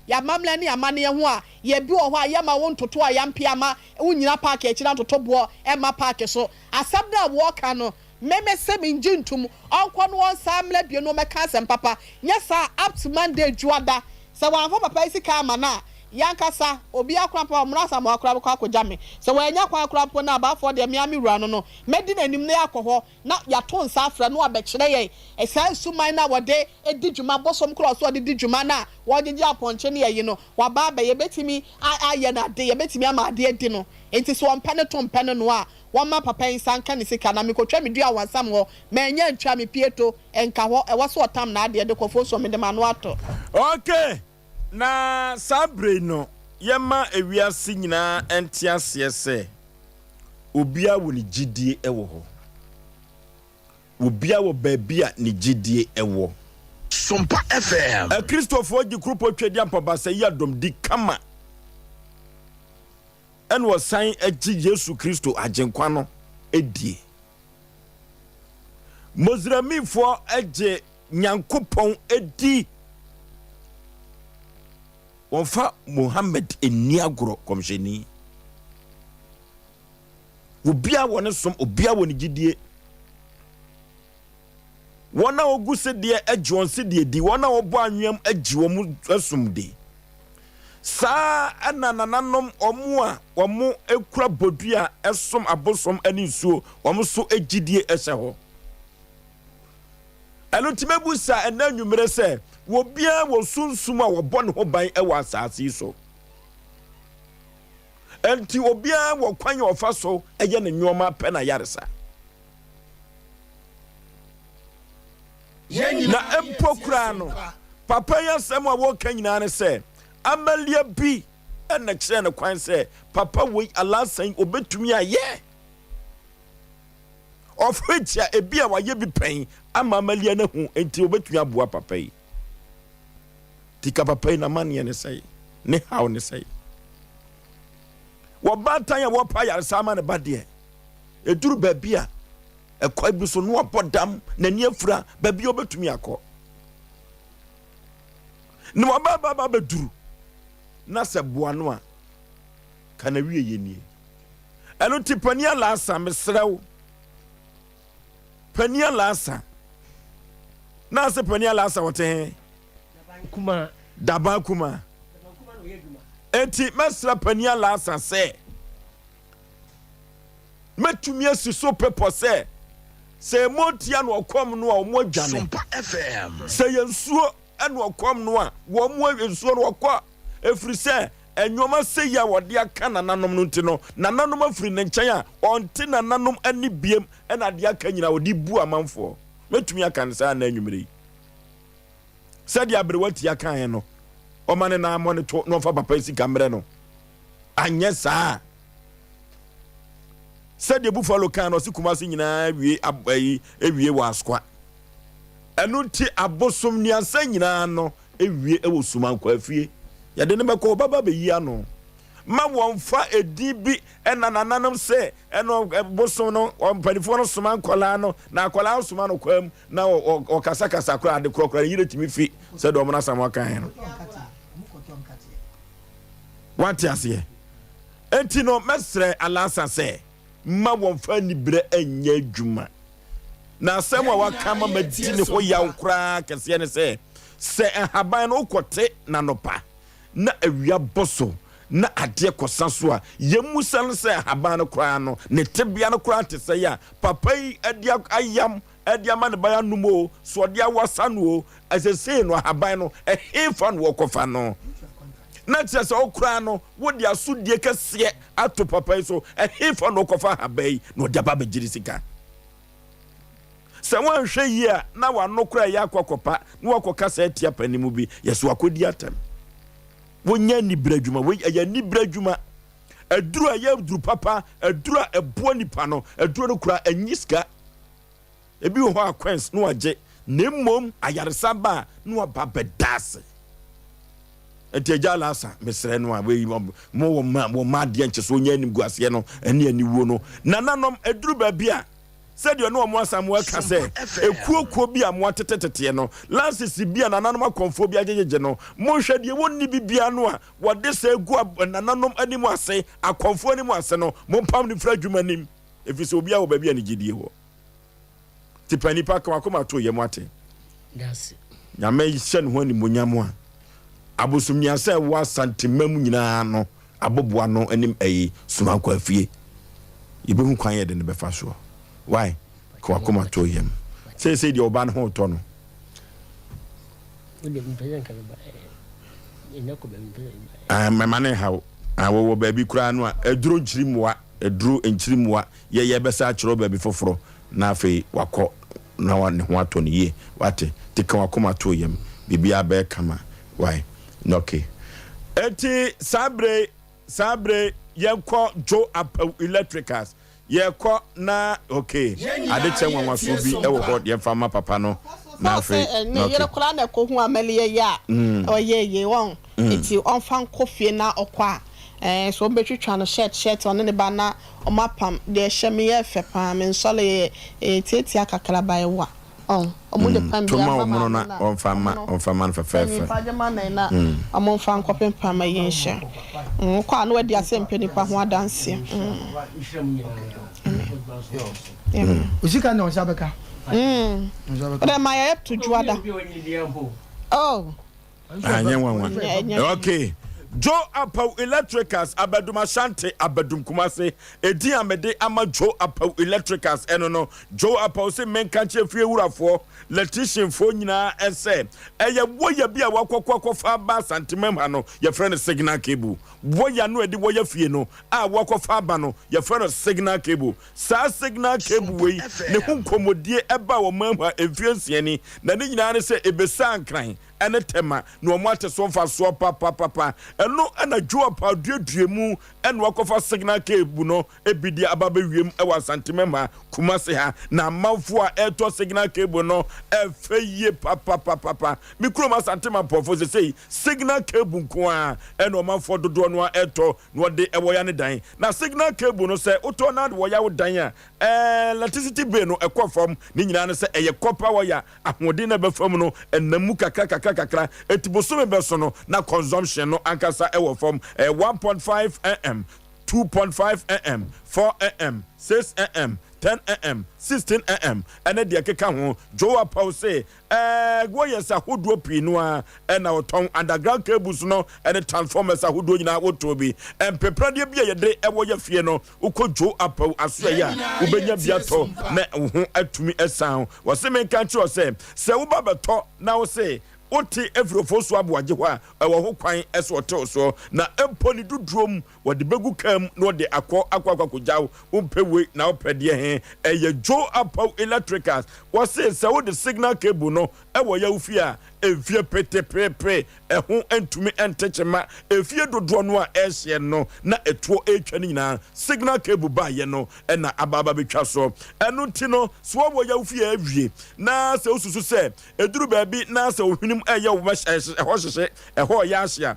D: ya mamle ni amane ho a ye bi ho a ye ma won toto a ya mpia ma unyina park e kira toto bo e ma park so asem na wo ka no meme se minjintum onko no won samle bi no meka asem papa nya sa up to Monday juada se wan fa papa isi ka ma na yankasa obi akrampa omrasa mo akra kwa akojame se wanya kwa akrampa na ba for de miami wura no medi nanim na yakoho na yato nsa afra no abekire ye esa suman na wode edidwuma bosom cross wode didwuma na wogege aponche ne ye no waba ba ye betimi aye na de ye betimi ama ade edi no enti so ompene to mpene no a wama papa insanka ne sika na mekotwa medua wansam ho manya ntwa me pieto enka ho e waso otam na ade de kofo so me de manu ato
A: okay na sabre no yema ewiase nyina entiase se obia wo ni gidie ewo ho obia wo baabia ni gidie ewo Sompa FM Christopher gi group twedi ampa se yadom di kama en wo san agi Yesu Kristo agenkwa no edie Mozramifo age Nyankopon edi Onfa Muhammad eniagro komjeni obia wone som obia woni gidie wona ogu se de agwon se de di wona obo anwem agyi wom asum de sa anananom omo a omo ekura bodua esom abosom ani nsuo omo so agidie ehye ho eno timebu sa enanwumere se wo bia wo sunsum a wo bone ho ban e wa asase so enti obia wo kwanye ofa so eye ne nyoma pe na yaresa na empokura no papa ya sem a wo kan nyina ne se amalia bi ena kire ne kwan se papa we alasan obetumi aye of which e bia wa ye bi pen ama amalia na hu enti obetumi aboa papa yi tika papa na mane ne sei ne haw ne sei wo batan ya wo pa yar sama ne bade eduru ba bia ekwa bi so no opodam na ni afura ba bia obetumi akọ ne wo ba beduru na se boa no a kana wie yenie eno tipania la asa mesrew pania la asa na se pania la asa wote
I: kuma
A: daba kuma enti mesra pania la asa se metumi asiso pepo se motia no okom no a mo dwane Sompa FM se yensuo eno okom no a wo mo yensuo no okọ efiri se enwoma se ya wode aka nananom no nti no nananom afiri ne nkyɛn a ɔnte nananom ani biem ɛna de aka nyina wode bu amanfo metumi aka nsa na anwumere sɛ de abrewati aka he no ɔma ne na monitor no fa papa sika mre no anyɛ saa sɛ de buffalo kan no si kuma se nyina wie abai ewie wa askwa ɛno nti abosom niansa nyina no ewie ɛwɔ sumankwa afie yade ne beko baba be yi ano ma wonfa edi bi ena nananom se eno boso no ompanifo no soma nkola no na akola soma no kwam na o kasa kra ade krokra yire timi fi se do mo na samo kan no what ase enti no mesre alasa se ma wonfa ni bre anya adwuma na asem wa waka ma madini ho yaw kra kese ne se haban no kote na nopa na awia boso na ade kosaso a yemusan se haban no kra no ne tebia no kra te se ya papa yi ade ayam ade ama ne baya numo so ade awasa no asese no haban no ehefa no kofa no na tse se okra no wodi asudie kese ato papa yi so ehefa no kofa habai no de baba giri sika se wan hwe yi a na wa no kra ya akokopa na wakoka se atia panimu bi yeso akodi atam wonya ni bradwuma wo ya ni bradwuma aduru ya aduru papa aduru ebo nipa no aduru no kura anyiska ebi ho akwens no agye nemmom ayaresa ba no babedase eteja lasa mesre no a we mo ma de nche so nya nim guase no ene ani wo no nananom aduru ba bia said no mo asam aka se ekuokuo bi a mo tetetete no lances bi a nananom akonfo bi agyeje no mo hwede wonni bibia no a wode se egu nananom animu ase akonfo animu ase no mo pam ni fra dwuma nim efise obi a wo ba bia ne gidie ho tipani pa ka akoma to ye mo ate
I: that's
A: nyame hye ne ho ni monyamo a abosumnia se wa santimam nyina no aboboa no anim ayi sumankwa afie yebehu kwan ye de ne befa so why ko akoma to yem say the oban ho to no my man how awo baby kura no a eduro nchirimwa eduro nchirimwa ye besa akiro baby foforo na afei wakọ na wa ne ho ato ne ye wate tika wakoma to yem bibia be kama why no okay eti sabre yenko jo electricals yeko na okay ade chenwa waso bi e wo ho ye fama papa no na afei
D: ne yere kula na ko hu amaliye ya oyeye won eti onfan kofie na okwa so betwitwa no shirt on ne ba na omapam de hyeme ye fe pa me nsole tieti akakra ba ye wa oh omo de pam
A: bia mama na on fama fa fa
D: pajama na amon fan kopem pam yenhye kwa no wadi Asem Mpe Nipa ho adanse
B: usika na osabeka
D: but my help to juada oh
A: okay Joe Apau Electricals Abadum Ashanti Abadum Kumase Edi Amede ama Joe Apau Electricals eno Joe Apau se menkanche fie wurafo electrician fo nyina ese eye woya bia wakokoko fa ba santimem ha no ye friend signal cable woya no edi woya fie no a wakofa ba no ye friend signal cable sa signal cable we ne hunkomodie eba wo mamha efie ni na ne nyina ne se ebesa ankran ene tema no mo ate so fa so papa eno ana Joe Apau duaduemu ene wakofa signal cable no ebidi ababe wiem e wa santimem ha Kumase ha na manfo a eto signal cable no efeye papa mikroma santima pofo say signal cable nko a ene o manfo dodo no eto no de ewoya ne dan na signal cable no say uto na de woya wo dan a electricity bill no ekofom ni nyina ne say eye copper wire ahode na befam no enamu kakra etiboso me beso no na consumption no ankasa ewo fom 1.5 am 2.5 am 4 am 6 am 10 am 16 am ene de keka ho Joe Apau say go yes ahodo pinu a na oton underground cables no ene transformers ahodo nyina woto bi empeprade bia ye de ewo ye fie no uko Joe Apau aso ya ubenya bia to na ho atumi esan wo se men kan chi se wo ba beto na wo say Oti Ofiriso Aboagye ho a wo ho kwan eso ote so na emponi dudrom wo de begu kam no de akwa umpewe na opede he eye Joe Apau Electricals wo say wo de signal cable no e wo ya ufi a efie pete ho entumi entechema efie dodo no a ehye no na etuo etwa nyina signal cable ba ye no e na ababa betwa so eno ti no so wo ya ufi a awie na se osusu se eduru ba bi na se ohwini eye wo hyehyɛ ɛhɔ ya ahia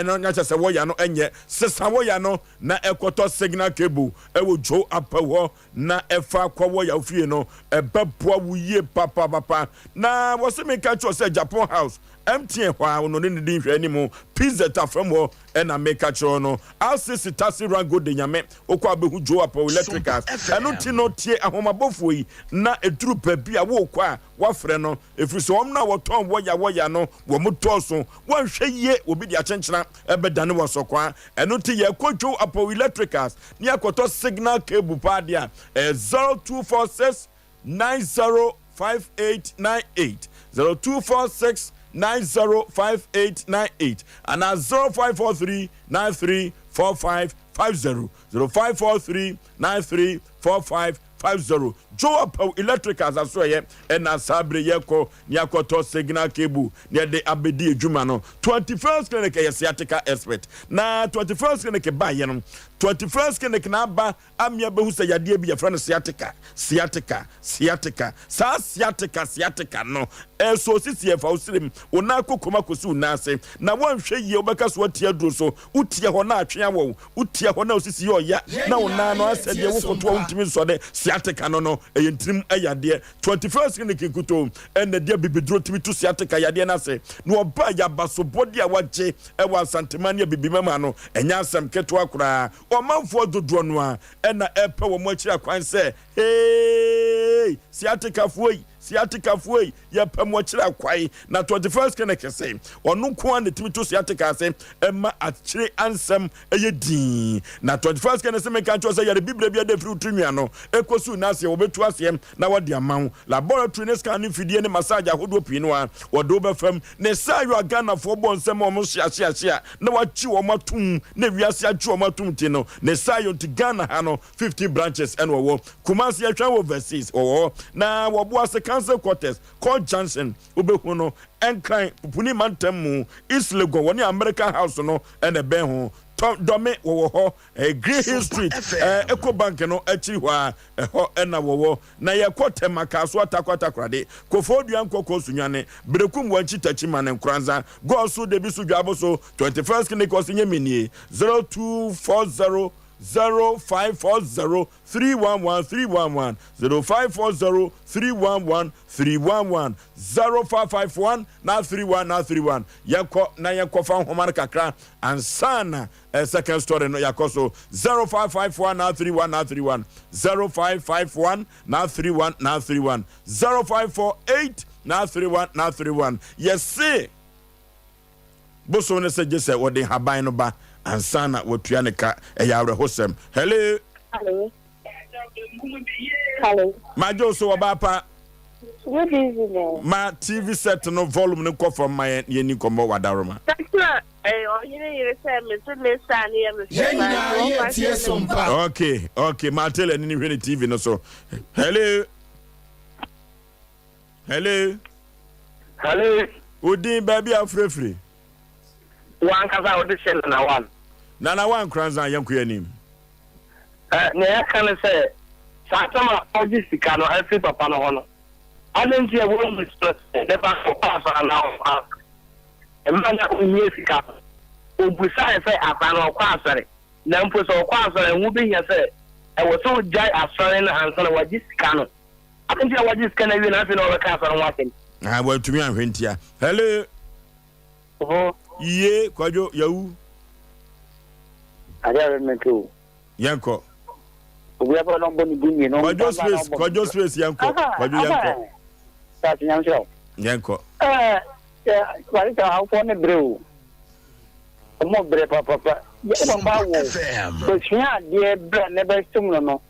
A: no nya kyɛ wo ya no enye sesa wo ya no na ekoto signal cable wo Joe Apau ho na efa kwa wo ya ofie no ebeboa wo yie papa na wo se me ka kyɛ sɛ Japan house MTN kwa no ne din hwɛ ni mu pizza ta from ho na make a chono no RCC tasi rango de nyame okwa behu Joe Apau Electricals eno ti no tie ahomabofo yi na eduru baabi a wo kwa wafrɛ no Ofiriso om na woton woya no wo motoso wonhwɛ yie obi de akyenkyena ebedane wo sokwa eno ti ye ko Joe Apau Electricals ni akoto signal cable pa dia 0246 905898 0246 905898 and 0543 934550 0543 934550 Joe Apau Electricals asoye na sabre yeko ni akoto signal cable ni de abedi edwuma no 21st clinic yesiatica expert na 21st clinic ba ye no 21st clinic na ba amia behu se yade bi yefra no sciatica sa sciatica no so sisi efa usrim ona kokoma kosi unase na wonhwe ye obeka so atia duro so utie ho na atwe awo utie ho na osisi yo ya na ona no asede wo koto untimi so de sciatica no eyentrim ayade 21st clinic kuto ene dia bibidro timi to sciatica yade na se no oba ya baso body a waje e wa santemania bibimama no enya asem keto akura o manfo dodo no a ena epe wo mo akira kwan se hey sciatica fuoi ya pamo chira kwai na 21st clinic say onu ko an timi to sciatica say emma achire ansem eyedin na 21st clinic say make ancho say ya biblia bia de fruit nua no ekosu na se obetu asem na wode amawo laboratory ne scan fidie ne massage ahodo pino a wode obefam ne sayo agana fo bo nsem o mo hia na wachi wo matum na wiase achi wo matum ti no ne sayo ti Ghana ha no 50 branches en wo Kumasi atwa overseas na wo bo ase Council Quarters called Johnson obehu no enkran pupuni mantam East Lagos woni American House no ene ben ho dome wo ho Green Hill Street Eco Bank no achiri ho ho ena wo na ye kwotema ka so atakwatakrade kofoduan kokko sunwane brekum wanchi tachima ne nkranza go so de bi so dwabo so 21st clinic osinye minie 0240 0540 311 311 0540 311 311 0551 na 31 na 31 yako na yako fa homar kakra ansana second story no yakoso 0551 na 31 na 31 0551 na 31 na 31 0548 na 31 na 31 yes boso ne se jese wode haban no ba ansana wotua ne ka eyawre hosem hello ma joso wabapa
P: good evening
A: ma TV set no volume no ko from my yeni kombo wadaroma okay ma tell any hwe TV no so hello udin baby afrefre
F: wan kaza audition na wan
A: nana wan kranza yanku yanim
F: ne yakane se satama audition no every papa no hono alenji e won mistress de ba ko pass na o emanya unye sika obusa e fe apano kwa asare na mpo so kwa asare hu bi hia se e wo so jai asare na ansana waji sika no alenji waji sika na wi na afi na o ka asare waten
A: wa tumi ahwentia hello Ye kwajo yawu
F: Ariya meko
A: yanko
F: Obi apa no boni bunye no
A: kwajo space yanko kwajo yanko
F: Sa tinyamsho
A: yanko
F: kwali ta haupo ne breu Omo bre papa ye ba wo so tia de bre ne be stum no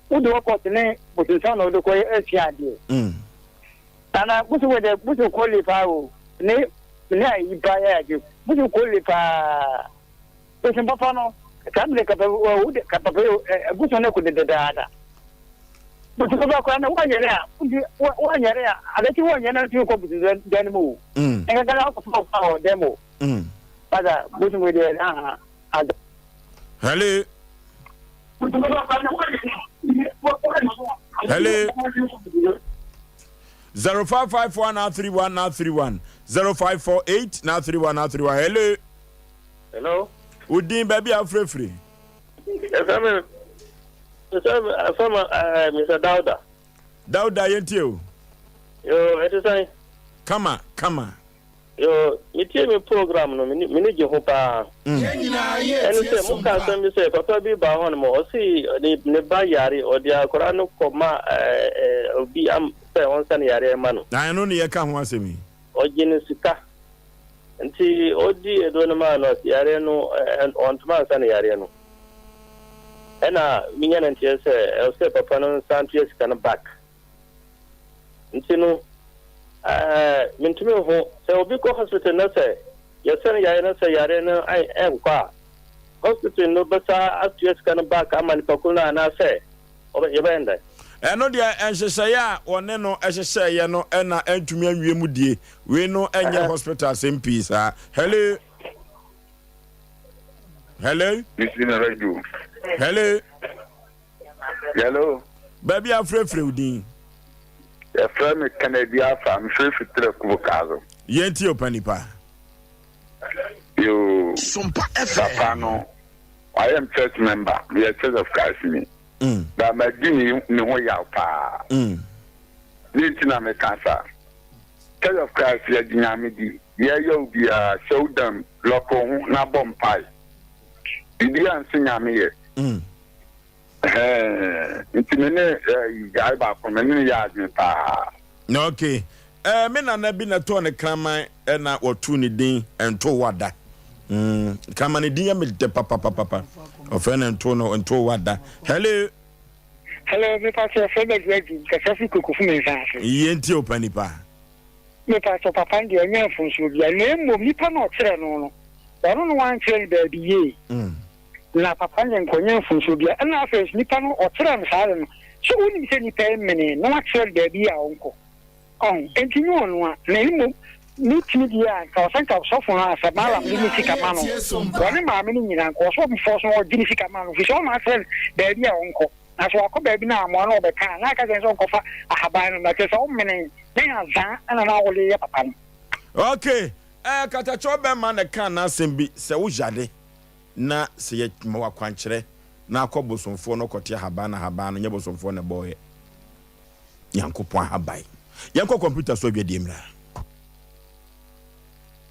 F: udo ko tene butinsa no do ko e tia de ana busu wede busu ko le fa o ne ayi ba ya je buju ko le pa to sin papa no kamle ka pa u de ka pa buju ne ko de da buju ko ba ko na wa nyere ya ada ti wa nyere ti ko buju de ni mo en ga ko pa o demo pada buju mo de ada
A: hello hello 0551 0548 na 31
F: hello
A: udin baby afrefre
F: Mr.
A: Dauda yentio
F: yo etisai
A: kama
F: yo mitie me program no mini je ho pa eni se mo ka se mi se papa bi ba ho no mo osi ne ba yare odi akora no koma obi am se won san yare ma no
A: na no ne ye ka ho asemi
F: ojini sika nti odi edo no ma no yare no on tuma san yare no ena minya na ntie se papa no san tie sika no back nti no mintumi ho se obi ko hospital na se yesen yare na se yare no ai kwa hospital no beta aties kan back amani pakuna na se oba yebenda
A: eno dia enhyehyeye one no ehyehyeye no na antumi anwie mu die we no enye hospital sempi sa hello
Q: Mr. Radio
A: hello baby afrefre udin
Q: ya frame Canada fam frefre kubukazo
A: yenti opanipa
Q: yo Sompa FM no I am church member we are church of Christ me da madini ni ho ya pa ni tina me kansa church of Christ ya dinyame di ya yo bi a showdam loko na bompai idi ansinyame ye intimene ya ba ko meni ya adweta
A: no okay me na bi na to ne kraman na wotu ni din ento wada kraman ni din ya me de papa ofena ento no ento wada hello
G: me pass friend ready ka safi kukufu me sanse
A: yenti opanipa
G: me pass papa ndi anya funso bia na mo mi pa no kire no no wan kire da bi ye na papa nkonye funso bia na afes nipa no otere no sare no so woni se nipa emene na akere da bi a onko entinyo no a na imo ni tini dia ka sanka so fun asa mala mi sika mano woni ma me ni nyina ko so bi force no di sika mano fi so ma akere da bi a onko na so akọ bi na amo na obeka na aka se so kofa ahaban no na ke so mene na za ana na wole ya papa no
A: okay kata chobe man na kan na sembi se wo jade na se ye ma wakwankyere na akɔ bosomfo no kɔte haba no nye bosomfo ne boy Nyankopɔn habai yanko computer so adwadi mra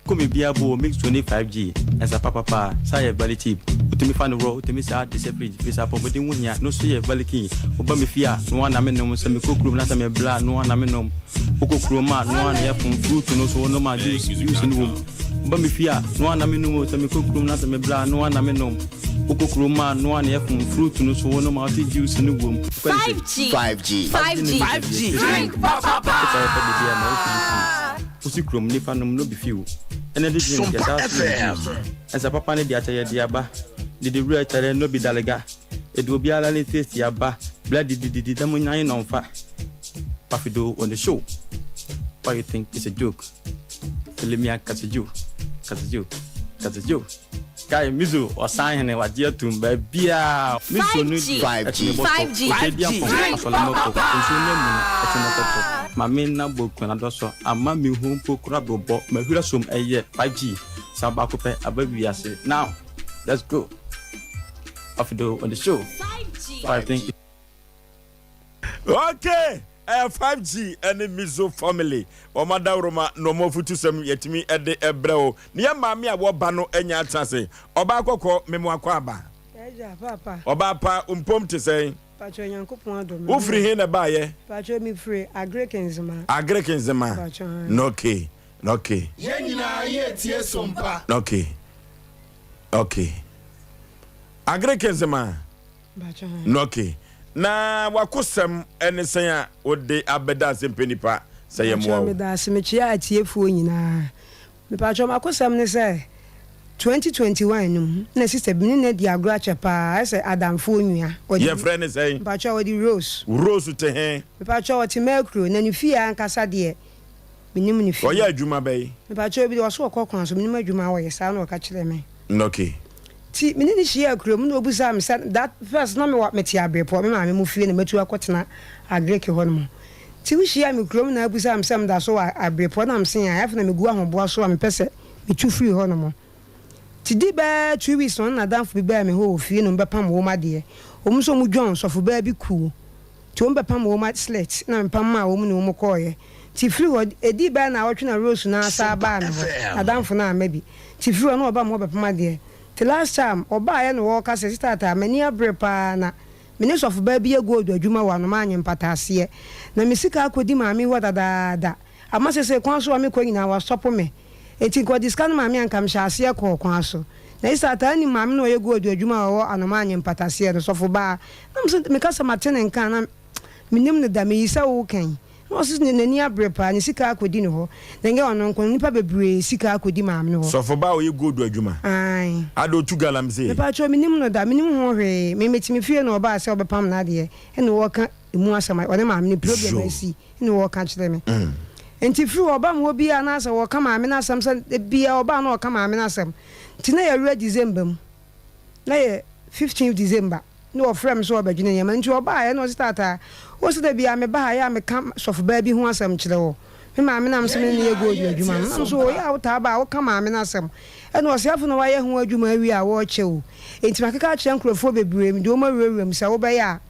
R: Come be able mix 25G as a papa say very cheap. To me fan row to me say this fridge this up but in one no so very key. Oba me fear no one am say me kokrum na me bla no one am no. Kokroma no one here from fruit no so no ma juice in room. Oba me fear no one am no say me kokrum na me bla no one am no. Kokroma no one here from fruit no so no ma juice in room.
S: 5G. Drink papa.
R: Usikrum nipa no be few. And edition get out. As a papa ne dia diaba. Did the real tell no be dalega. It will be a little taste yaba. Blood did the money on fat. Pafido on the show. Why you think it's a joke? Tell me I catch a joke. Guy Mizu or sign and what dear to baby.
S: 5G.
R: My main number can I also a mammy whom poor crab or bought my hurasum a year 5G. Sabacope a baby. I say now let's go. Pafido on the show. 5G. I think.
A: Okay. 5G and Mizo family. O Roma no more futu sem yetimi ede ebreo. Niya mami a wo bano enya chance. Oba akoko memo akwaba.
T: Eja papa.
A: Oba pa umpom te say.
T: Pacho Nyankopon adom.
A: Wo free he na ba ye?
T: Pacho mi free Agrekenzema.
A: Okay.
E: Yenyina ye tie Sompa.
A: Okay. Agrekenzema.
T: Pacho.
A: Okay. Na wakosem enesen a ode abeda Asem Mpe Nipa say yemwo.
T: Me da semechia atiefuo nyina. Me pacho makosem ne say 2021 num na sister bi ne di agro achepa say adamfo nwua.
A: Ye friend say
T: pacho odi Rose
A: te he.
T: Me pacho oti Mercury na ni fie ankasa de minim ni fie.
A: Oye adwuma bay.
T: Me pacho bi oso okokon so minim adwuma wo ye sa na o ka kire me.
A: Okay.
T: Ti mini ni share krom no obusa me that first no me what meti abrepo me ma me mu fie na metu akotena agreke ho no. Ti we share me krom na obusa me sam da so abrepo na me sen ya na me gu ahobo so me pese me tu free ho no mo. Ti di ba 2 weeks on na danfo bi ba me ho fie no be pam wo ma de. Omu so mu dwan so fo ba bi ku. Ti o be pam wo ma slet na me pam ma wo mu ne wo mo koye. Ti free ho edi ba na wotwe na Rose na asa ba no. Adanfo na ma bi. Ti free no oba mo be pam de. The last time oba ya no work as sister ta mani abrepa na mini so fo ba bi gold adwuma wa no ma nyem patase na misika akodi maami ho dada ama sese kwan so me kwanyina wa stop me eti ko diskan maami ankam hyase ko kwan so na isa ta ni maami no ye gold adwuma wa no ma nyem patase no so fo ba na me kasa matene nkan na minim ne da me yisa wo kan no sis ne nani abrepa ni sika akodi ne ho na nge ono nkon nipa bebre sika akodi maami no ho
A: so fo ba o ye gold adwuma
T: ai
A: ado tu galam say
T: me pa cho minim no da minim ho hwe me metimi fie no ba se obepam na de ene wo ka emu asama one maami ni problem asi ene wo ka kire me enti firi oba mo bi ana se wo ka maami na asam se bia oba na wo ka maami na asam ti na ye ready December mu na ye 15th December no frame so obadwene ye man nti oba ye no start o se da bia me ba ya me ka sof ba bi ho asam kire wo me maami na amse ne ye go adwuma na so ya wo ta ba wo ka maami na asam ene o se afo no wa ye ho adwuma awi a wo chewo enti makeka kire nkrofo bebre mi de o ma wewem se wo ba ya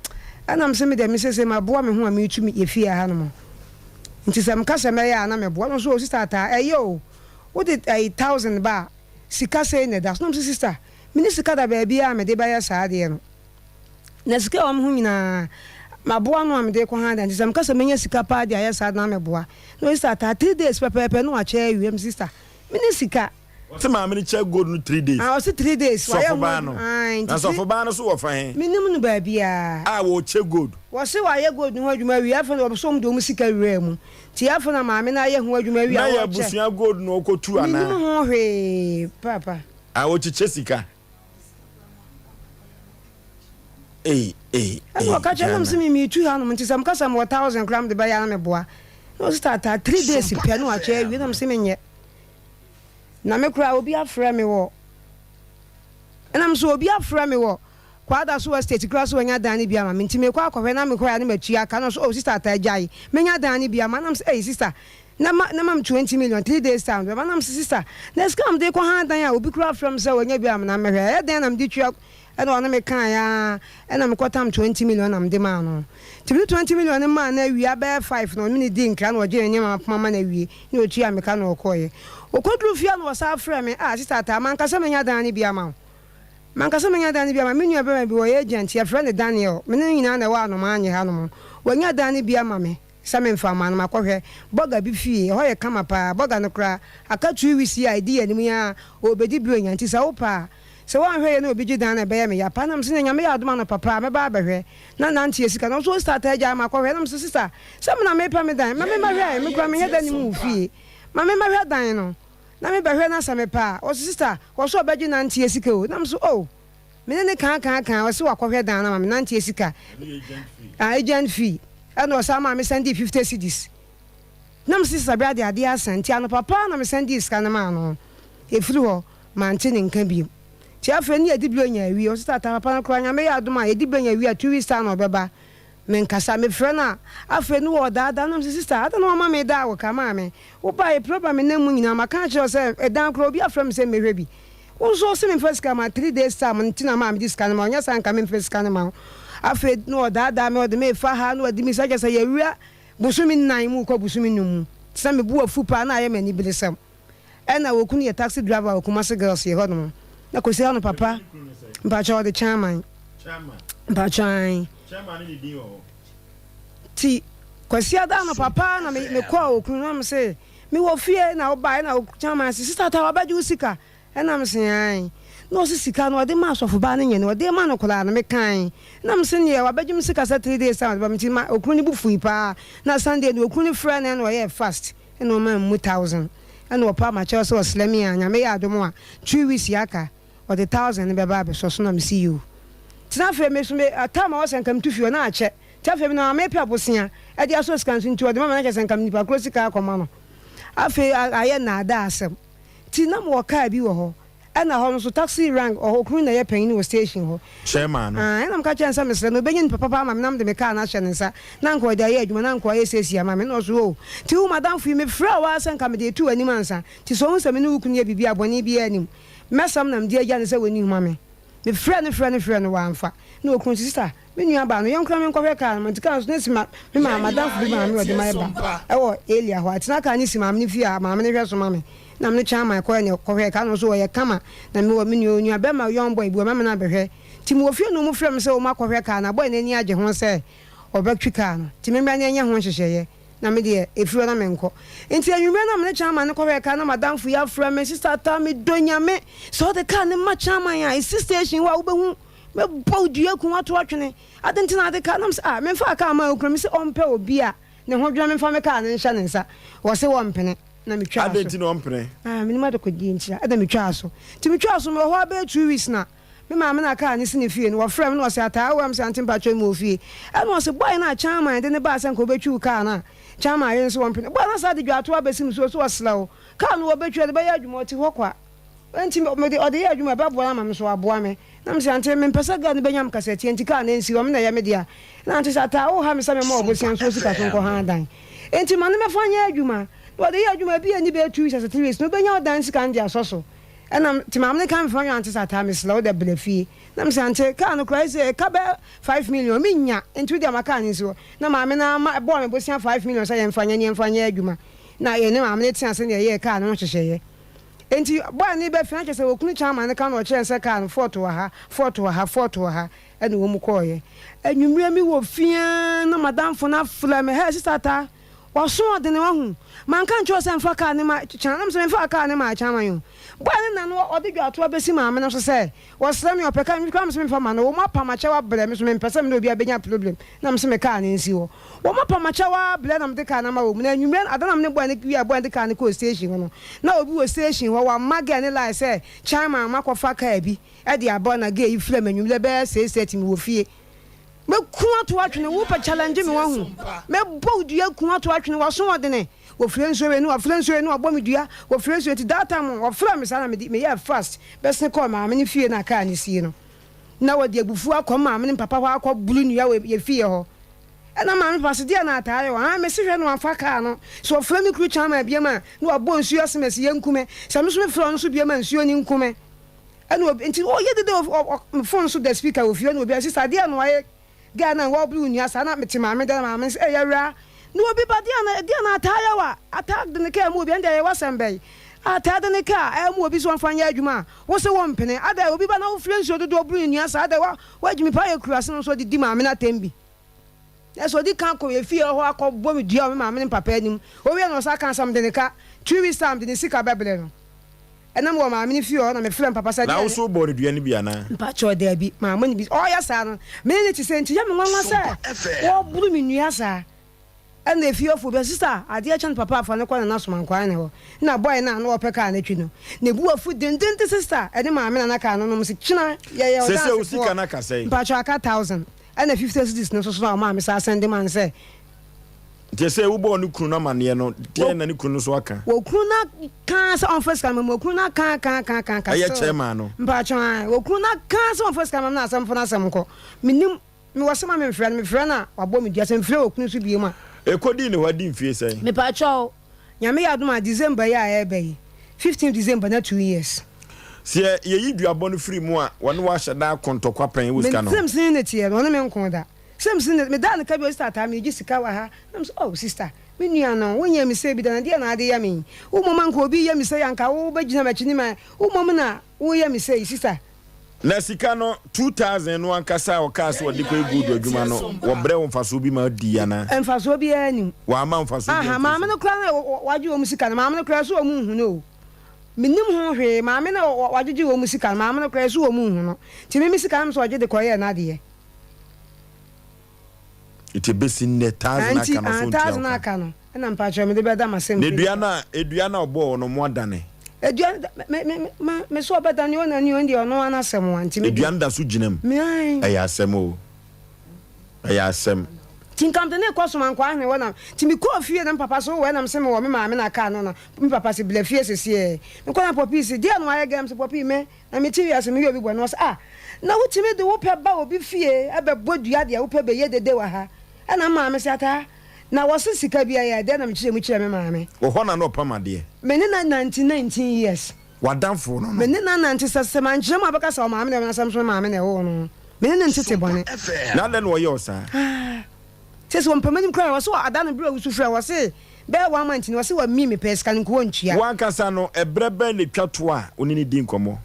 T: ana amse me de me sese ma boa me ho a me tu me ye fie ha no mo nti sam ka se me ya na me boa no so o sister ta yo wo de 1000 ba sika se ne da so no sister mini sika da ba bia me de ba ya sa de no na sika o ho nyina maboa no amde ko handa nti sam ka se menya sika pa de ayesa na meboa no sister ta 3 days pepepe no a che awiem sister mini sika
A: what ma mini che gold no 3 days
T: ah o se 3 days
A: wa ya no na so fo ba no so wo fa he minim
T: no ba bia
A: wo che gold
T: wo se wa ye gold no adwuma wi afa no so mdo mu sika wi mu ti afa na ma me na ye ho adwuma wi
A: na ya busia gold no ko tu ana
T: minim ho hwe papa
A: wo che sika
T: ano ka che nam se mi tu ha no nti sam ka sam 1000 gram de ba ya na me boa no start 3 days pia no a che wi nam se menye na me kura obi afra me wo enam so obi afra me wo kwada so estate kura so nya dan ni bia ma nti me kwa akọhwe na me kura na matua aka no so oh sister ta jai menya dan ni bia ma nam say sister na mam 20 million 3 days time ma nam sister let's come dey ko ha dan ya obi kura from say wonya bia ma na me hwe e dan nam di tua ɛna ɔno me kan ya ɛna me kɔtam 20 million am de ma no timi 20 million ma na wi abɛ 5 no me di nkra na ɔgye nyama mama na wi na otua me ka na ɔkɔye okodru fia na ɔsa afrɛ me sister ta man kasa me nya dan ne bia ma man kasa me nya dan ne bia ma me nua bɛ ma bi wɔ agent ya frɛ ne Daniel me ne nyina na wa no ma anye ha no wɔnya dan ne bia ma me same mfa ma no makɔhwɛ boga bi fie hɔ yɛ kama pa boga no kra aka 2 weeks ya idi anim ya obedi bi onyanti sa wo pa sɛ wɔnhwɛ yɛ na obi gye dan na ɛbɛyɛ me ya pa nam sɛ nyame yɛ adoma no papa mɛba abɛhwɛ na nante sika no so start agya makɔhwɛ nam sɛ sister sɛ me na mepa me dan ma me mahwɛ me kura me yɛ dan mu fie ma me mahwɛ dan no na me bɛhwɛ na sɛ me pa o sister wɔ so ɔbɛgye nante sika o nam so oh me ne kan wɔ se wakɔhwɛ dan na ma me nante sika agent fee ɛna ɔsa ma me send 50 cedis nam sister bra de ade asante ano papa na me send sika na ma no efiri hɔ mante ne nka bi ti afɛ ni edi blo nya wi o sister ta papa na kro nya me ya adoma edi blo nya wi a 2 weeks time na ɔbɛba me nkasa me frɛ na afɛ ni wɔ daada nam sister ata na mama me da wo ka ma me wo ba e problem na mu nyina ma ka kyerɛ sɛ edan kro bi afrɛ me sɛ mehwɛ bi wo so se me first ka ma 3 days time ntina ma me dis ka na ma nya san ka me first ka na ma afɛ no daada me ɔde me fa ha no ɔde me sa kyerɛ sɛ ya wia busumi nan mu kɔ busumi num sɛ me bu afu pa na ayɛ mani bilesam ɛna wokunu yɛ taxi driver okuma se girls yɛ hɔ no na ko se hɔ no papa mpacha ɔde chairman mpacha
A: ni di wɔ
T: ti kwasi ada no papa na me kɔ okunu na me se me wɔ fie na ɔba na chairman se sister ta ɔbɛgye usika ɛna me se ai no sika no ɔde ma asɔfo ba ne nyɛ no ɔde ma no kola na me kan na me se ne ɔbɛgye me sika sɛ 3 days time ba me ti ma okunu ni bu fui pa na Sunday no okunu frɛ na no ɔyɛ fast ɛna ɔma mu 1000 ɛna ɔpa ma kyerɛ sɛ ɔslami a nyame yɛ adom a 2 weeks yaka ɔde 1000 ne bɛba abɛsɔ so na me see you tina fɛ me so me atama ɔsɛ nkam tu fie na akyɛ tia fɛ me na me pɛ abosia ɛde aso sika nso nti ɔde mama na kyɛ sɛ nkam nipa kro sika akɔma no afɛ ayɛ na ada asɛm ti na mo ɔka bi wɔ hɔ ɛna hɔ no so taxi rank ɔhokuru na yɛ panyin wɔ station hɔ
A: chairman no
T: ɛna mka kyɛn sɛ mesrɛ no obɛnya nipa papa ama me nam de me kaa na ahyɛ ne nsa na nka ɔde ayɛ adwuma na nka ɔyɛ sɛsi ama me na ɔso o ti wo madam fi me frɛ wa sɛ nka me de tu anim ansa ti so hu sɛ me ne wukunu yɛ bibi abɔne bi anim mɛsam nam de agya ne sɛ wani huma me frɛ no wamfa na okunu sister me nua ba no yɛnkura me nkɔhwɛ kaa no ntika so ne sima me ma madam fi ma me ɔde ma ba ɛwɔ elia hɔ atena kaa ne sima me fi a ma me ne hwɛ so ma me na me chama ko ne kɔhwɛ ka no so wɔyɛ kama na me wɔ me nua bɛ ma young boy bu ma me na bɛhwɛ ti mo fie no mu frɛ me sɛ o ma kɔhwɛ ka na boy n'ani agye ho sɛ ɔbɛtwi ka no ti me bɛ ne anya ho hyehyɛyɛ na me de efiri na me nkɔ enti anwumɛ na me chama ne kɔhwɛ ka na madam fu ya frɛ me sister ta me donya me so de ka ne ma chama ya isi station wa wo bɛhu me bɔ dua ku ato atwene adenti na de ka na me sɛ me fa ka ma okura me sɛ ɔmpɛ obi a ne ho dwa me fa me ka ne nhyɛ ne nsa wɔ se wɔ mpene na me twa so
A: adenti no mpene
T: me ma de ko di ntia ada me twa so ti me twa so me ho aba 2 weeks na me ma me na ka ne sine fie no wo frɛ me no se ata wo am se antimpa twa mu ofie e no se boy na chama de ne ba se nko betwi ka na chama yɛ nso wɔmpene boy na sa de dwa to abesim so wɔsla ka no wo betwi de ba yɛ adwuma ti hɔ kwa enti me de ɔde yɛ adwuma ba boa ma me so aboa me na me se ante me mpɛsɛ ga ne benyam kasɛti enti ka na nsi wo me na yɛ me dia na ante sa ata wo ha me sa me ma obosia so sika so nko ha dan enti ma ne me fa nyɛ adwuma wɔde yɛ adwuma bi ani bɛ 2 weeks as 3 weeks no bɛnya ɔdan sika ndi asɔso ɛna ti maame ne kan fa nwa ante sa ta me sla wo de blafie na me se ante ka no krai se ka bɛ 5 million mi nya enti de amaka ne so na maame na bɔ me bosia 5 million sɛ yɛ mfa nya adwuma na yɛ ne maame ne tia se ne yɛ ka no hyehyɛ enti bɔ ne bɛ fina kyɛ sɛ okunu chama ne ka no ɔkyerɛ sɛ ka no fort wɔ ha ɛna wo mu kɔɔ yɛ anwummerɛ mi wɔ fia na madam fo na fla me ha sister ta waso de ne wahu man kan cho se mfa ka ne ma chanam se mfa ka ne ma chama yo bo ne na no ode dwa to abesi ma me no so se wasra me opeka mi kwa me mfa ma no wo ma pa ma che wa bre me so me mpese me no obi abenya problem na me se me ka ne nsi wo wo ma pa ma che wa bre na me de ka na ma wo na nwumre adana me ne bo ne wi abo de ka ne ko station no na obi wo station wo wa maga ne lai se chama ma ko fa ka bi e de abo na ge yi fle ma nwumre be se set mi wo fie me kuwa to atwene wo pa challenge me wa hu me bo dua kuwa to atwene wo so odene wo frenso we no abo me dua wo frenso ti data mo wo fra me sana me ye fast best ne call ma me ne fie na ka ne sie no na wo de abufu akọ ma me ne papa wa akọ bulu nua we ye fie ho na ma me pass dia na atare wa me se hwe no afa ka no so fra me kru chama bia ma na wo bo nsuo asem se ye nkume se me so me fra no so bia ma nsuo ni nkume ɛna obi nti ɔyɛ dede phone so the speaker ofie na obi sister deɛ no ayɛ Ghana wɔ blue nua sa na mete maame da maame sɛ ɛyɛ wura na obi ba deɛ na ataya wa attack de ne ka mu obi enda yɛ wasɛm bɛyi ata de ne ka mu obi so amfa nyɛ adwuma wo se wo mpene ada obi ba na wo fire nsuo dodo blue nua sa ada wa adwumi pa yɛ kurase no so di maame na tembi eso di kan ko efie ho akɔbɔ me dua me maame ne papa anim owi na so aka sam de ne ka 2 weeks time de ne sika bɛbele no ɛnam wɔ maame ne fie hɔ na me frɛ papa sɛ
A: na wo so bɔ dua ne bi ana
T: mpa chɔ da bi maame ne bi ɔyɛ saa no me ne ti sɛ nti ya me nwanwa sɛ wo buru me nua saa ɛna efie ofo be sister adeɛ kyɛn papa afa ne kɔ na naso mankwan ne hɔ na boy na wɔpɛ ka na twi no na bu afu denden te sister ɛne maame na ka no no se kyena yɛ
A: sɛ sɛ wo sika na ka sɛ
T: mpa chɔ aka 1000 ɛna 50 cedis no so na maame sa send man sɛ
A: je say wo bo no kunu na mane no de na ne kunu so aka
T: wo kunu na kan sa on first come mo kunu na kan
A: aye chairman no
T: mpa chon wo kunu na kan sa on first come na asem fo na asem ko minim me wasema me frɛ na wabɔ me dia sɛ mfrɛ wo kunu so bi ma
A: ekodi ne wadi mfie sɛ
T: me pa chon nyame ya dum a December ya ebe 15 December na 2 years
A: sɛ ye duabɔ no free mu a wɔne wa hyɛ da kontokwa pan wo sika no
T: me sem ne tie no me nko da sem me da ne ka bi start am ye sika wa ha na so oh sister me nua no wonya me sɛ bi da na dia na ade ya me wo mama nko obi ya me sɛ yanka wo bagina makini ma wo mama na wo ya me sɛ sister
A: na sika no 2000 no ankasa o ka so de ko egu adwuma no wo brɛ wo mfaso bi ma di ana
T: mfaso bi ani
A: wa ma mfaso bi
T: aha maame no kra na waje wo musika na maame no kra so wo mu hu no minim ho hwe maame na waje wo musika maame no kra so wo mu hu no ti me musika na so waje de ko ye na de
A: ite besi ne 1000 aka no so
T: 1000 aka no na mpacho me de be da masem
A: ne edua na obo no mo adane
T: edua me so beta ni ona ni ndi ono anasem wanti me
A: edua nda so ginam ayi asem o ayi asem
T: tinkam de ne kwaso man kwa ne wona ti mi ko fie na papa so we na mse me wo me maame na ka no na mi papa se bla fie sese me ko na popi se dia no aye gam se popi me na me ti wiase me yo bi bo no sa na wuti me de wo pe ba obi fie ebe bodua de wo pe be ye dede wa ha ana maame se ata na wose sika bia ya de na me kyerɛ me maame
A: wo ho na no pamade
T: me ne na 19 years
A: wadanfo no
T: me ne na 90 sese man kyerɛ ma bɛka sa maame na sam so maame na wo no me ne ntete bone
A: na den wo ye o sa
T: sese wo mpamanim kra wo so ada no bra wo su fra wo se be 1 month ni wo se wa mi me pes kan ko ntua
A: wan kasa no ebrebe ne twato a oni ne din komo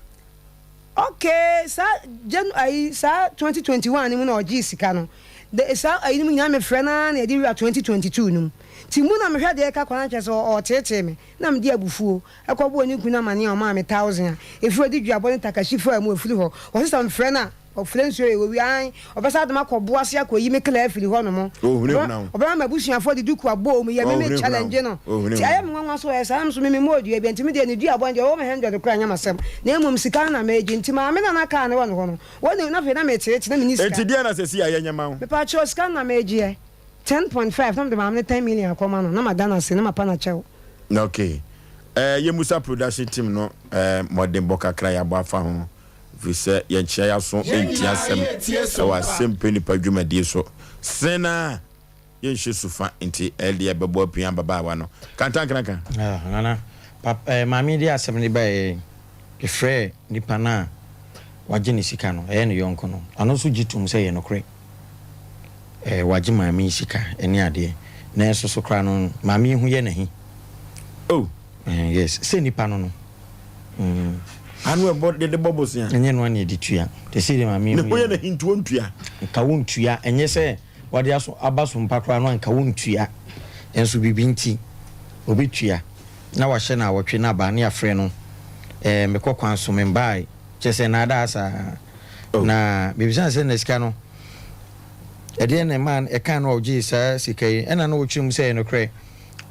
T: okay sa January sa 2021 ni mu na oji sika no the sa ayi mu nya me frɛ na na di 2022 num ti mu na me hwɛ de ka kwana kyɛ so o tete me na me di abufuo ekɔbo oni kuna mane o ma me 1000 a efuro di duabɔ ne takashi fa mu efuru hɔ o sisa me frɛ na o frenso e wi an o besa de makobo ase akoyi me kla afiri hɔ no mo o ba ma busuafo de duku abo mu ye me challenge no ti aye me nwanwa so e sam so me modu e bi ntimi de ne duabɔ nje o me 100 kra nya masem na emom sika na meji ntima me na ka ne wɔ no hɔ no woni na fe na me tete na me ni sika
A: enti dia na sesi aye nyama ho
T: me pa cho sika na meji e 10.5 na de ma me 10 million akoma no na madana se na mapa na chew
A: okay ye musa production team no modern boka kra ya bo afa ho vise ye nchia ya so entia sem wa Asem Mpe Nipa dwumadie so sena ye nhye sufa enti elia bebo apia baba wa no kantan krankan
C: nana papa mami dia asem ni ba e frɛ nipa na waje ni sika no ne yonko no ano so gitum sɛ ye no kre waje mami sika eni ade na eso so kra no mami hu ye nahi
A: oh
C: yes sɛ nipa no no
A: anu ebo de bobos ya
C: enye no ane editua te se de mami
A: ne koye na hintu ontua
C: ka wontua enye sɛ wade aso abaso mpakra no anka wontua enso bibinti obetua na wahye na awotwe na ba ne afrɛ no mekɔkwan so membai kyese na ada asa na bibisa sɛ na sika no ɛde ne man ɛka no ogi sa sika yi ɛna no wotwum sɛ no krɛ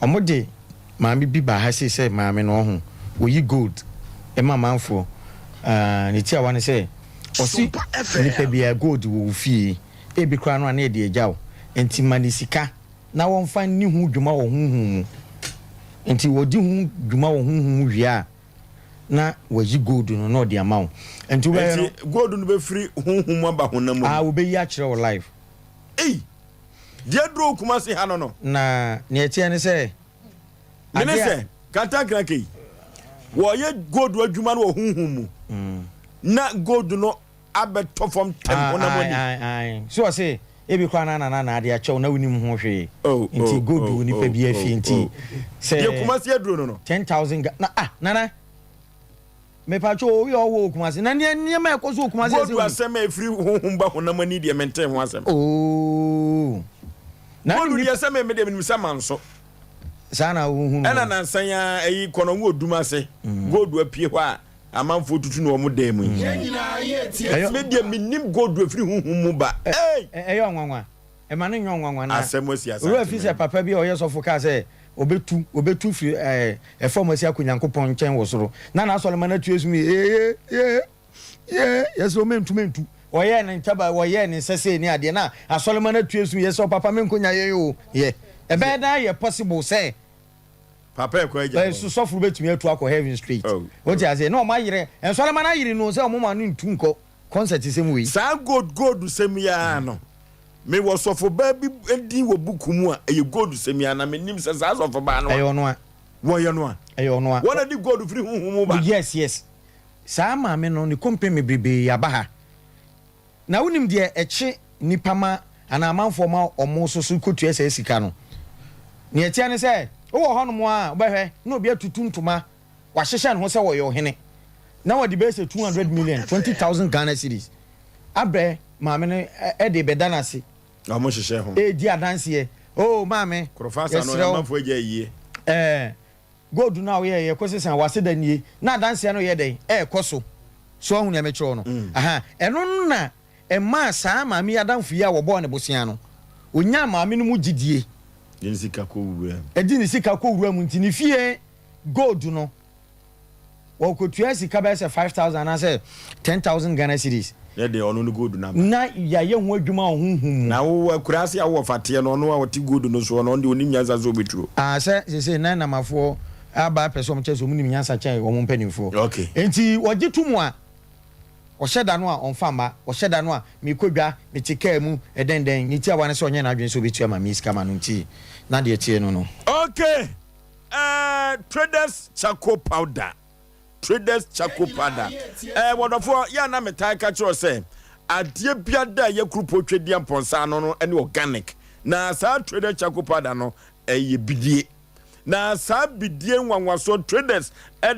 C: ɔmode maami bi ba ha sɛ maami no ho oyi gold ema manfo ne tia wane sɛ osi nipa bia gold wo fie e bi kra no na e de agyaw enti mani sika na won fa ni hu dwuma wo huhu enti wodi hu dwuma wo huhu wia na waji gold no no de amaw enti we no
A: gold no be free huhu mo ba honam
C: wo be ya kire wo live
A: dia dro kuma se ha no
C: na ne etia ne sɛ
A: ne se kanta krakei wo ye gold adwuma no huhu mu na gold no abeto from tem
C: ai so I say ebi kwa na ade achew na wonim ho hwe nti gold ni pa bi afi nti say
A: ye kumasi aduro no
C: 10,000 na nana me pa cho we owo kumasi na ne ma ekoso kumasi
A: gold asem efiri honhum ba honam ani de maintain ho asem
C: na
A: gold ye asem me de me samanso
C: sana honhum
A: ena na nsanya eyi kono wo oduma se gold apie ho a amanfo tutu no mo dem yi me de minim gold efiri honhum mu ba
C: eyo nwanwa e ma ne nwanwa na
A: asem osi asem
C: ro afi se papa bi o yesofo ka se obetu fi eformasi akunyankopon nchen wo soro na solomon atu esum yeso mentu oye ne ntaba oye ne sese ni ade na asolomon atu esum yeso papa menkonya ye ye ebe da ye possible say
A: papa ko eja
C: so sofuru betumi atu akọ heaven street o ti ase na o ma yire ensolomon ayire no se o mo ma no ntu nko concert sem wi
A: sa gold sem ya no me was of ba bi edi wo buku mu a eye gold semia na me nim se sa of ba no
C: ayo no a
A: wo ye no a wona di gold free huhumu ba
C: yes sa ma me no ni kompe me brebe ya ba ha na wonim de eche nipa ma ana amanfo ma omo soso kotu ese sika no ne etia ne se wo ho no mo a ba hwe na obi atutu ntoma wa hyehye ne ho se wo ye ohene na wo di base 200 million 20,000 Ghana cedis abre ma me ne e de bedanase
A: amo hyehye ho
C: di adanse maame
A: professor no ya manfo eja yie
C: gold na we ye kwesisan waseda nie na adanse no ye den koso so hu ne metro no aha eno na ma saa maame adanfo yi a wo bo ne bosia no onya maame no mu gidie
A: ni sika ko wura
C: ni sika ko wura mu ntini fie gold no wo ko tuya sika ba se 5,000 na se 10,000 Ghana cedis
A: de ono no gold na
C: ya ye ho adwuma honhum
A: na wo kurase a wo fate no ono a woti gold no so no de onim nyansa so beturo
C: se na namafo aba person cheso munim nyansa chen wo mpanimfo
A: okay
C: enti woje tumu a wo hyeda no a onfama wo hyeda no a me kodwa me tika mu edenden niti awane se onye na adwen so betu ama me sika ma no nti na de tie no
A: okay traders charcoal powder wonderful ya na metai ka cho say adie biada ye krupo twedi amponsa no ene organic na sa traders charcoal powder no ye bidie na sa bidie nwanwaso traders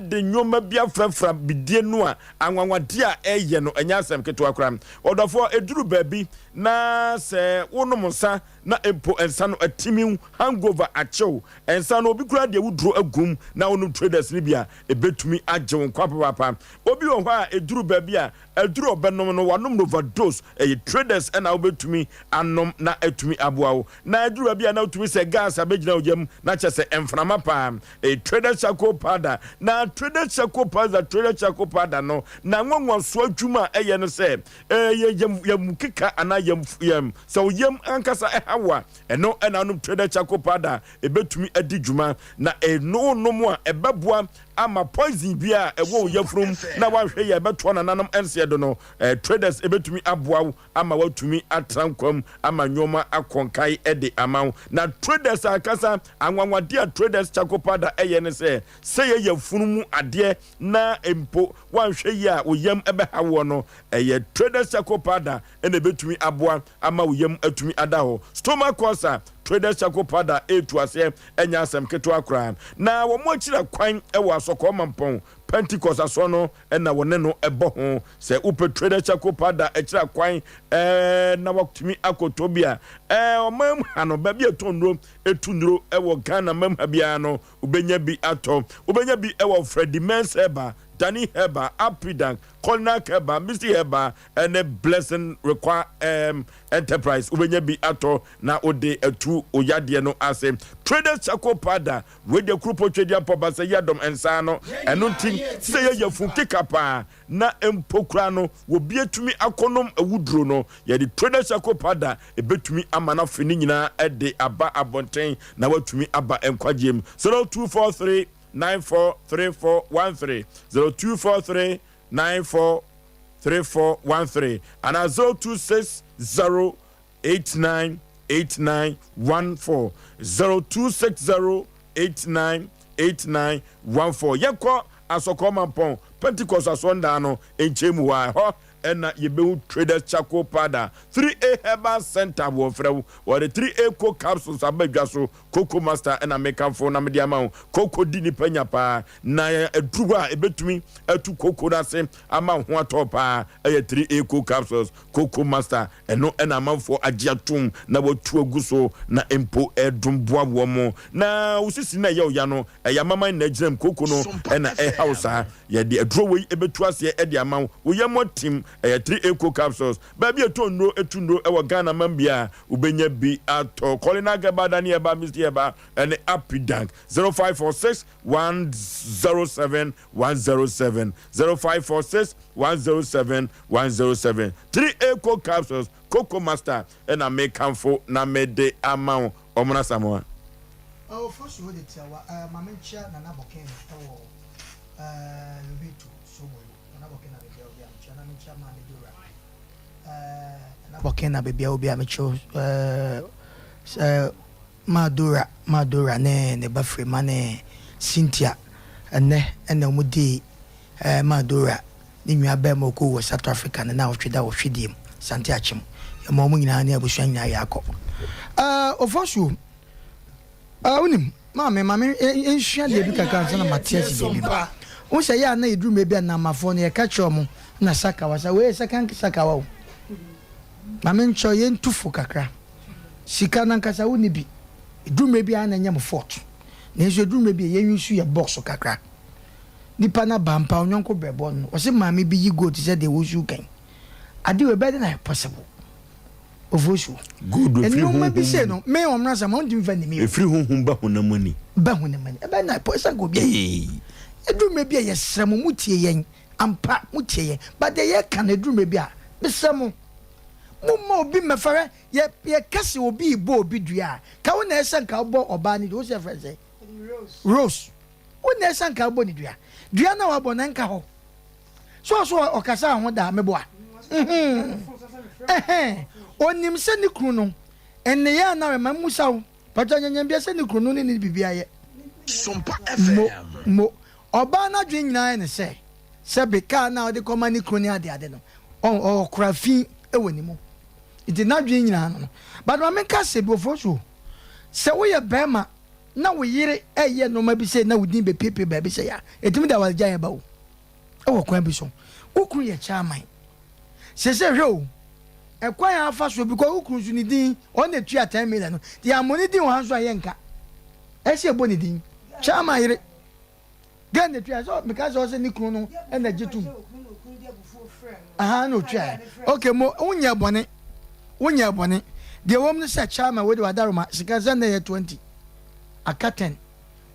A: de nyoma bia frafra bidie no a anwanwade a eye no anya asem keto akra wonderful eduru baabi na se wonom nsa na empo ensa no atimi hangover achew ensa no obi kura de wudro agum na wonu traders ni bia ebetumi agye won kwa papa obi wo ho a eduru baabi a eduru obenom no wanom no overdose traders na obetumi anom na etumi aboawo na eduru baabi a na otumi se gas abegina ogyam na chese emframa pa traders charcoal powder na traders charcoal powder no na nwanwa so adwuma eye no se yem kika ana yem so yem ankasa hawa eno enanum traders charcoal powder ebetumi adi dwuma na eno no mo a ebeboa ama poison bia ewo yafrum na wahwe ya beto na nanam ense do no traders ebetumi aboa ama watumi atrankwam ama nyoma akonkai ede amaw na traders akasa anwanwade traders charcoal powder eye ne se ye yafunumu ade na empo wahwe ya oyam ebe hawo no traders charcoal powder ene ebetumi aboa ama oyam atumi adaho stomach ulcer traders charcoal powder etu ase enya asem keto akran na wo mo chira kwan ewo asoko mampon Pentecost aso no na wone no ebo ho se upe traders charcoal powder chira kwan na wakutumi akotobia omam ano ba bi etondro etundro ewo Ghana mam bia no ubenya bi ato ubenya bi ewo Freddy Mens Heba Danny Heba Apidan Colonel Heba Mr Heba and Blessing require enterprise ubenya bi ato na ode etu oyade no ase traders charcoal powder we de krupo trader poba se yadom ensa no eno tin se ye fu kikapa na empokra no wo bietumi akonom awudro no ye de traders charcoal powder ebetumi amana fini nyina ede aba abonten na watumi aba enkwajem 0243 943413 0243 943413 and 0260 898914 0260 898914 yeko asokoma pon Pentecost asonda no enchemu wa ho ena yebehu traders charcoal powder 3A herbal center wo frew or the 3A co capsules abadwa so cocoa master ena mekanfo na media ma cocoa di ni panya pa na eduru a ebetumi atu cocoa da se ama ho atopa 3A co capsules cocoa master eno ena manfo agiatum na watu aguso na empo edum boawo mo na usisi na ya no ya mama na ginam cocoa no ena house ya de eduru we ebetu ase e de ama wo yamo tim 3 eco capsules baby etundo ewo Ghana mambia ubenya bi ato Colina Gabada ni eba Mr. Eba and Apidank 0546 107 107 0546 107 107 3 eco capsules Cocoa Master and a make camfo na mede amount omuna samoa
B: first what it mamencha na naboken lubitu so naboken na Bokena baby obi amacho Madura ne bafre mane Cynthia ene omudi Madura ni nwa ba moko wo South Africa na otweda wo hwedim Santi achim e mo nyina na abusuan nyina yakọ ofosu unim mame enhua de bi kaka sana Matias de bi ba won say ya na eduru me bi na mafo ne ka kyomo na saka wasa we saka saka wa mame ncho ye ntufo kakra sika na nkasa woni bi edume bi ana nyam fort na eso edume bi ye nwisu ye box kakra nipa na bampa onyonko bebo no wose mame bi yi go ti se de wosu kan ade we better na possible ofosu good free home ma bi se no me omra sa ma ndi mfa ni me
A: free home ba honamani
B: e be na possible go bi edume bi ye sramo mutie yen ampa mutie yen but de ye kan edume bi a besamo mumma obi mefare ye kase obi ibo obi dua ka wo na esen ka obo oba ni do se freze rose wo na esen ka obo ni dua na wabo na nka ho so okasa ho da mebo a onim se ni kru no enne ya na ma musa wo pato nyanya bia se ni kru no ni bibia ye Sompa FM mo oba na dwen nyina ne se be ka na ode koma ni kru ni ade no o krafi ewoni mo it did not dream no but I mean ka se bi ofo se wo ye bema na wo yire eye no ma bi se na wudin be pepe ba bi se ya etimi da wal jan ba wo e wo kwan bi so ukru ye chairman se hwe o e kwan afa so bi ko ukru su ni din on na tua 10 million no the amoni din wo hanso aye nka e se bo ni din chairman yire gan na tua so because o se ni kru no e na jitu aha no tua okay mo unya bone de wom no se chama we de wadaroma sika za na 20 aka 10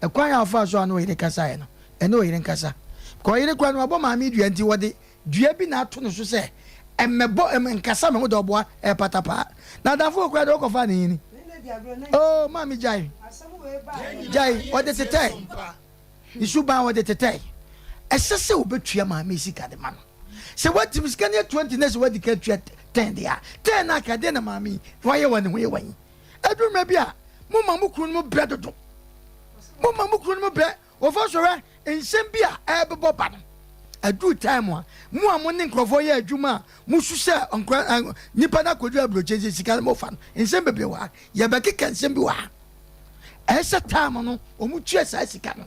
B: e kwan afa so anu yire kasa ye no e no yire kasa ko yire kwan abo ma mi dua nti wode dua bi na ato no so se emebo nkasa me ho do boa e patapa na dafo kwa do ko fa ni ni oh ma mi jai wode tete isu ba wode tete esese obetua ma mi sika de ma no se what is can 20 next what the 10 dia 10 na ka de na mami why one we wan adu me bia mo ma mo kunu mo bre dodo mo ma mo kunu mo bre o fo so re ensem bia e bebo ba no adu time a mo ne nkrofo ye adwuma mo sushe nipa na kodu abrocheje sika mo fa ensem bebe wa ye be keka ensem bi wa esa time no o mu tue sa sika no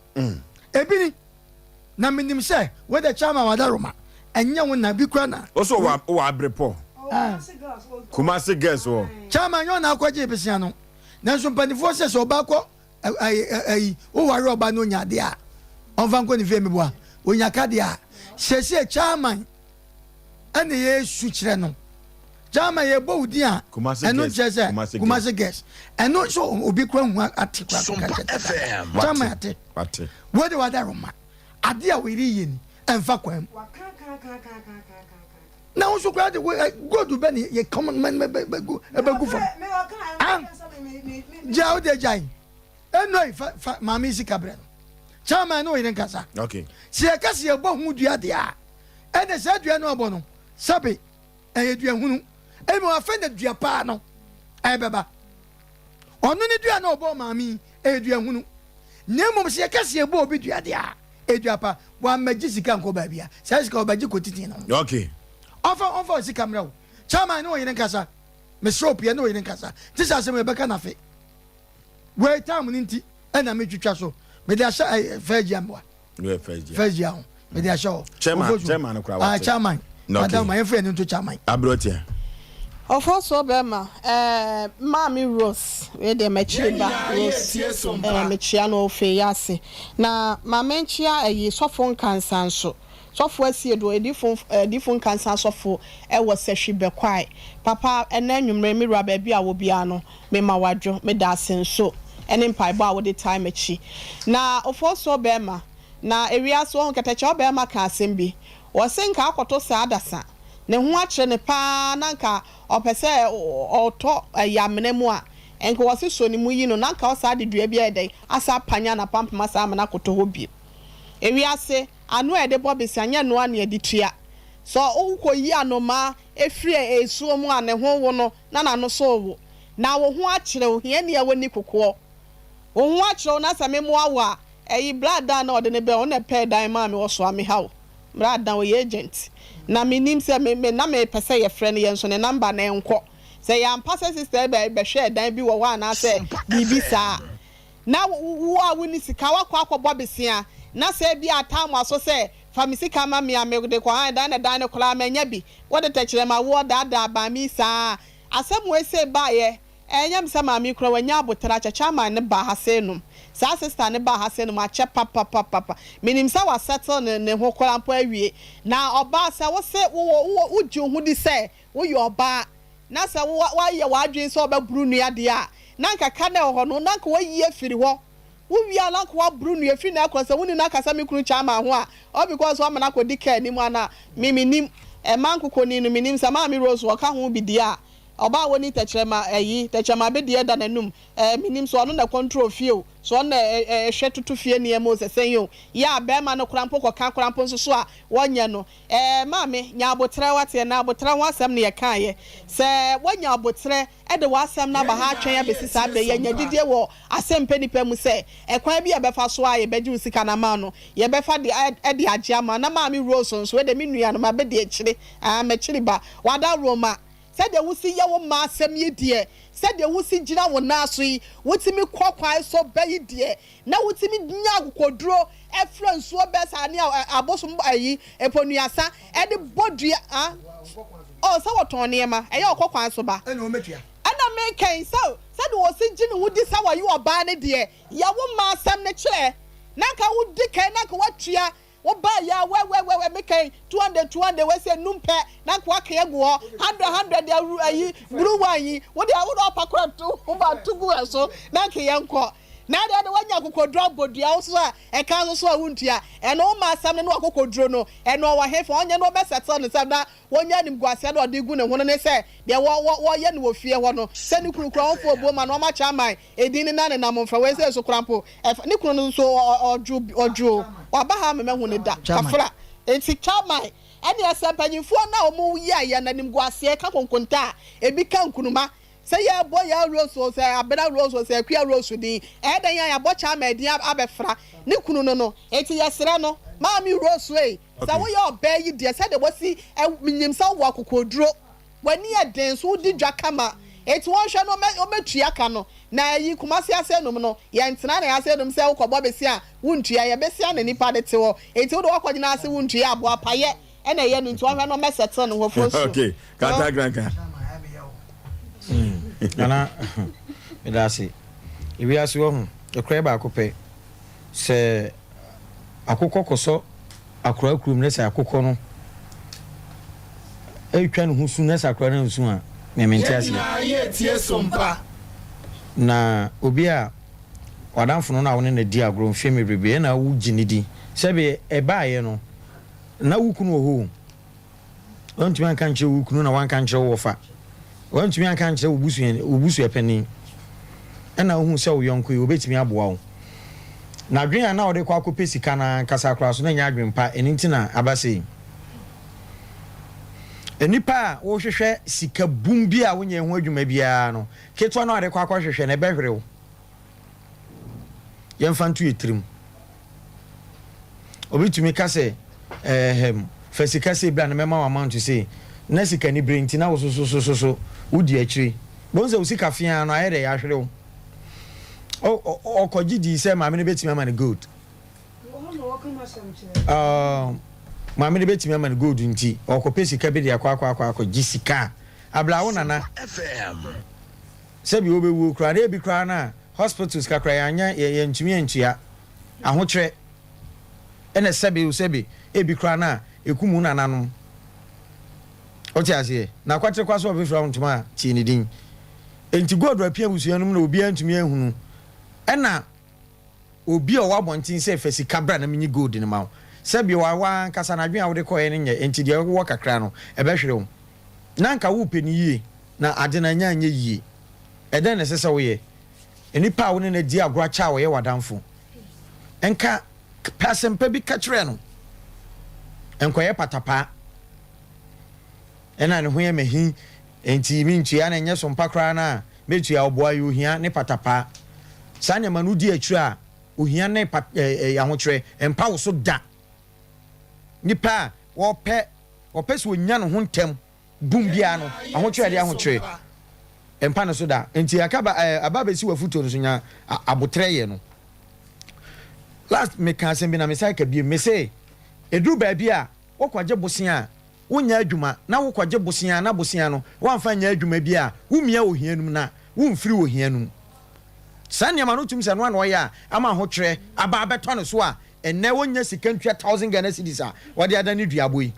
B: ebini na minim se we the chama wadaroma enya wona bi kwa na
A: oso wa abrepo Kumasi girls wo
B: chama nyo na akwaje besia no na so mpanifo se so ba ko o ware oba no nya de a onfa nko ni fe meboa onya ka de a sese chama ene ye su kire no chama ye bo udi a eno chese Kumasi girls eno so obi kwa hu atikwa ka chama ate wo de wada roma ade a wiri yin enfa kwam na unso kwa de go do be ye common man be go from jaw de jai enoi fa mami sikabre chama no yin kasa
A: okay
B: si e kasa ye bo hu dua de a ene sa dua no obo no sabe e dua hunu e mo afa na dua pa no e beba onu ni dua no obo mami e dua hunu nemo si e kasa ye bo obi dua de a eduapa wa maji sika nko ba bia sai sika obaji kotiti no
A: okay
B: ofa sika mra chairman no yin nkasa me shop ye no yin nkasa tisa asem be ka na fe we time ninti na me twitwa so me dey asha first year mwa
A: we first
B: year me dey asha
A: chairman kwa wa
B: chairman madam my friend into chairman
A: abrotia
D: Oforisuo bema Mami Rose we de mechiba Rose mechia no ofe yase na mamenchia sofo nkansa nso sofo asie do edifo nkansa sofo wo sehwe bekwai papa ena nwumre mi ra ba bia wo bia no me ma wadwo me da asenso ene mpaibo a wo de time echi na Oforisuo bema na ewiaso ho keteche bema ka asembi wo senka akoto sa adasa ne ho akire ne pa nanka opese oto yamene mu a enko wose so ni mu yi no nanka osa de dua bia ede asa panya na pampama sa amana koto hobi ewiase anu ede bobisi anya no ane editua so ukoyi anoma efire esuo mu ane ho wo no na no so wo na wo ho akire wo hia ne woni kokko wo ho akire na sa memo awa eyi blada na ode ne be on pe dan ma me wo so ame hawo blada wo ye agent na minim se me na me pese ye friend ye nso ne number na enko se ya mpase sister be hwe dan bi wo wa na se bibi sa na wo a woni sika wa kwa akobọ besia na se bi atam aso se famisi kama me amegde kwa dan ne kola manya bi wo de techire ma wo da ba mi sa asem we se ba ye enyam se ma mi kro wanya abotara chacha ma ne ba ha se num sa sister ne ba ha se num ache papa minim sa wa settle ne ho kola mpo awie na oba sa wo se wo ji hu di se wo yo oba na sa wa ye wa adwen so oba buru nua de a na nkaka na ho no na nka wo yi afiri ho wo wi ala nka wa buru nua afiri na akosa woni na kasa me kunu cha ma ho a o because wo mana ko dika ni mu ana minim mankoko ni no minim sa ma mi Rose wo ka ho bi di a oba woni techema be de da nanum minim so no na control fie so na hwe tutu fie ne mo sesen yo ya be ma no krampo ko kan krampo nso so a wonya no maame nya abotre wate na abotre ho asem ne ye kan ye se wonya abotre de wasem na ba ha atwen ya besisa be ye nya didie wo Asem Mpe Nipa mu se ekwan bi ye befa so a ye beji usika na ma no ye befa de age ama na maame Rose nso de menua no ma be de akire me kire ba wada Roma said the wusi ya wo ma asem ye die said the wusi gina wo na so yi wutimi kwakwan so bayi die na wutimi nya akokoduro efran so be sa ne abosom ayi eponuasa e de bodua oh so woton ne ma e ya okokwan so ba
B: ene o metua
D: ana me kan so said wo si gina wo di sa wa yi oba ne die ya wo ma asem ne kire na ka wo di kan na ka watua wo ba ya we make 200 we say numpe na kwa ka egu 100 ya ayi buru wanyi wo de wo do pakora to wo ba tugu so na ka yenko na de wanya kokodro bodua wo so a e kan so a wuntua e no ma asam ne no kokodro no e no wa hefa onye no be settle ne sam na wonya nim guase na ode gu ne hono ne se de wo ye ne wo fie ho no se ne kurukura wo fo bo ma no ma cha man edin ne na ne na momfa we se so krampo ne kunu no so oju waba ha me hu ne da kafra enti chairman ene asempanyimfo na omo yi aya na nim guase ka konkonta ebi ka nkunuma say ya boy ya Rose say abena Rose say akua Rose din e dan ya bo cha ma din abefra ne kunu no enti yesere no maami Rose we say wo ya oba yi de say de wosi minim sa wo akokoduro wani e den so di dwa kama enti won hwe no ometua ka no na yi kumase ase no no ye ntena na ase no say wo kɔbɔ besi a wuntua ye besi a na nipa de te wo enti wo de wakɔgyina ase wuntua abo apaye e na ye no nti won hwe no mesettle no ho fosu
A: okay kata granka
C: Nana medasi iwi asi wo hu ekra ba akopɛ sɛ akokɔ koso akora kurum ne sɛ akokɔ no etwa ne husu ne sɛ akora ne husu a me mentiasi na obi a wadamfo no na wone na di agro mfie me bebe na wo gini di sɛ be ɛbaaye no na wukunu wo ho ontumi anka nkyɛ wukunu na wanka nkyɛ wo fa wantumi anka nkyɛ obusu epani ɛna hu sɛ wo yonko yi obetumi aboa wo na dwen ya na wo de kwa akopɛ sika na kasa kora so na nya adwen pa eni ntina abase enipa a wo hwehwɛ sika bum bi a wonya ho adwuma bia no ketwa na wo de kwa akɔhwehwɛ na ɛbɛhwere wo yɛmfa nto yɛtirim obi tumi ka se fasika se bra na mema amount to say na sika ni bring tina wo so wudi akiri bonze usika fia no ayere ya hwere wo okoji di se ma me ne betimi ama ne good maame de betimi ama ne gold nti okope sika be de akwa jisika abla wo nana FM sebi obewu kra na ebi kra na hospitals kakra yanya ye ntumi entua ahokyere ene sebi ebi kra na ekumu nananom oти ase na kwatere kwaso obi fra ntuma ti ni din enti gold apia busuanum na obi antumi ehunu ena obi o wabontin se fasika bra na menyi gold ni ma sebi wa nkasa na adwen a wode koye ne nye enti de wo kakra no ebehwere wo na nka wo peni yie na ade na nya anye yie eden ne sese wo ye enipa wo ne na di agora cha wo ye wadamfo enka Asem Mpe bi kachre no enkoye patapa ena ne ho ye mehi enti mi ntua na nye Sompa kra na metua oboaye ohia ne patapa sanya manu di atwa ohia ne ahokyere empa wo so da nipa wope so nya no ho ntem bum bia no ahokyere de ahokyere empa no so da enti akaba ababa si wafuto no so nya abotre ye no last me kan sem bi na me sai ka bi me say edu ba bia wokwaje bosia wonya adwuma na wokwaje bosia na bosia no wamfa nya adwuma bia wumia ohianum na wumfiri ohianum sanya manu tum se no na oya ama ahokyere aba beto no so a enne wonya sika ntwa 1000 Ghana cedis a wode adani duaboi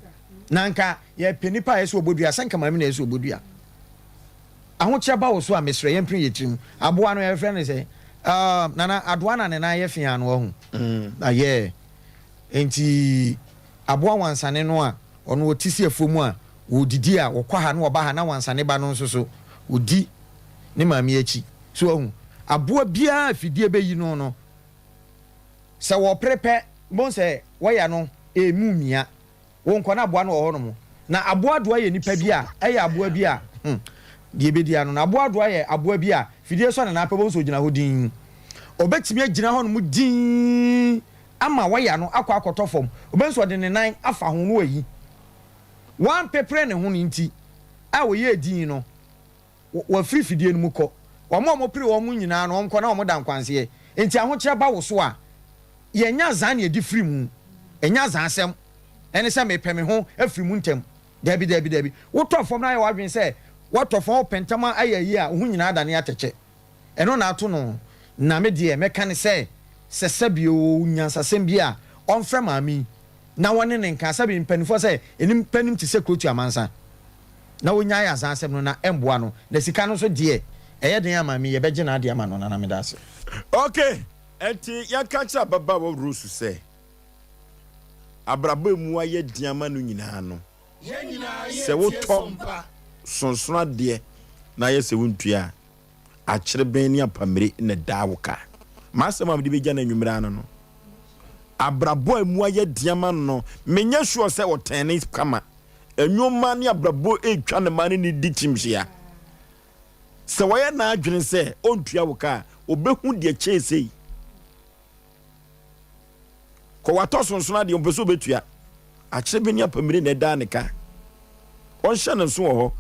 C: nanka ye penipa yeso obodua sanka mame na yeso obodua ahokyere ba wo so a mesre ye mpri yetrim aboa no ye frɛ ne se nana adwana ne na ye fia no ho aye enti aboa wansane no a ono wotisi afomu a wodidi a wokwa ha no oba ha na wansane ba no nso odi ne mame achi so ho aboa bia fidie beyi no se wo prepe bon se waya no emumia won kona aboa no ho no na aboa doa ye nipa bia eya aboa bia die bedia no na aboa doa ye aboa bia fidie so na apebo so gina ho din obetimi agina ho no mu din ama waya no akwa akotofom obenso de ne nan afa ho no ayi wan pepre ne ho nti a wo ye din no wa free fidie no mu kɔ omo pri omo nyina no omkɔ na omo da nkwanse enti ahokyere ba wo so a ye nya zan ne di free mu enya zan asɛm ene sɛ mepɛ me ho afiri mu ntem dabi wo tɔfom na ye wadwen sɛ watɔfom pentama ayayi a ho nyina da ne atɛkyɛ eno na ato no na me de meka ne sɛ sesebio nyansasɛm bi a ɔmfrɛ maami na wone ne nka sabi mpanifo sɛ enim panim te sɛ krotu amansa na wonya ya zan asɛm no na emboa no na sika no so de eye den amami ye beje na ade ama no na me dase
A: okay enti ya kacha baba wo rusu sɛ abraba mu aye diama no nyina no sɛ wotɔ sonsona de na ye sɛ wontua akyere ben ni apamire na dawoka masema mde begya na nwumra no abrabo mu aye diama no menya sure sɛ wotene kama enwoma ni abrabo etwa ne mane ni di timhia sɛ wayɛ na adwene sɛ ontua woka obehu de kyesei ko wato sonsona de ompeso betua akyere ben ni apamire na da ne ka on hye ne so ho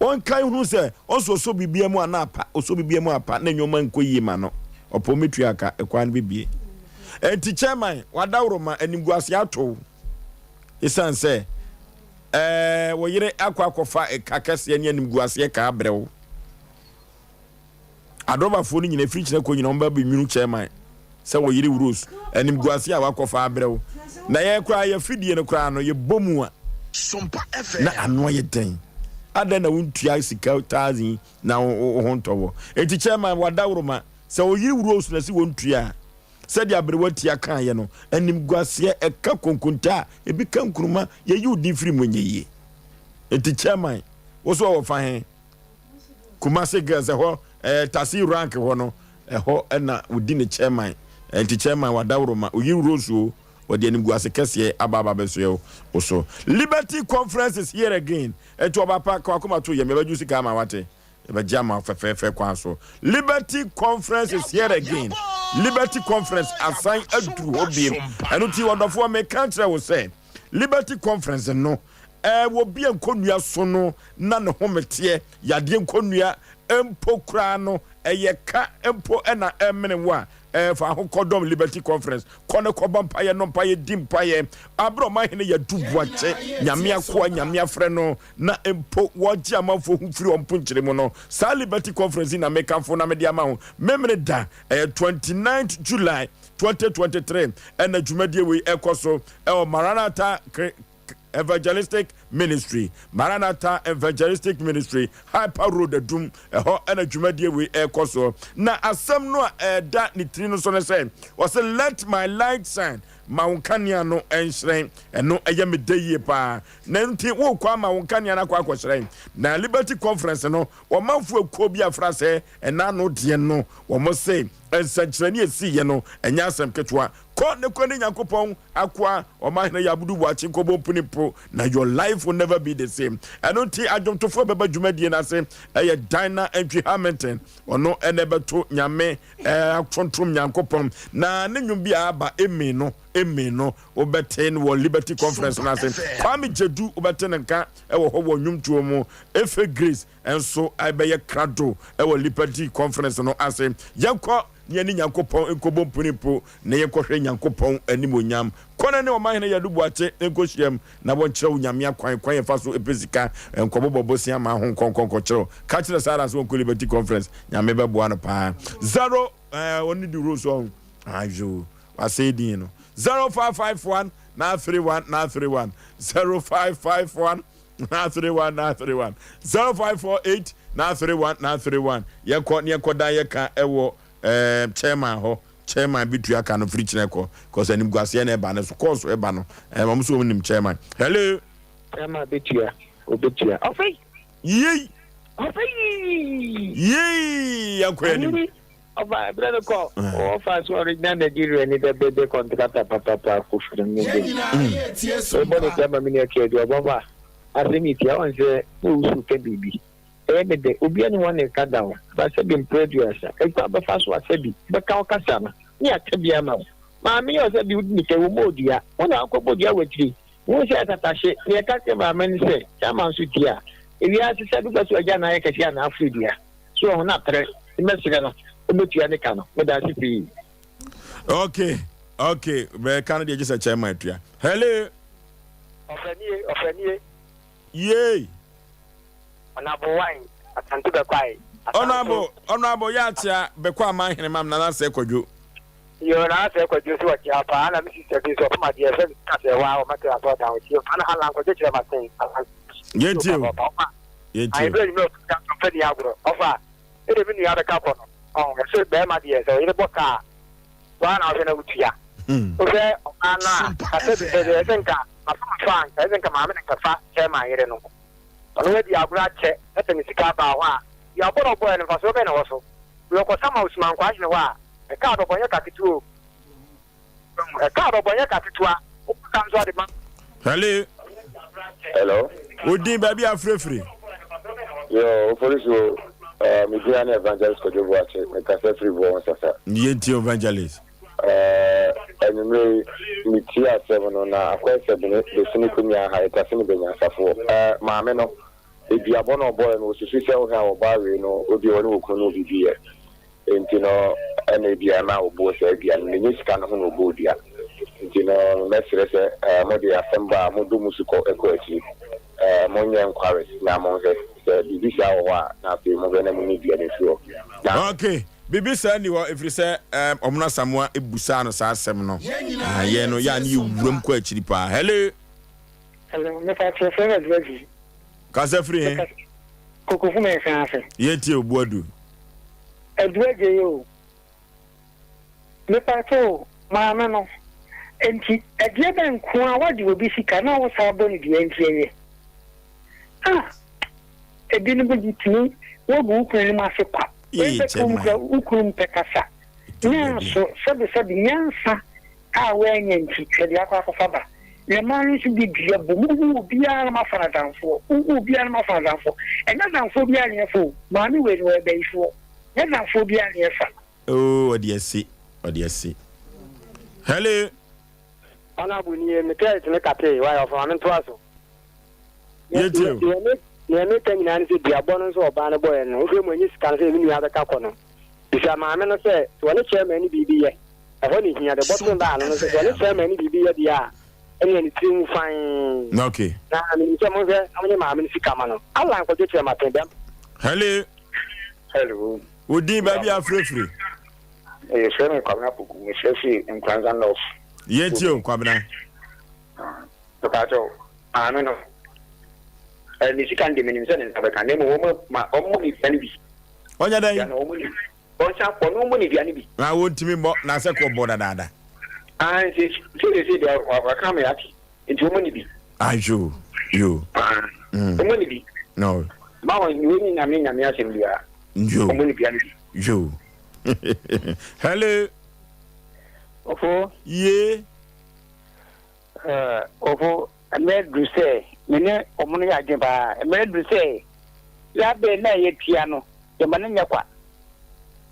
A: on kai hu sɛ so bibia mu anapa oso bibia mu apa na nwoma nkoyi ma no opo metua ka ekwan bibie enti chairman wadawroma animguase ato isan sɛ wo yire akwakofa kakase ne animguase ka abrew adoba fo ni nyina fridge na ko nyina omba be nwunu chairman sɛ wo yire wurus animguase a wakofa abrew na ye kra ye fidie no kra no ye bomu a Sompa FM na ano ye den ada na wontua sika 1000 na ho ntowo enti chairman wadawroma sɛ wo yiri wuro na si wontua sɛ de abrewati aka ye no anim guase eka konkonta ebi kan kuruma ye yi udi firi monyeye enti chairman wo so wo fa he kumase girls ho tasi rank ho no ho na udi ne chairman enti chairman wadawroma o yiri wuro so wodi anim guase kese ababa beso so Liberty Conference is here again eto obapa kwa kuma to ye me baju sika ma wate Bajama fefe kwanso. Liberty Conference is here again. Liberty Conference assign adu obiem. Enuti wonderful me country will say. Liberty Conference no wo bia nkonua so no na ne hometie yade nkonua empo kra no eyeka empo na emene wa fa hokodom Liberty Conference kone kobampaye no mpaye dimpaye abro mahene ya dubuache nyame akwa nyame afre no na empo woji amafo humfiri ompunchire mu no sa Liberty Conference na mekanfo na media ma ho memre da 29th July 2023 and adwumadie we ekoso Maranatha Evangelistic Ministry, Maranatha Evangelistic Ministry, Hyper Road the Doom, and a Jumadie we ekoso. Na asem no da ni trino so say, was let my light shine. Maunkania no enshrain and no ayame day pa. Nanti wo kwa maunkania na kwa kwashrain. Na Liberty Conference no, wa manfu ekobia frase and na no die no, wa mo say ensantrani esi ye no, enya asem ketwa. Ko ne kwani Nyankopon akwa o mahene yabudu wachi nkobo punipo na your life will never be the same. Anonti adwomtofo beba dwumadie na say eye Dina Entry Hamilton ono enebeto nyame akontrom Nyankopon na ne nwum bia aba emi no obeten wo Liberty Conference na say kwame jedu obeten nka wo ho wo nwumtuo mu efe grace enso abeye krado wo Liberty Conference no ase yakọ yeni Nyankopon ekobom punipo na yekohwe Nyankopon animonyam kona ne o mahene yadubuache enkohiem na wonkyerɛ nyame akwan yefa so epesika enkobobobosia ma ho konkonkokyerɛ ka kyerɛ sara so Liberty Conference nyame bɛboa no pa 0 oni di rules on ajo wasedi no 0551 931 931 0551 931 0548 931 931 yekoda yeka ewo chairman bitua ka no free chineko cause anim guase na eba na so course eba no mam so nim chairman hello
F: chairman bitua obitua ofei
A: yey
F: yakwani oba brother ko o fa so original Nigeria ni the bebe contractor papa kufuru ngende so bono chairman mi ne ke do baba asemi ti awon se o su ke bibi de obi ni one ka down ba se bi producer e kwa ba fa so asebi be ka okasa na ni akabia ma ma mi yo se bi ni ke wo modia wona akobodia wetiri wo se atashe ni ka ke ba men se chama su dia e wi ase se du ba so aja na ye kesi na afridia so ho na tre mesire no obetua ni ka no we da si
A: okay be kan de just a chairman tua hello
F: ofanie
A: yey
F: Honorable wine atanto be kwai
A: honorable yatia be kwa mahene mam na se kwadwo
F: yo na se kwadwo so wachi apa na mi sister bi so ma dia se ka se wa o ma ka so down ti ana hala ko je kire ma sen
A: yetio
F: ai be mi o ka fa di agro ofa e de mi ni ada ka ko no so be ma dia so ile boka wa na o na utia o se ana ka se de senka ma fa ka senka ma me ka fa che ma ire no ono di agura che etemi sika ba wa ya boro boy no faso be na woso we ko sama usman kwa hne wa e ka do bonya ka kituo e ka do bonya ka kituo o ka nzo de ma
Q: hello
A: odi baby afrefre
Q: yo Oforisuo mi dia na evangelist ko jobo ache me ka se free bo sasa
A: yenti evangelist
Q: anyway mi tia seven na akwa seven de sini kunya ha eta sini benya safo maame no ebi abono boy no susu se o ha o ba we no obi woni okunu bibi e enti no ene bia na obo se bia ni nyisika no no obo dia enti no mesere se mo de asemba mo do musiko eko achi mo nya inquiries na mo se bibi sha o wa na pe mo be na mo ni bia de so
A: okay bibi sa ni wo efri se omna samwa ebusa no sa asem no ye no ya ni wuram kwa achiri pa hello
F: me fa transfer advice
A: ka se free he
F: koko fu me fa afa
A: ye ti obuadu
F: adwaje yo me pa to ma me no enti adie ben ko a wadi obi sika na wo sa bo ni die enti ebi no bi tini wo bu ko ni ma se pa ukrum pekasa nyanso sabi nyansa a wenye nti hwede akwa faba
G: the man should be beable, who be a mafan for, who be a mafan for, and not for be a fool, money with where they for, and not for be a near fan.
A: Oh, what do you see? What do you see? Hello.
F: Honorable near me, tell it to make a pay while I'm in Twasso.
A: You too.
F: Near me, Nancy, the abundance of Banner Boy, and when you can say you have a cacono. If I'm a man, say, to any chairman, BB, I want to hear the bottom down, and say, any chairman, BB, yeah, and anything fine.
A: Okay.
F: Now, I mean, some of them, how many mammas come on? I like what you tell my them.
A: Hello.
Q: Hello.
A: Would you baby are free?
Q: Yes, I'm coming up with Chelsea in Kwanzaa.
A: Yet you, Kwabna.
Q: Tokato, I don't know. And if you can't give me a name of my only family.
A: On your day, I want to be more Nasako Bodada.
Q: I say, they are coming at into money.
A: I you.
Q: Money.
A: No.
Q: Mamma, you mean, I'm asking
A: you. Hello.
G: Ofo.
A: Ye.
G: Ofo, I made you say, Mene, Omonia Jeba, I made you say, Labe na ye piano, the Mananya.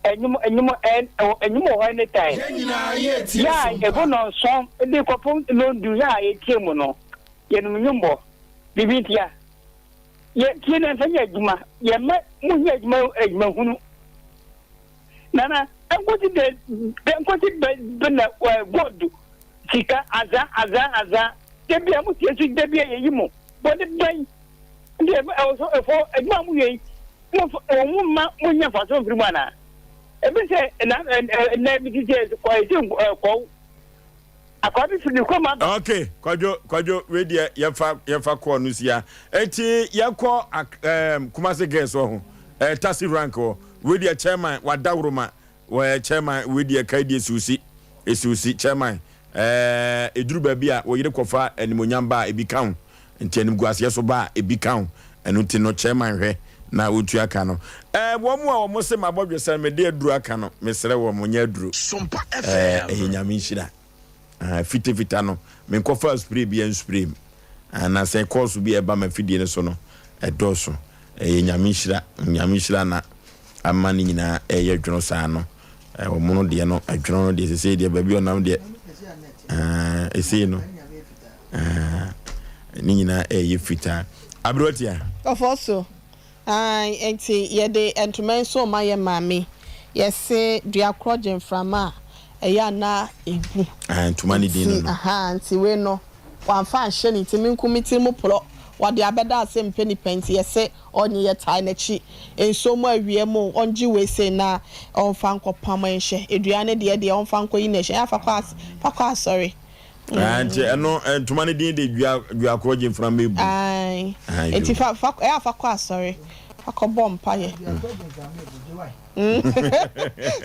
G: And you more any time. Yeah, a good on song, they propose no do ya a kimono. Yenumbo, Divitia. Yet, Tina Sayajuma, Yama, Mujajmo, Nana, and what did then what did Bena God Sika, Aza, Debia Mutia, Debia Yimo, but the day, also for a mammy, a woman, when you're for some Rumana. Every say, and never did quite call. According to the command.
A: Okay, Kwajo, ready, Yafa Cornusia. Eti Yako, Kumase Gesso, Tassi Ranko, with your chairman, Wadauruma, where chairman with your Kadi Susi, chairman, Edru Babia, where you cofa and Munyamba, a become, and Tenim Guasiasoba, a become, and Utino chairman, re. Na utuakano one more almost my boy say me dey dru akano me sere wo monye dru Sompa FM nyame nhira fita no me nkofa spray bi en spray na say course bi e ba ma fidie ne so no edoso nyame nhira na amani nyina ye dwono sa no wo mono de no adwono de se de ba bi onam de ese no ni nyina ye fita abrotia
D: of also enti yede entumen so ma ye mami yese dua krogen frama eya na egu
A: entumani din no
D: nti we no wanfa hye ni timi nkumiti mu pro wade abeda Asem Mpe Nipa nti yese onye ye tai na chi enso mu awie mu onji we se na onfa nkopam enhye edua ne de onfa nko yi na hye afa kwa sorry
A: and no entumani din de dua krogen frama ebu
D: enti fa kwa sorry akobom paye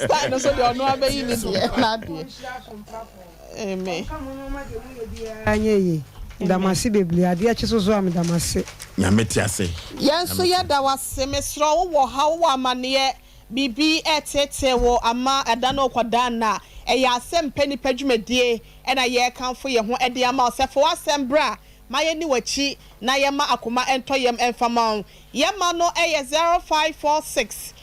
D: start no so de ono abeyi ni de na de amen
T: anyeyi damasi bebli ade a chiso so am damasi
A: nyameti ase
D: yenso ye da wase mesro wo ha wo amane bibi etete wo ama eda no kwada na eya Asem Mpe Nipa dwumadie ena ye kanfo ye ho ede ama osefo asembra maye ni wachi na yema akoma entoyem enfama yema no 0546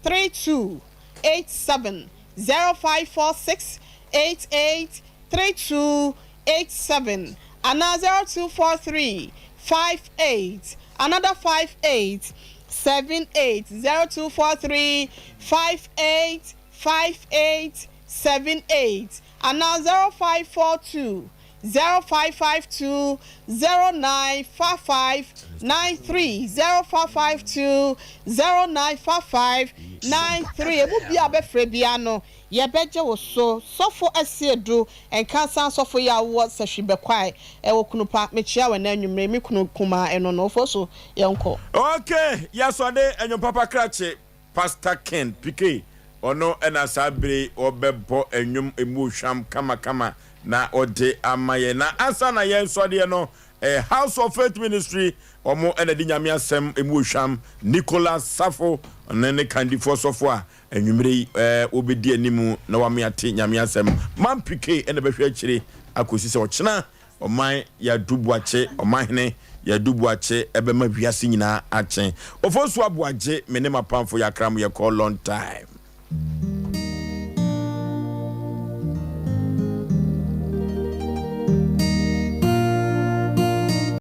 D: 883287 0546 883287 ana 0243 58 another 58 78 0243 58 5878 ana 0542 0552 0955 93 0552 0955 93 ebu bia be frebiano ye beje wo sofo asiedu enkansan sofo ya wo sahwibekwae wo kunupa mechia wa na anwumre me kunu kuma eno no foso yenko
A: okay yasode enyo papa krache Pastor Ken PK ono ena sabre obebo enwum emu hwam kama na ode amaye na asa na yen sode no House of Faith Ministry omo ene di nyame asem emu ohwam Nicholas Safo ne kandi for sofo enwumre obedi animu na wame ate nyame asem mampike ene behwe akire akosi se ochena oman ya dubuache omanhene ya dubuache ebe ma wiase nyina achen Oforisuo Aboagye menema pamfo ya kram ye call long time